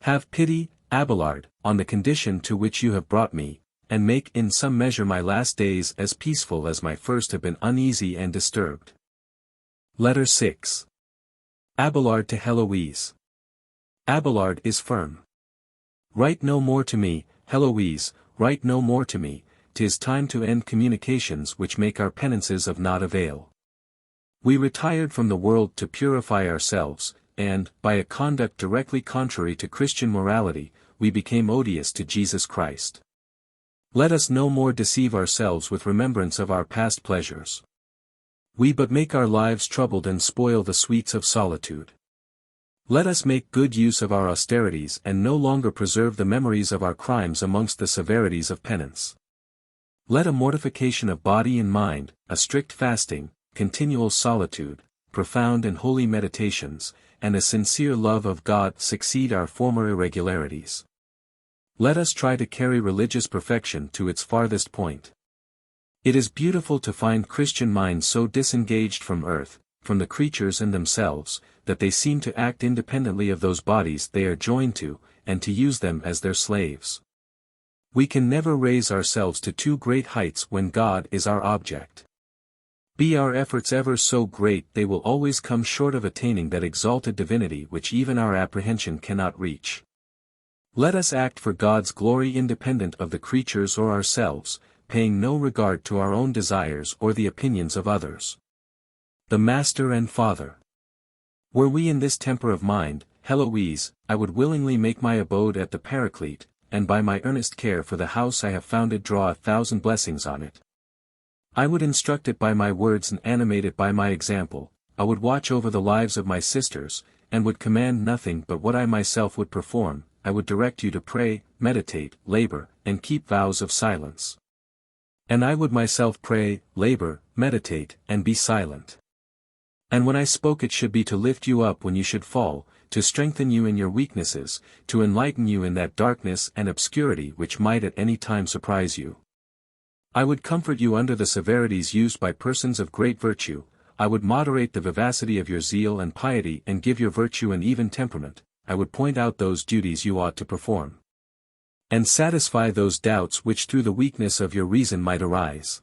Have pity, Abelard, on the condition to which you have brought me, and make in some measure my last days as peaceful as my first have been uneasy and disturbed. Letter 6. Abelard to Heloise. Abelard is firm. Write no more to me, Heloise, write no more to me, 'tis time to end communications which make our penances of naught avail. We retired from the world to purify ourselves, and, by a conduct directly contrary to Christian morality, we became odious to Jesus Christ. Let us no more deceive ourselves with remembrance of our past pleasures. We but make our lives troubled and spoil the sweets of solitude. Let us make good use of our austerities and no longer preserve the memories of our crimes amongst the severities of penance. Let a mortification of body and mind, a strict fasting, continual solitude, profound and holy meditations, and a sincere love of God succeed our former irregularities. Let us try to carry religious perfection to its farthest point. It is beautiful to find Christian minds so disengaged from earth, from the creatures and themselves, that they seem to act independently of those bodies they are joined to, and to use them as their slaves. We can never raise ourselves to too great heights when God is our object. Be our efforts ever so great they will always come short of attaining that exalted divinity which even our apprehension cannot reach. Let us act for God's glory independent of the creatures or ourselves, paying no regard to our own desires or the opinions of others. The Master and Father. Were we in this temper of mind, Heloise, I would willingly make my abode at the Paraclete, and by my earnest care for the house I have founded draw 1,000 blessings on it. I would instruct it by my words and animate it by my example, I would watch over the lives of my sisters, and would command nothing but what I myself would perform, I would direct you to pray, meditate, labor, and keep vows of silence. And I would myself pray, labor, meditate, and be silent. And when I spoke it should be to lift you up when you should fall, to strengthen you in your weaknesses, to enlighten you in that darkness and obscurity which might at any time surprise you. I would comfort you under the severities used by persons of great virtue, I would moderate the vivacity of your zeal and piety and give your virtue an even temperament, I would point out those duties you ought to perform. And satisfy those doubts which through the weakness of your reason might arise.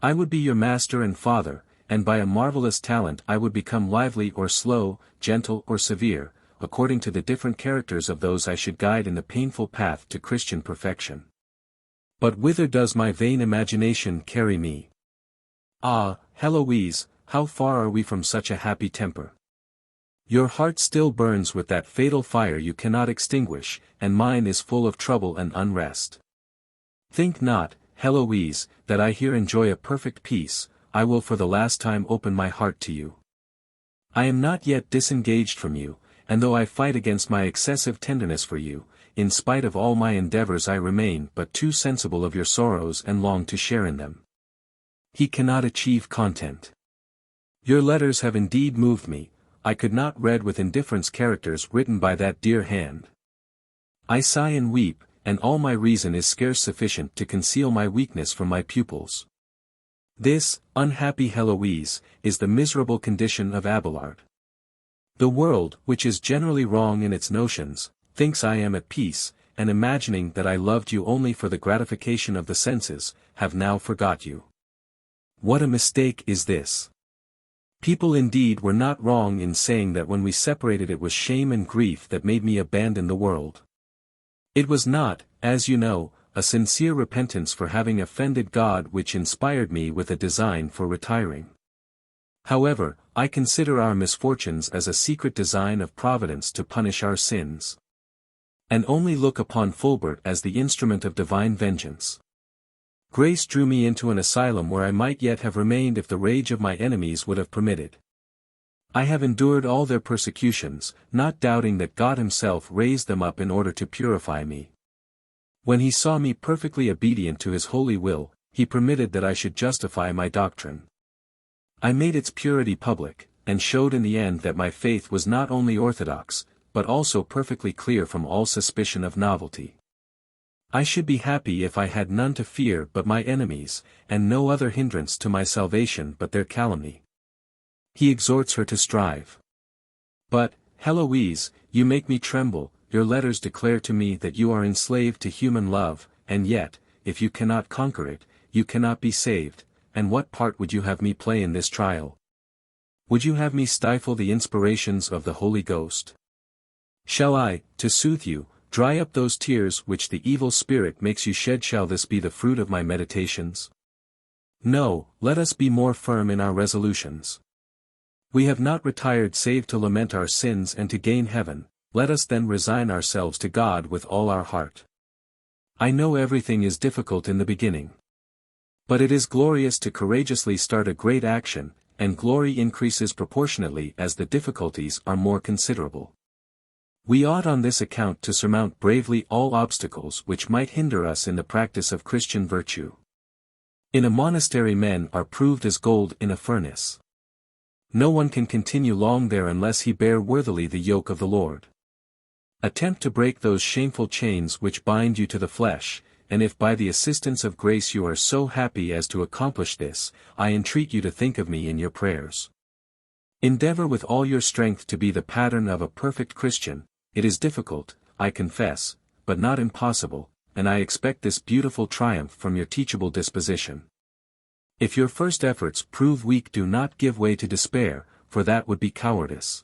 I would be your master and father, and by a marvelous talent I would become lively or slow, gentle or severe, according to the different characters of those I should guide in the painful path to Christian perfection. But whither does my vain imagination carry me? Ah, Heloise, how far are we from such a happy temper? Your heart still burns with that fatal fire you cannot extinguish, and mine is full of trouble and unrest. Think not, Heloise, that I here enjoy a perfect peace, I will for the last time open my heart to you. I am not yet disengaged from you, and though I fight against my excessive tenderness for you, in spite of all my endeavors I remain but too sensible of your sorrows and long to share in them. He cannot achieve content. Your letters have indeed moved me, I could not read with indifference characters written by that dear hand. I sigh and weep, and all my reason is scarce sufficient to conceal my weakness from my pupils. This, unhappy Heloise, is the miserable condition of Abelard. The world, which is generally wrong in its notions, thinks I am at peace, and imagining that I loved you only for the gratification of the senses, have now forgot you. What a mistake is this! People indeed were not wrong in saying that when we separated it was shame and grief that made me abandon the world. It was not, as you know, a sincere repentance for having offended God which inspired me with a design for retiring. However, I consider our misfortunes as a secret design of Providence to punish our sins. And only look upon Fulbert as the instrument of divine vengeance. Grace drew me into an asylum where I might yet have remained if the rage of my enemies would have permitted. I have endured all their persecutions, not doubting that God himself raised them up in order to purify me. When he saw me perfectly obedient to his holy will, he permitted that I should justify my doctrine. I made its purity public, and showed in the end that my faith was not only orthodox, but also perfectly clear from all suspicion of novelty. I should be happy if I had none to fear but my enemies, and no other hindrance to my salvation but their calumny. He exhorts her to strive. But, Heloise, you make me tremble, your letters declare to me that you are enslaved to human love, and yet, if you cannot conquer it, you cannot be saved, and what part would you have me play in this trial? Would you have me stifle the inspirations of the Holy Ghost? Shall I, to soothe you, dry up those tears which the evil spirit makes you shed? Shall this be the fruit of my meditations? No, let us be more firm in our resolutions. We have not retired save to lament our sins and to gain heaven, let us then resign ourselves to God with all our heart. I know everything is difficult in the beginning. But it is glorious to courageously start a great action, and glory increases proportionately as the difficulties are more considerable. We ought on this account to surmount bravely all obstacles which might hinder us in the practice of Christian virtue. In a monastery men are proved as gold in a furnace. No one can continue long there unless he bear worthily the yoke of the Lord. Attempt to break those shameful chains which bind you to the flesh, and if by the assistance of grace you are so happy as to accomplish this, I entreat you to think of me in your prayers. Endeavor with all your strength to be the pattern of a perfect Christian. It is difficult, I confess, but not impossible, and I expect this beautiful triumph from your teachable disposition. If your first efforts prove weak, do not give way to despair, for that would be cowardice.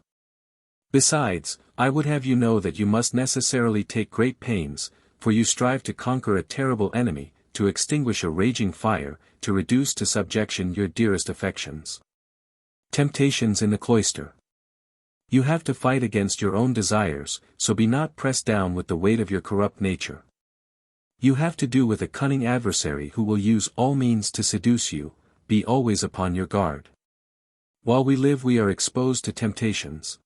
Besides, I would have you know that you must necessarily take great pains, for you strive to conquer a terrible enemy, to extinguish a raging fire, to reduce to subjection your dearest affections. Temptations in the cloister. You have to fight against your own desires, so be not pressed down with the weight of your corrupt nature. You have to do with a cunning adversary who will use all means to seduce you, be always upon your guard. While we live we are exposed to temptations.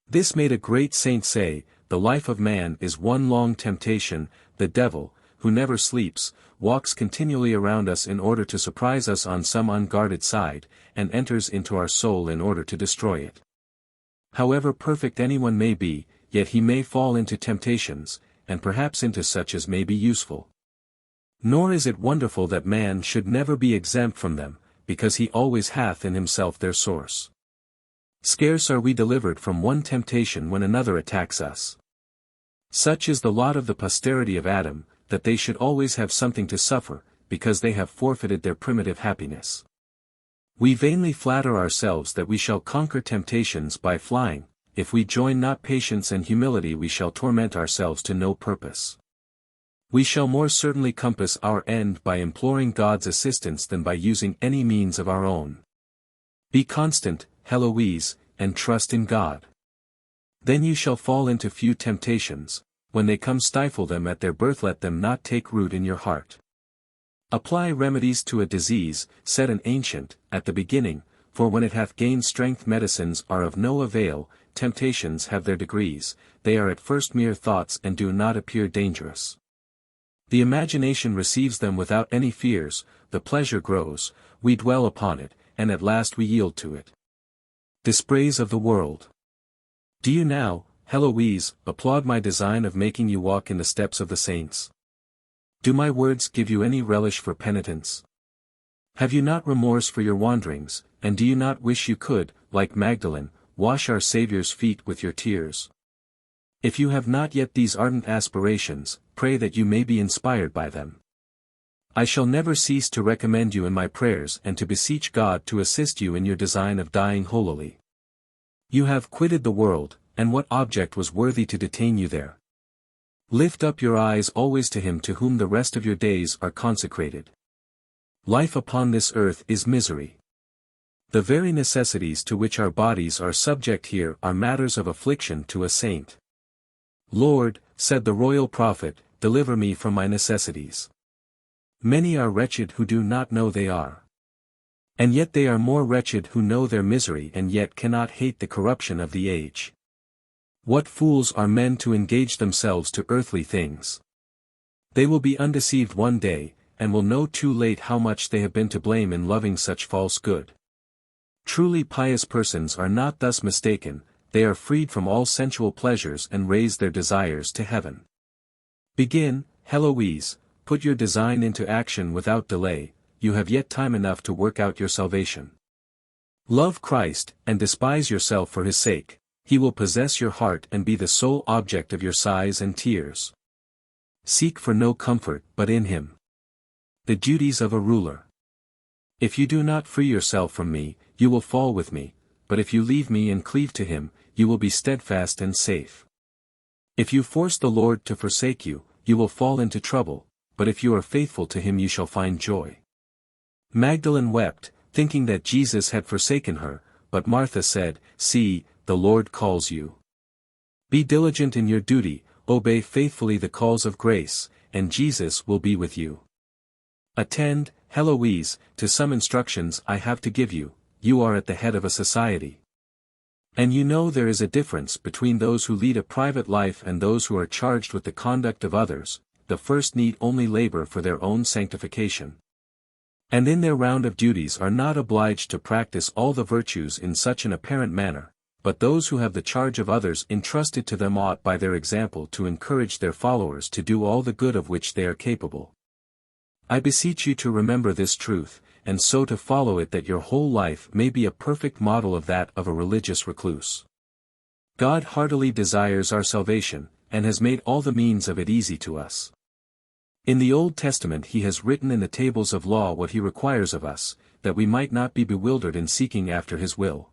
This made a great saint say, the life of man is one long temptation. The devil, who never sleeps, walks continually around us in order to surprise us on some unguarded side, and enters into our soul in order to destroy it. However perfect anyone may be, yet he may fall into temptations, and perhaps into such as may be useful. Nor is it wonderful that man should never be exempt from them, because he always hath in himself their source. Scarce are we delivered from one temptation when another attacks us. Such is the lot of the posterity of Adam, that they should always have something to suffer, because they have forfeited their primitive happiness. We vainly flatter ourselves that we shall conquer temptations by flying. If we join not patience and humility we shall torment ourselves to no purpose. We shall more certainly compass our end by imploring God's assistance than by using any means of our own. Be constant, Heloise, and trust in God. Then you shall fall into few temptations. When they come, stifle them at their birth, let them not take root in your heart. Apply remedies to a disease, said an ancient, at the beginning, for when it hath gained strength medicines are of no avail, temptations have their degrees, they are at first mere thoughts and do not appear dangerous. The imagination receives them without any fears, the pleasure grows, we dwell upon it, and at last we yield to it. Dispraise of the world. Do you now, Heloise, applaud my design of making you walk in the steps of the saints? Do my words give you any relish for penitence? Have you not remorse for your wanderings, and do you not wish you could, like Magdalene, wash our Saviour's feet with your tears? If you have not yet these ardent aspirations, pray that you may be inspired by them. I shall never cease to recommend you in my prayers and to beseech God to assist you in your design of dying holily. You have quitted the world, and what object was worthy to detain you there? Lift up your eyes always to Him to whom the rest of your days are consecrated. Life upon this earth is misery. The very necessities to which our bodies are subject here are matters of affliction to a saint. Lord, said the royal prophet, deliver me from my necessities. Many are wretched who do not know they are. And yet they are more wretched who know their misery and yet cannot hate the corruption of the age. What fools are men to engage themselves to earthly things! They will be undeceived one day, and will know too late how much they have been to blame in loving such false good. Truly pious persons are not thus mistaken, they are freed from all sensual pleasures and raise their desires to heaven. Begin, Heloise, put your design into action without delay, you have yet time enough to work out your salvation. Love Christ, and despise yourself for His sake. He will possess your heart and be the sole object of your sighs and tears. Seek for no comfort but in Him. The duties of a ruler. If you do not free yourself from me, you will fall with me, but if you leave me and cleave to Him, you will be steadfast and safe. If you force the Lord to forsake you, you will fall into trouble, but if you are faithful to Him you shall find joy. Magdalene wept, thinking that Jesus had forsaken her, but Martha said, See, the Lord calls you. Be diligent in your duty, obey faithfully the calls of grace, and Jesus will be with you. Attend, Heloise, to some instructions I have to give you, you are at the head of a society. And you know there is a difference between those who lead a private life and those who are charged with the conduct of others, the first need only labor for their own sanctification. And in their round of duties are not obliged to practice all the virtues in such an apparent manner, but those who have the charge of others entrusted to them ought by their example to encourage their followers to do all the good of which they are capable. I beseech you to remember this truth, and so to follow it that your whole life may be a perfect model of that of a religious recluse. God heartily desires our salvation, and has made all the means of it easy to us. In the Old Testament He has written in the tables of law what He requires of us, that we might not be bewildered in seeking after His will.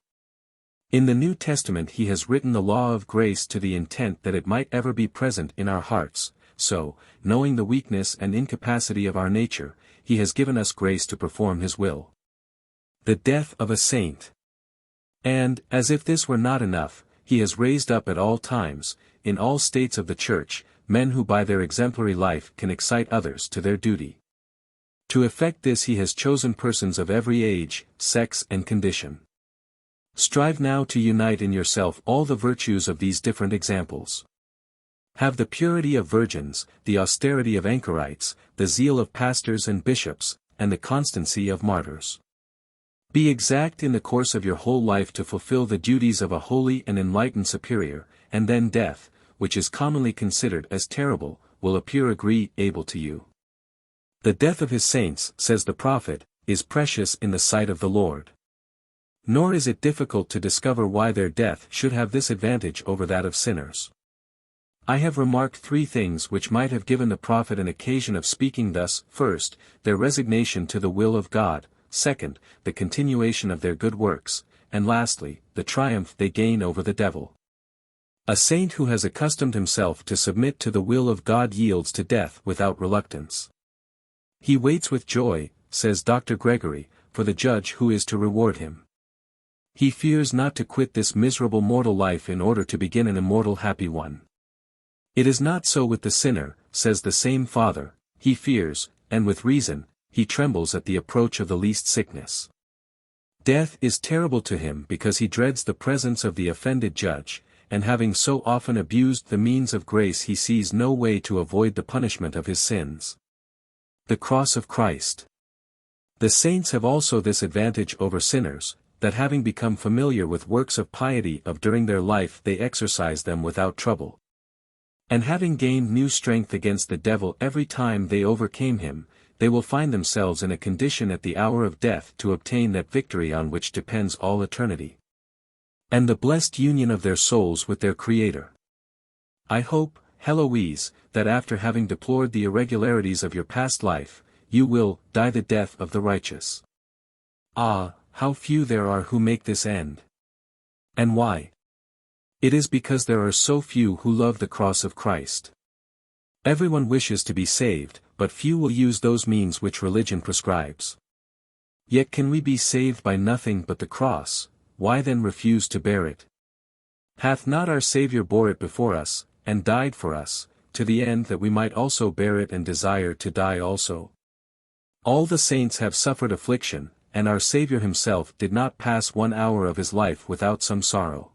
In the New Testament He has written the law of grace to the intent that it might ever be present in our hearts, so, knowing the weakness and incapacity of our nature, He has given us grace to perform His will. The death of a saint. And, as if this were not enough, He has raised up at all times, in all states of the Church, men who by their exemplary life can excite others to their duty. To effect this He has chosen persons of every age, sex and condition. Strive now to unite in yourself all the virtues of these different examples. Have the purity of virgins, the austerity of anchorites, the zeal of pastors and bishops, and the constancy of martyrs. Be exact in the course of your whole life to fulfill the duties of a holy and enlightened superior, and then death, which is commonly considered as terrible, will appear agreeable to you. The death of His saints, says the prophet, is precious in the sight of the Lord. Nor is it difficult to discover why their death should have this advantage over that of sinners. I have remarked 3 things which might have given the prophet an occasion of speaking thus: first, their resignation to the will of God; second, the continuation of their good works; and lastly, the triumph they gain over the devil. A saint who has accustomed himself to submit to the will of God yields to death without reluctance. He waits with joy, says Dr. Gregory, for the judge who is to reward him. He fears not to quit this miserable mortal life in order to begin an immortal happy one. It is not so with the sinner, says the same Father, he fears, and with reason, he trembles at the approach of the least sickness. Death is terrible to him because he dreads the presence of the offended judge, and having so often abused the means of grace he sees no way to avoid the punishment of his sins. The cross of Christ. The saints have also this advantage over sinners, that having become familiar with works of piety during their life they exercise them without trouble. And having gained new strength against the devil every time they overcame him, they will find themselves in a condition at the hour of death to obtain that victory on which depends all eternity, and the blessed union of their souls with their Creator. I hope, Heloise, that after having deplored the irregularities of your past life, you will die the death of the righteous. Ah, how few there are who make this end! And why? It is because there are so few who love the cross of Christ. Everyone wishes to be saved, but few will use those means which religion prescribes. Yet can we be saved by nothing but the cross? Why then refuse to bear it? Hath not our Saviour bore it before us, and died for us, to the end that we might also bear it and desire to die also? All the saints have suffered affliction, and our Saviour himself did not pass 1 hour of his life without some sorrow.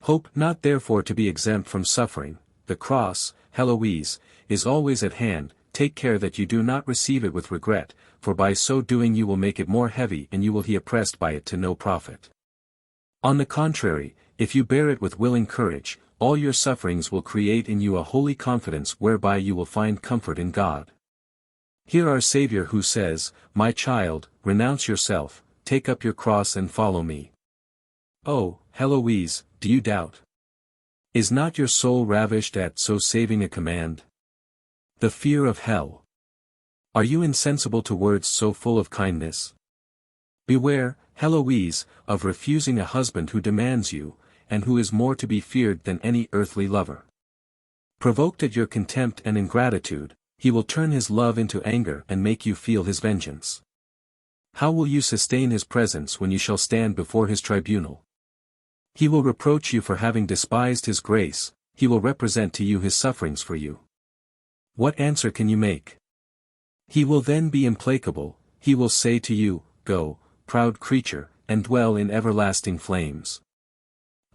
Hope not therefore to be exempt from suffering. The cross, Heloise, is always at hand. Take care that you do not receive it with regret, for by so doing you will make it more heavy and you will be oppressed by it to no profit. On the contrary, if you bear it with willing courage, all your sufferings will create in you a holy confidence whereby you will find comfort in God. Hear our Saviour who says, "My child, renounce yourself, take up your cross and follow me." Oh, Heloise, do you doubt? Is not your soul ravished at so saving a command? The fear of hell. Are you insensible to words so full of kindness? Beware, Heloise, of refusing a husband who demands you, and who is more to be feared than any earthly lover. Provoked at your contempt and ingratitude, he will turn his love into anger and make you feel his vengeance. How will you sustain his presence when you shall stand before his tribunal? He will reproach you for having despised his grace, he will represent to you his sufferings for you. What answer can you make? He will then be implacable, he will say to you, "Go, proud creature, and dwell in everlasting flames.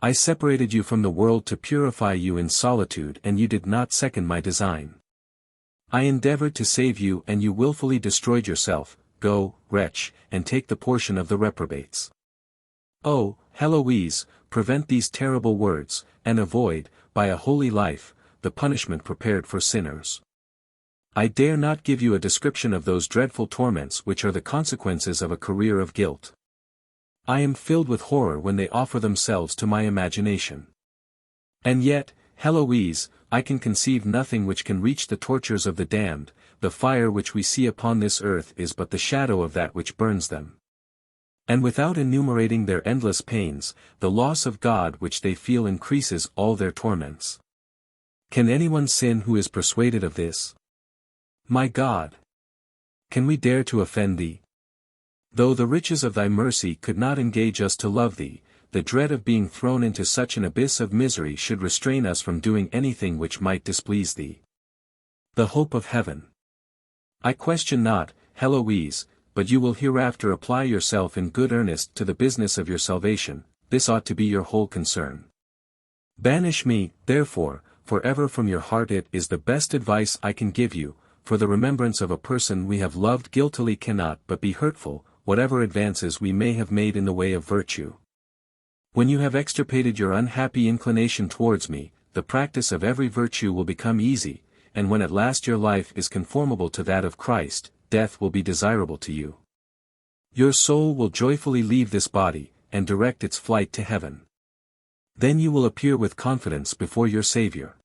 I separated you from the world to purify you in solitude and you did not second my design. I endeavored to save you and you willfully destroyed yourself. Go, wretch, and take the portion of the reprobates." Oh, Heloise, prevent these terrible words, and avoid, by a holy life, the punishment prepared for sinners. I dare not give you a description of those dreadful torments which are the consequences of a career of guilt. I am filled with horror when they offer themselves to my imagination. And yet, Heloise, I can conceive nothing which can reach the tortures of the damned. The fire which we see upon this earth is but the shadow of that which burns them. And without enumerating their endless pains, the loss of God which they feel increases all their torments. Can anyone sin who is persuaded of this? My God! Can we dare to offend thee? Though the riches of thy mercy could not engage us to love thee, the dread of being thrown into such an abyss of misery should restrain us from doing anything which might displease thee. The hope of heaven. I question not, Heloise, but you will hereafter apply yourself in good earnest to the business of your salvation. This ought to be your whole concern. Banish me, therefore, forever from your heart. It is the best advice I can give you, for the remembrance of a person we have loved guiltily cannot but be hurtful, whatever advances we may have made in the way of virtue. When you have extirpated your unhappy inclination towards me, the practice of every virtue will become easy, and when at last your life is conformable to that of Christ, death will be desirable to you. Your soul will joyfully leave this body, and direct its flight to heaven. Then you will appear with confidence before your Saviour.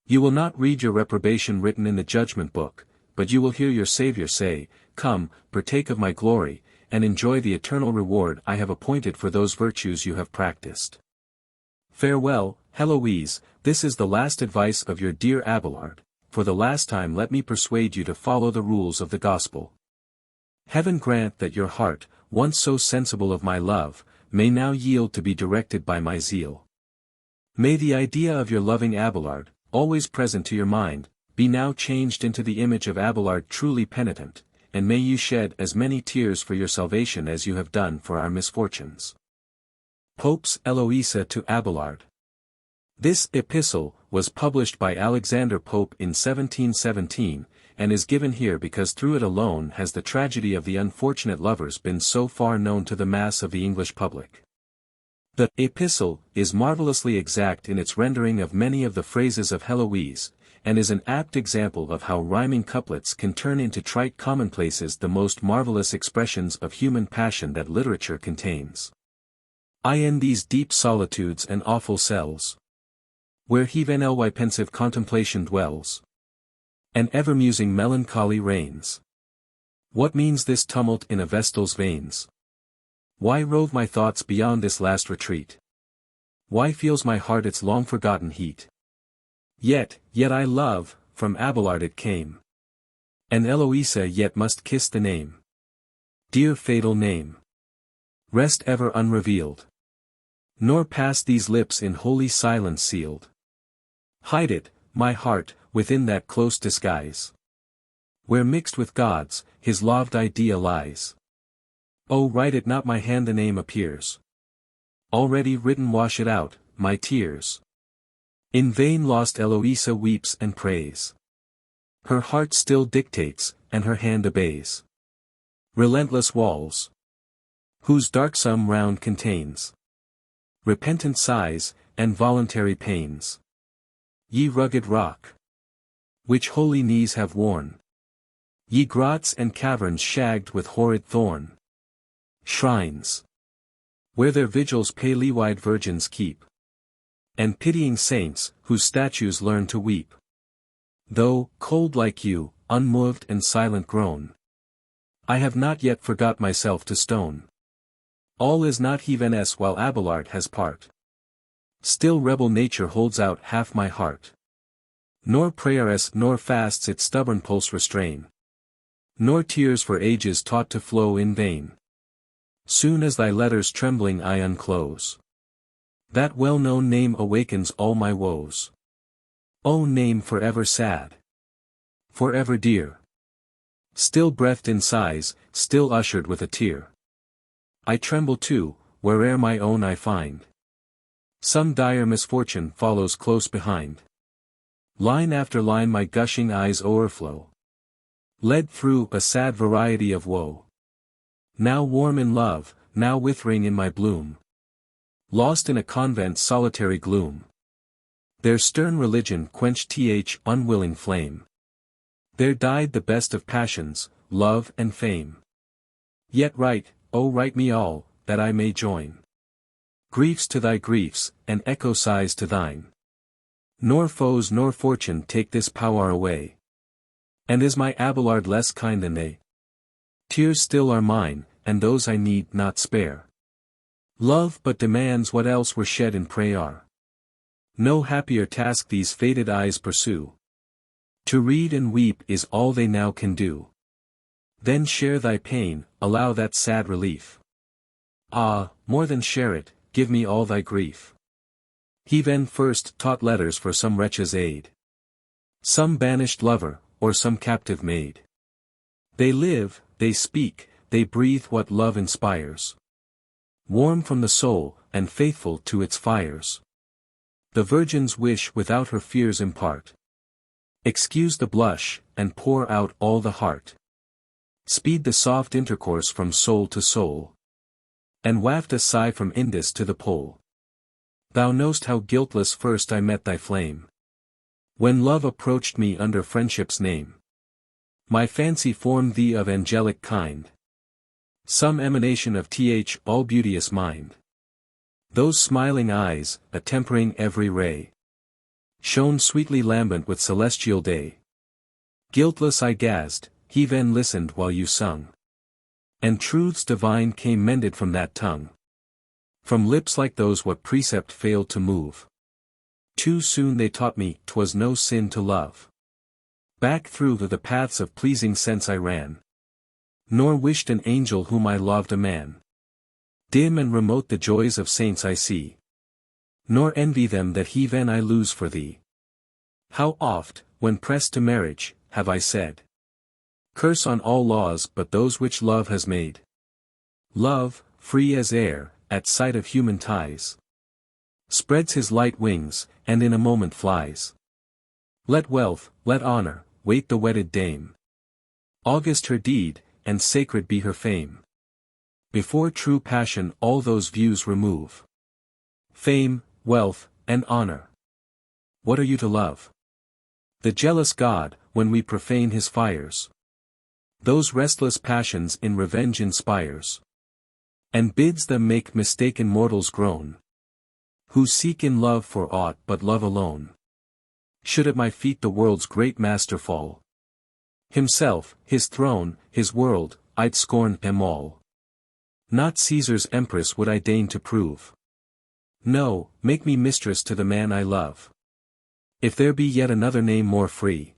You will not read your reprobation written in the judgment book, but you will hear your Saviour say, "Come, partake of my glory, and enjoy the eternal reward I have appointed for those virtues you have practiced." Farewell, Heloise, this is the last advice of your dear Abelard. For the last time let me persuade you to follow the rules of the gospel. Heaven grant that your heart, once so sensible of my love, may now yield to be directed by my zeal. May the idea of your loving Abelard, always present to your mind, be now changed into the image of Abelard truly penitent, and may you shed as many tears for your salvation as you have done for our misfortunes. Pope's Eloïsa to Abelard. This epistle was published by Alexander Pope in 1717, and is given here because through it alone has the tragedy of the unfortunate lovers been so far known to the mass of the English public. The epistle is marvelously exact in its rendering of many of the phrases of Heloise, and is an apt example of how rhyming couplets can turn into trite commonplaces the most marvelous expressions of human passion that literature contains. In these deep solitudes and awful cells, where Henly pensive contemplation dwells, and ever-musing melancholy reigns. What means this tumult in a vestal's veins? Why rove my thoughts beyond this last retreat? Why feels my heart its long-forgotten heat? Yet I love, from Abelard it came. And Eloïsa yet must kiss the name. Dear fatal name. Rest ever unrevealed. Nor pass these lips in holy silence sealed. Hide it, my heart, within that close disguise, where mixed with God's, his loved idea lies. Oh, write it not, my hand the name appears. Already written, wash it out, my tears. In vain lost Eloïsa weeps and prays. Her heart still dictates, and her hand obeys. Relentless walls, whose dark sum round contains repentant sighs, and voluntary pains. Ye rugged rock, which holy knees have worn. Ye grots and caverns shagged with horrid thorn. Shrines, where their vigils pale-eyed virgins keep. And pitying saints, whose statues learn to weep. Though, cold like you, unmoved and silent grown, I have not yet forgot myself to stone. All is not heaveness while Abelard has part. Still rebel nature holds out half my heart. Nor prayeress nor fasts its stubborn pulse restrain. Nor tears for ages taught to flow in vain. Soon as thy letters trembling I unclose, that well-known name awakens all my woes. O name forever sad, forever dear, still breathed in sighs, still ushered with a tear. I tremble too, where'er my own I find. Some dire misfortune follows close behind. Line after line my gushing eyes o'erflow, led through a sad variety of woe. Now warm in love, now withering in my bloom. Lost in a convent's solitary gloom. Their stern religion quenched unwilling flame. There died the best of passions, love and fame. Yet write, oh write me all, that I may join griefs to thy griefs, and echo sighs to thine. Nor foes nor fortune take this power away. And is my Abelard less kind than they? Tears still are mine, and those I need not spare. Love but demands what else were shed in prayer. No happier task these faded eyes pursue. To read and weep is all they now can do. Then share thy pain, allow that sad relief. Ah, more than share it, give me all thy grief. He then first taught letters for some wretch's aid. Some banished lover, or some captive maid. They live, they speak, they breathe what love inspires. Warm from the soul, and faithful to its fires. The virgin's wish without her fears impart. Excuse the blush, and pour out all the heart. Speed the soft intercourse from soul to soul. And waft a sigh from Indus to the pole. Thou know'st how guiltless first I met thy flame. When love approached me under friendship's name. My fancy formed thee of angelic kind. Some emanation of all beauteous mind. Those smiling eyes, attempering every ray, shone sweetly lambent with celestial day. Guiltless I gazed, he then listened while you sung. And truths divine came mended from that tongue. From lips like those what precept failed to move. Too soon they taught me 'twas no sin to love. Back through the paths of pleasing sense I ran. Nor wished an angel whom I loved a man. Dim and remote the joys of saints I see. Nor envy them that heaven I lose for thee. How oft, when pressed to marriage, have I said, Curse on all laws but those which love has made. Love, free as air, at sight of human ties, spreads his light wings, and in a moment flies. Let wealth, let honor, wait the wedded dame. August her deed, and sacred be her fame. Before true passion all those views remove. Fame, wealth, and honor. What are you to love? The jealous God, when we profane his fires. Those restless passions in revenge inspires. And bids them make mistaken mortals groan. Who seek in love for aught but love alone. Should at my feet the world's great master fall. Himself, his throne, his world, I'd scorn them all. Not Caesar's empress would I deign to prove. No, make me mistress to the man I love. If there be yet another name more free,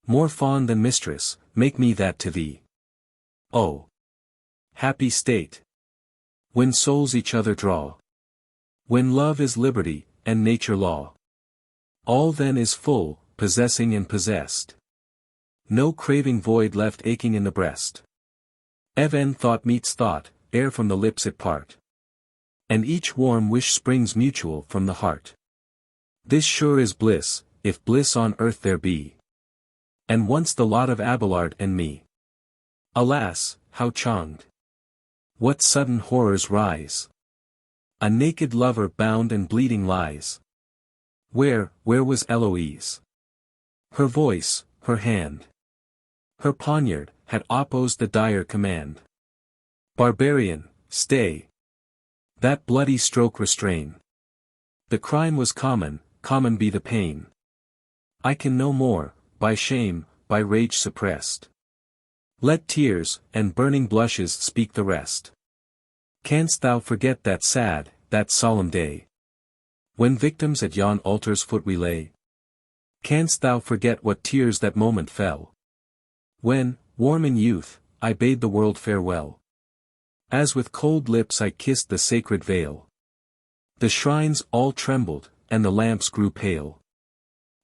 more fond than mistress, make me that to thee. Oh, happy state! When souls each other draw. When love is liberty, and nature law. All then is full, possessing and possessed. No craving void left aching in the breast. Even thought meets thought, ere from the lips it part. And each warm wish springs mutual from the heart. This sure is bliss, if bliss on earth there be. And once the lot of Abelard and me. Alas, how changed! What sudden horrors rise! A naked lover bound and bleeding lies. Where was Eloïsa? Her voice, her hand. Her poniard, had opposed the dire command. Barbarian, stay! That bloody stroke restrain. The crime was common, common be the pain. I can no more, by shame, by rage suppressed. Let tears, and burning blushes speak the rest. Canst thou forget that sad, that solemn day? When victims at yon altar's foot we lay? Canst thou forget what tears that moment fell? When, warm in youth, I bade the world farewell. As with cold lips I kissed the sacred veil. The shrines all trembled, and the lamps grew pale.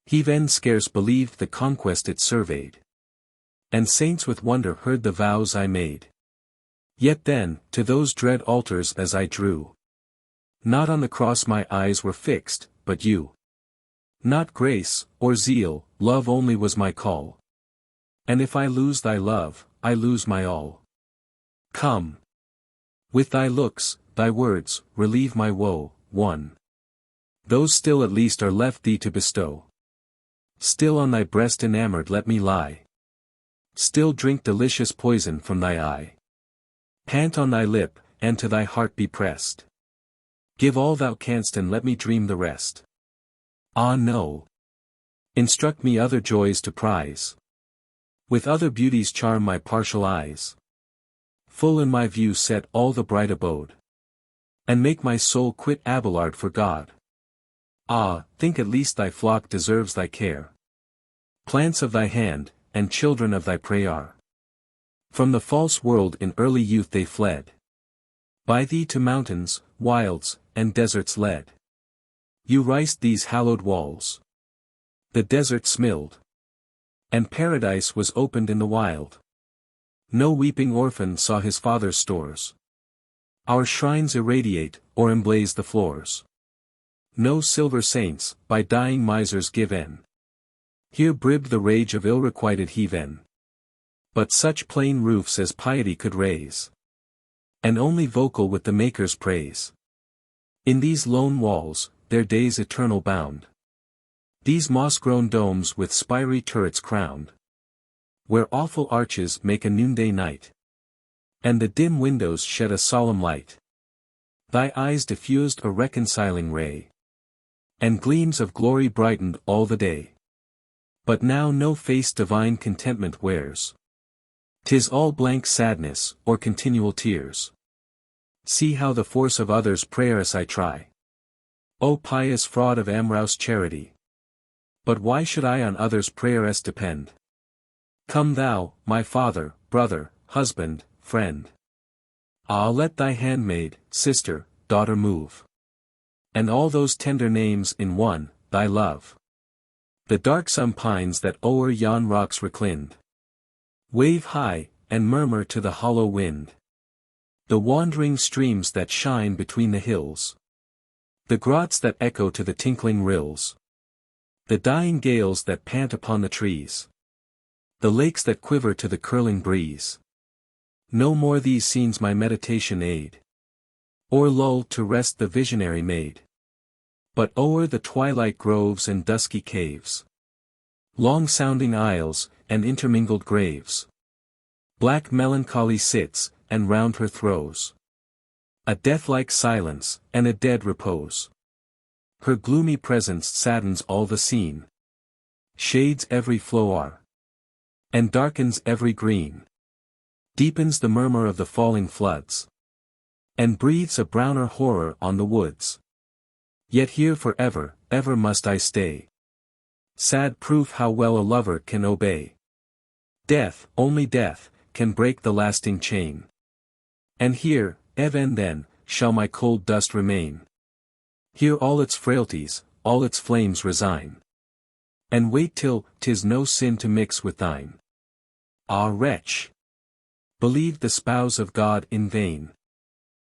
Heaven scarce believed the conquest it surveyed. And saints with wonder heard the vows I made. Yet then, to those dread altars as I drew, not on the cross my eyes were fixed, but you. Not grace, or zeal, love only was my call. And if I lose thy love, I lose my all. Come. With thy looks, thy words, relieve my woe, one. Those still at least are left thee to bestow. Still on thy breast enamored let me lie. Still drink delicious poison from thy eye. Pant on thy lip, and to thy heart be pressed. Give all thou canst and let me dream the rest. Ah no! Instruct me other joys to prize. With other beauties charm my partial eyes. Full in my view set all the bright abode. And make my soul quit Abelard for God. Ah, think at least thy flock deserves thy care. Plants of thy hand, and children of thy prey are. From the false world in early youth they fled. By thee to mountains, wilds, and deserts led. You riced these hallowed walls. The desert smilled. And paradise was opened in the wild. No weeping orphan saw his father's stores. Our shrines irradiate, or emblaze the floors. No silver saints, by dying misers given. Here bribbed the rage of ill-requited heathen. But such plain roofs as piety could raise. And only vocal with the Maker's praise. In these lone walls, their days eternal bound. These moss-grown domes with spiry turrets crowned. Where awful arches make a noonday night. And the dim windows shed a solemn light. Thy eyes diffused a reconciling ray. And gleams of glory brightened all the day. But now no face divine contentment wears. 'Tis all blank sadness, or continual tears. See how the force of others' prayers I try. O pious fraud of amorous charity! But why should I on others' prayers depend? Come thou, my father, brother, husband, friend. Ah, let thy handmaid, sister, daughter move. And all those tender names in one, thy love. The darksome pines that o'er yon rocks reclined. Wave high, and murmur to the hollow wind. The wandering streams that shine between the hills. The grots that echo to the tinkling rills. The dying gales that pant upon the trees. The lakes that quiver to the curling breeze. No more these scenes my meditation aid. Or lull to rest the visionary maid. But o'er the twilight groves and dusky caves. Long-sounding aisles, and intermingled graves. Black melancholy sits, and round her throws a death-like silence, and a dead repose. Her gloomy presence saddens all the scene. Shades every flower. And darkens every green. Deepens the murmur of the falling floods. And breathes a browner horror on the woods. Yet here forever, ever must I stay. Sad proof how well a lover can obey. Death, only death, can break the lasting chain. And here, even then, shall my cold dust remain. Here all its frailties, all its flames resign. And wait till 'tis no sin to mix with thine. Ah wretch! Believed the spouse of God in vain.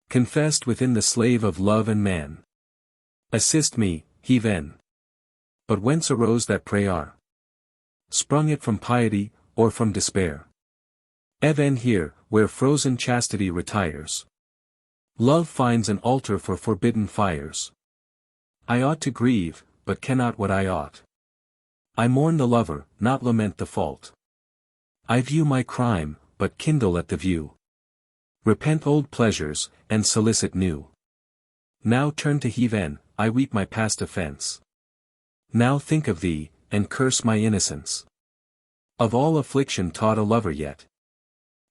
Confessed within the slave of love and man. Assist me, heaven. But whence arose that prayer? Sprung it from piety, or from despair? Even here, where frozen chastity retires. Love finds an altar for forbidden fires. I ought to grieve, but cannot what I ought. I mourn the lover, not lament the fault. I view my crime, but kindle at the view. Repent old pleasures, and solicit new. Now turn to heaven, I weep my past offense. Now think of thee, and curse my innocence. Of all affliction taught a lover yet.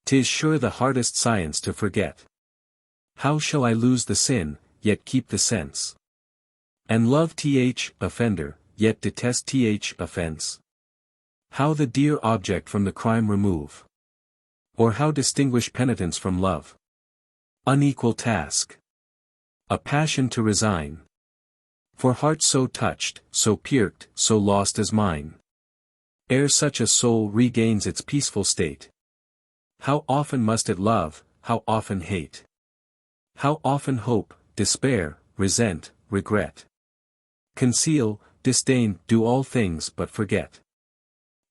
'Tis sure the hardest science to forget. How shall I lose the sin, yet keep the sense? And love offender, yet detest offense? How the dear object from the crime remove? Or how distinguish penitence from love? Unequal task. A passion to resign. For heart so touched, so pierced, so lost as mine. Ere such a soul regains its peaceful state. How often must it love, how often hate? How often hope, despair, resent, regret? Conceal, disdain, do all things but forget.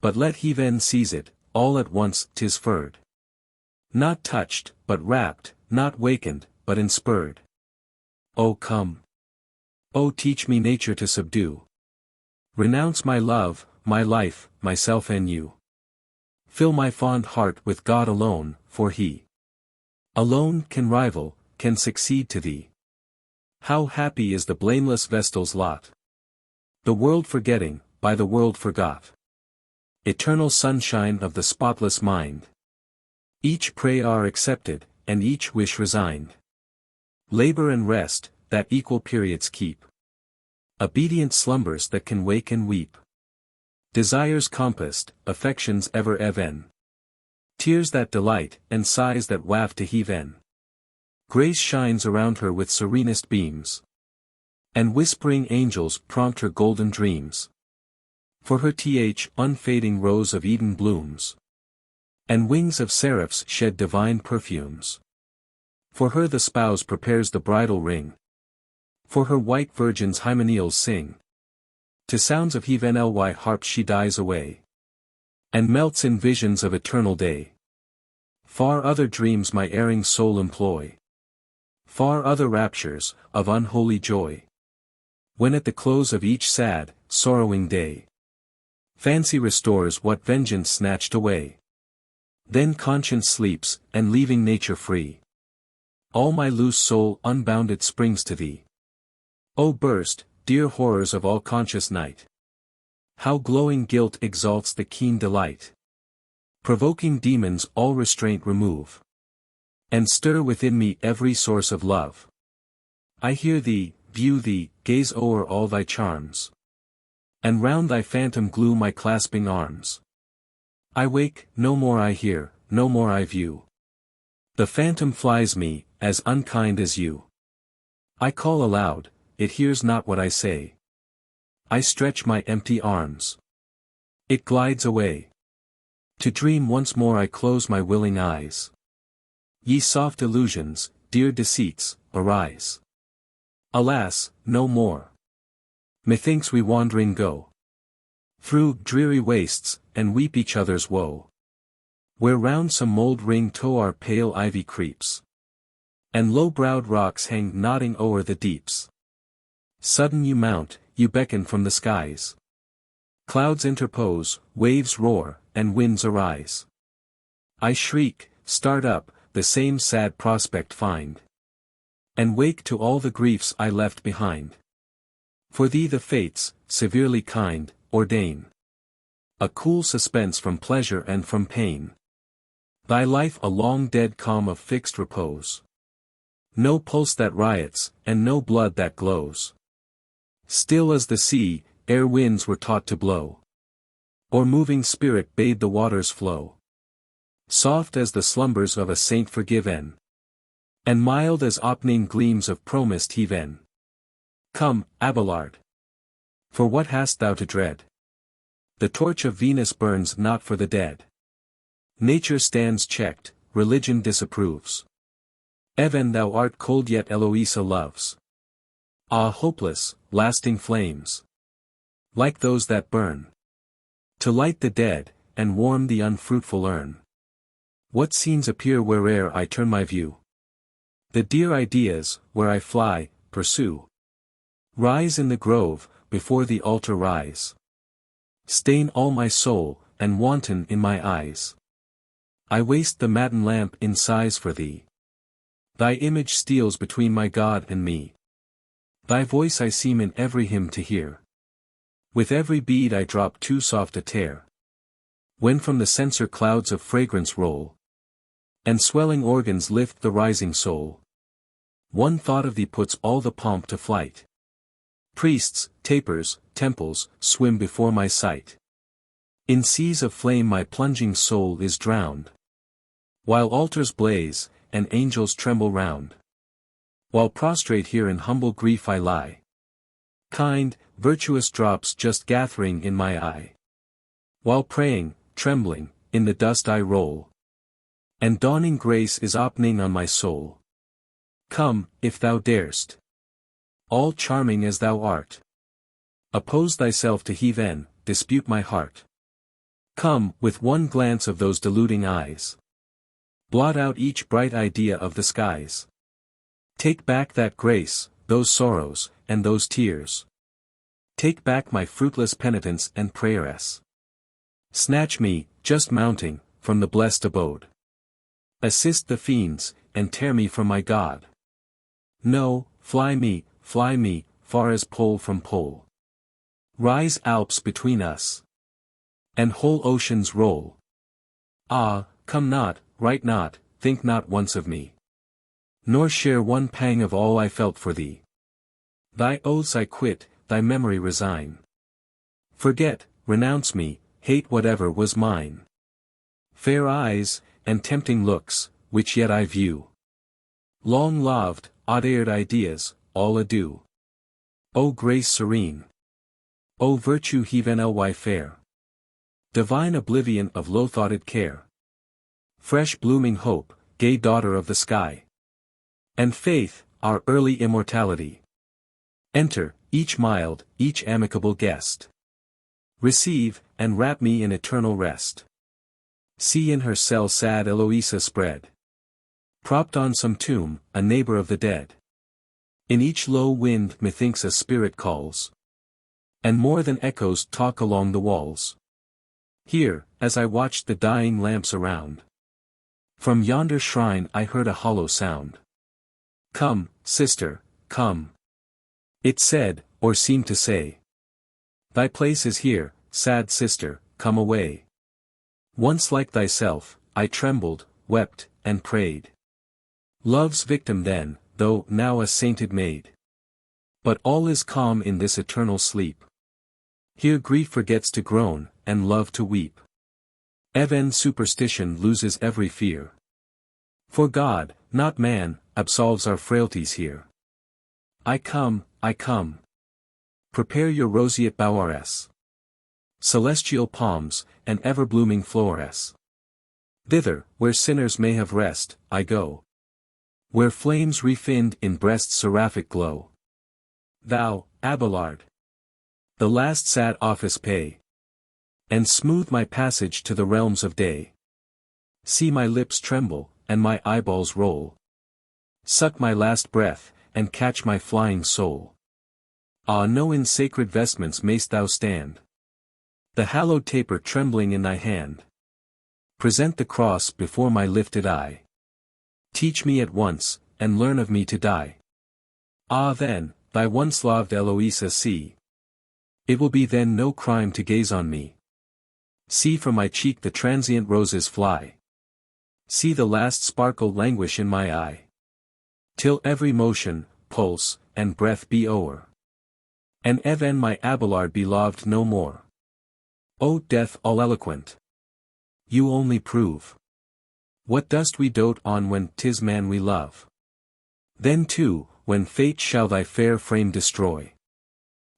But let heaven seize it, all at once 'tis furred. Not touched, but rapt, not wakened, but inspurred. Oh come! Oh teach me nature to subdue. Renounce my love, my life, myself and you. Fill my fond heart with God alone, for He alone can rival, can succeed to thee. How happy is the blameless Vestal's lot! The world forgetting, by the world forgot. Eternal sunshine of the spotless mind. Each prayer accepted, and each wish resigned. Labor and rest, that equal periods keep. Obedient slumbers that can wake and weep. Desires compassed, affections ever even. Tears that delight, and sighs that waft to heaven. Grace shines around her with serenest beams. And whispering angels prompt her golden dreams. For her unfading rose of Eden blooms. And wings of seraphs shed divine perfumes. For her the spouse prepares the bridal ring. For her white virgins hymeneals sing. To sounds of Henly harps she dies away. And melts in visions of eternal day. Far other dreams my erring soul employ. Far other raptures, of unholy joy. When at the close of each sad, sorrowing day. Fancy restores what vengeance snatched away. Then conscience sleeps, and leaving nature free. All my loose soul unbounded springs to thee. O burst, dear horrors of all conscious night. How glowing guilt exalts the keen delight. Provoking demons all restraint remove. And stir within me every source of love. I hear thee, view thee, gaze o'er all thy charms. And round thy phantom glue my clasping arms. I wake, no more I hear, no more I view. The phantom flies me, as unkind as you. I call aloud, it hears not what I say. I stretch my empty arms. It glides away. To dream once more I close my willing eyes. Ye soft illusions, dear deceits, arise. Alas, no more. Methinks we wandering go through dreary wastes, and weep each other's woe. Where round some mould ring toe our pale ivy creeps, and low-browed rocks hang nodding o'er the deeps. Sudden you mount, you beckon from the skies. Clouds interpose, waves roar, and winds arise. I shriek, start up, the same sad prospect find, and wake to all the griefs I left behind. For thee the fates, severely kind, ordain a cool suspense from pleasure and from pain. Thy life a long dead calm of fixed repose. No pulse that riots, and no blood that glows. Still as the sea, ere winds were taught to blow, or moving spirit bade the waters flow. Soft as the slumbers of a saint forgiven, and mild as opening gleams of promised heaven. Come, Abelard. For what hast thou to dread? The torch of Venus burns not for the dead. Nature stands checked, religion disapproves. Even thou art cold yet Eloïsa loves. Ah, hopeless, lasting flames, like those that burn, to light the dead, and warm the unfruitful urn. What scenes appear where'er I turn my view? The dear ideas, where I fly, pursue. Rise in the grove, before the altar rise. Stain all my soul, and wanton in my eyes. I waste the matin lamp in sighs for thee. Thy image steals between my God and me. Thy voice I seem in every hymn to hear. With every bead I drop too soft a tear. When from the censer clouds of fragrance roll, and swelling organs lift the rising soul, one thought of thee puts all the pomp to flight. Priests, tapers, temples, swim before my sight. In seas of flame my plunging soul is drowned, while altars blaze, and angels tremble round. While prostrate here in humble grief I lie. Kind, virtuous drops just gathering in my eye. While praying, trembling, in the dust I roll, and dawning grace is opening on my soul. Come, if thou darest, all charming as thou art, oppose thyself to heaven, dispute my heart. Come, with one glance of those deluding eyes, blot out each bright idea of the skies. Take back that grace, those sorrows, and those tears. Take back my fruitless penitence and prayeress. Snatch me, just mounting, from the blessed abode. Assist the fiends, and tear me from my God. No, fly me, far as pole from pole. Rise Alps between us, and whole oceans roll. Ah, come not, write not, think not once of me, nor share one pang of all I felt for thee. Thy oaths I quit, thy memory resign. Forget, renounce me, hate whatever was mine. Fair eyes, and tempting looks, which yet I view. Long loved, odd-aired ideas, all adieu. O grace serene! O virtue Henly fair! Divine oblivion of low-thoughted care! Fresh blooming hope, gay daughter of the sky! And faith, our early immortality! Enter, each mild, each amicable guest. Receive, and wrap me in eternal rest. See in her cell sad Eloïsa spread, propped on some tomb, a neighbor of the dead. In each low wind methinks a spirit calls, and more than echoes talk along the walls. Here, as I watched the dying lamps around, from yonder shrine I heard a hollow sound. Come, sister, come. It said, or seemed to say, thy place is here, sad sister, come away. Once like thyself, I trembled, wept, and prayed. Love's victim then, though now a sainted maid. But all is calm in this eternal sleep. Here grief forgets to groan, and love to weep. Even superstition loses every fear. For God, not man, absolves our frailties here. I come, I come. Prepare your roseate bouaress. celestial palms, and ever-blooming flowers. Thither, where sinners may have rest, I go. Where flames refined in breast's seraphic glow. Thou, Abelard, the last sad office pay, and smooth my passage to the realms of day. See my lips tremble, and my eyeballs roll. Suck my last breath, and catch my flying soul. Ah, no, in sacred vestments mayst thou stand, the hallowed taper trembling in thy hand. Present the cross before my lifted eye. Teach me at once, and learn of me to die. Ah, then, thy once loved Eloïsa see. It will be then no crime to gaze on me. See from my cheek the transient roses fly. See the last sparkle languish in my eye. Till every motion, pulse, and breath be o'er. And even my Abelard be loved no more. O death all eloquent! You only prove. What dost we dote on when 'tis man we love? Then too, when fate shall thy fair frame destroy,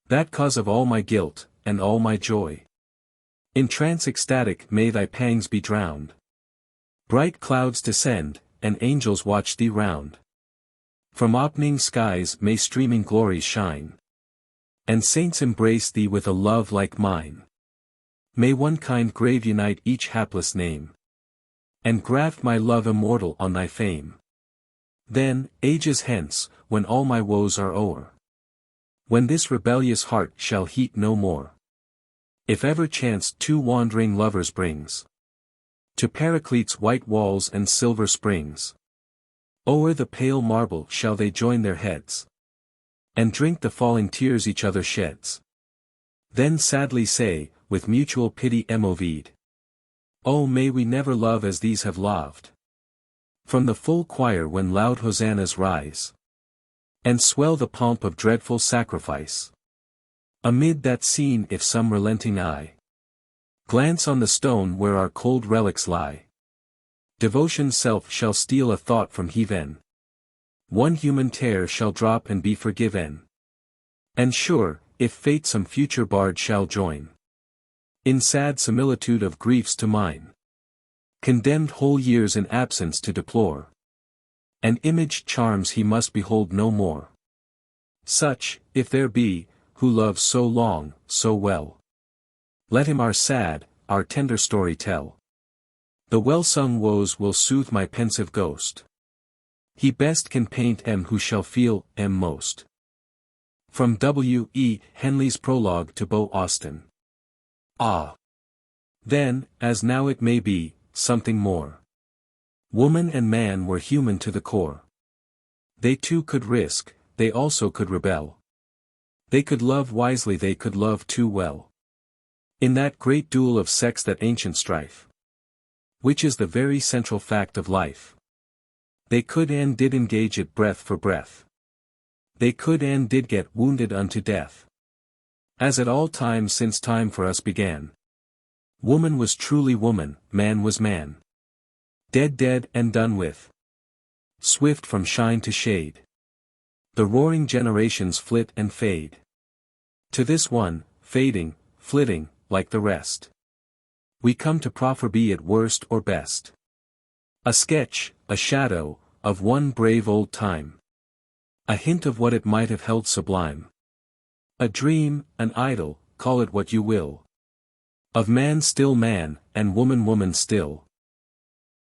that cause of all my guilt, and all my joy. In trance ecstatic may thy pangs be drowned. Bright clouds descend, and angels watch thee round. From opening skies may streaming glories shine, and saints embrace thee with a love like mine. May one kind grave unite each hapless name, and graft my love immortal on thy fame. Then, ages hence, when all my woes are o'er, when this rebellious heart shall heat no more, if ever chance two wandering lovers brings to Paraclete's white walls and silver springs, o'er the pale marble shall they join their heads, and drink the falling tears each other sheds. Then sadly say, with mutual pity moved, oh, may we never love as these have loved. From the full choir when loud hosannas rise, and swell the pomp of dreadful sacrifice. Amid that scene if some relenting eye glance on the stone where our cold relics lie, devotion's self shall steal a thought from heaven. One human tear shall drop and be forgiven. And sure, if fate some future bard shall join in sad similitude of griefs to mine, condemned whole years in absence to deplore, and imaged charms he must behold no more. Such, if there be, who loves so long, so well, let him our sad, our tender story tell. The well-sung woes will soothe my pensive ghost. He best can paint who shall feel most. From W. E. Henly's Prologue to Beau. Ah! Then, as now it may be, something more. Woman and man were human to the core. They too could risk, they also could rebel. They could love wisely, they could love too well. In that great duel of sex, that ancient strife, which is the very central fact of life, they could and did engage it breath for breath. They could and did get wounded unto death. As at all times since time for us began. Woman was truly woman, man was man. Dead, dead and done with. Swift from shine to shade. The roaring generations flit and fade. To this one, fading, flitting, like the rest, we come to proffer, be it worst or best. A sketch, a shadow, of one brave old time. A hint of what it might have held sublime. A dream, an idol, call it what you will. Of man still man, and woman woman still.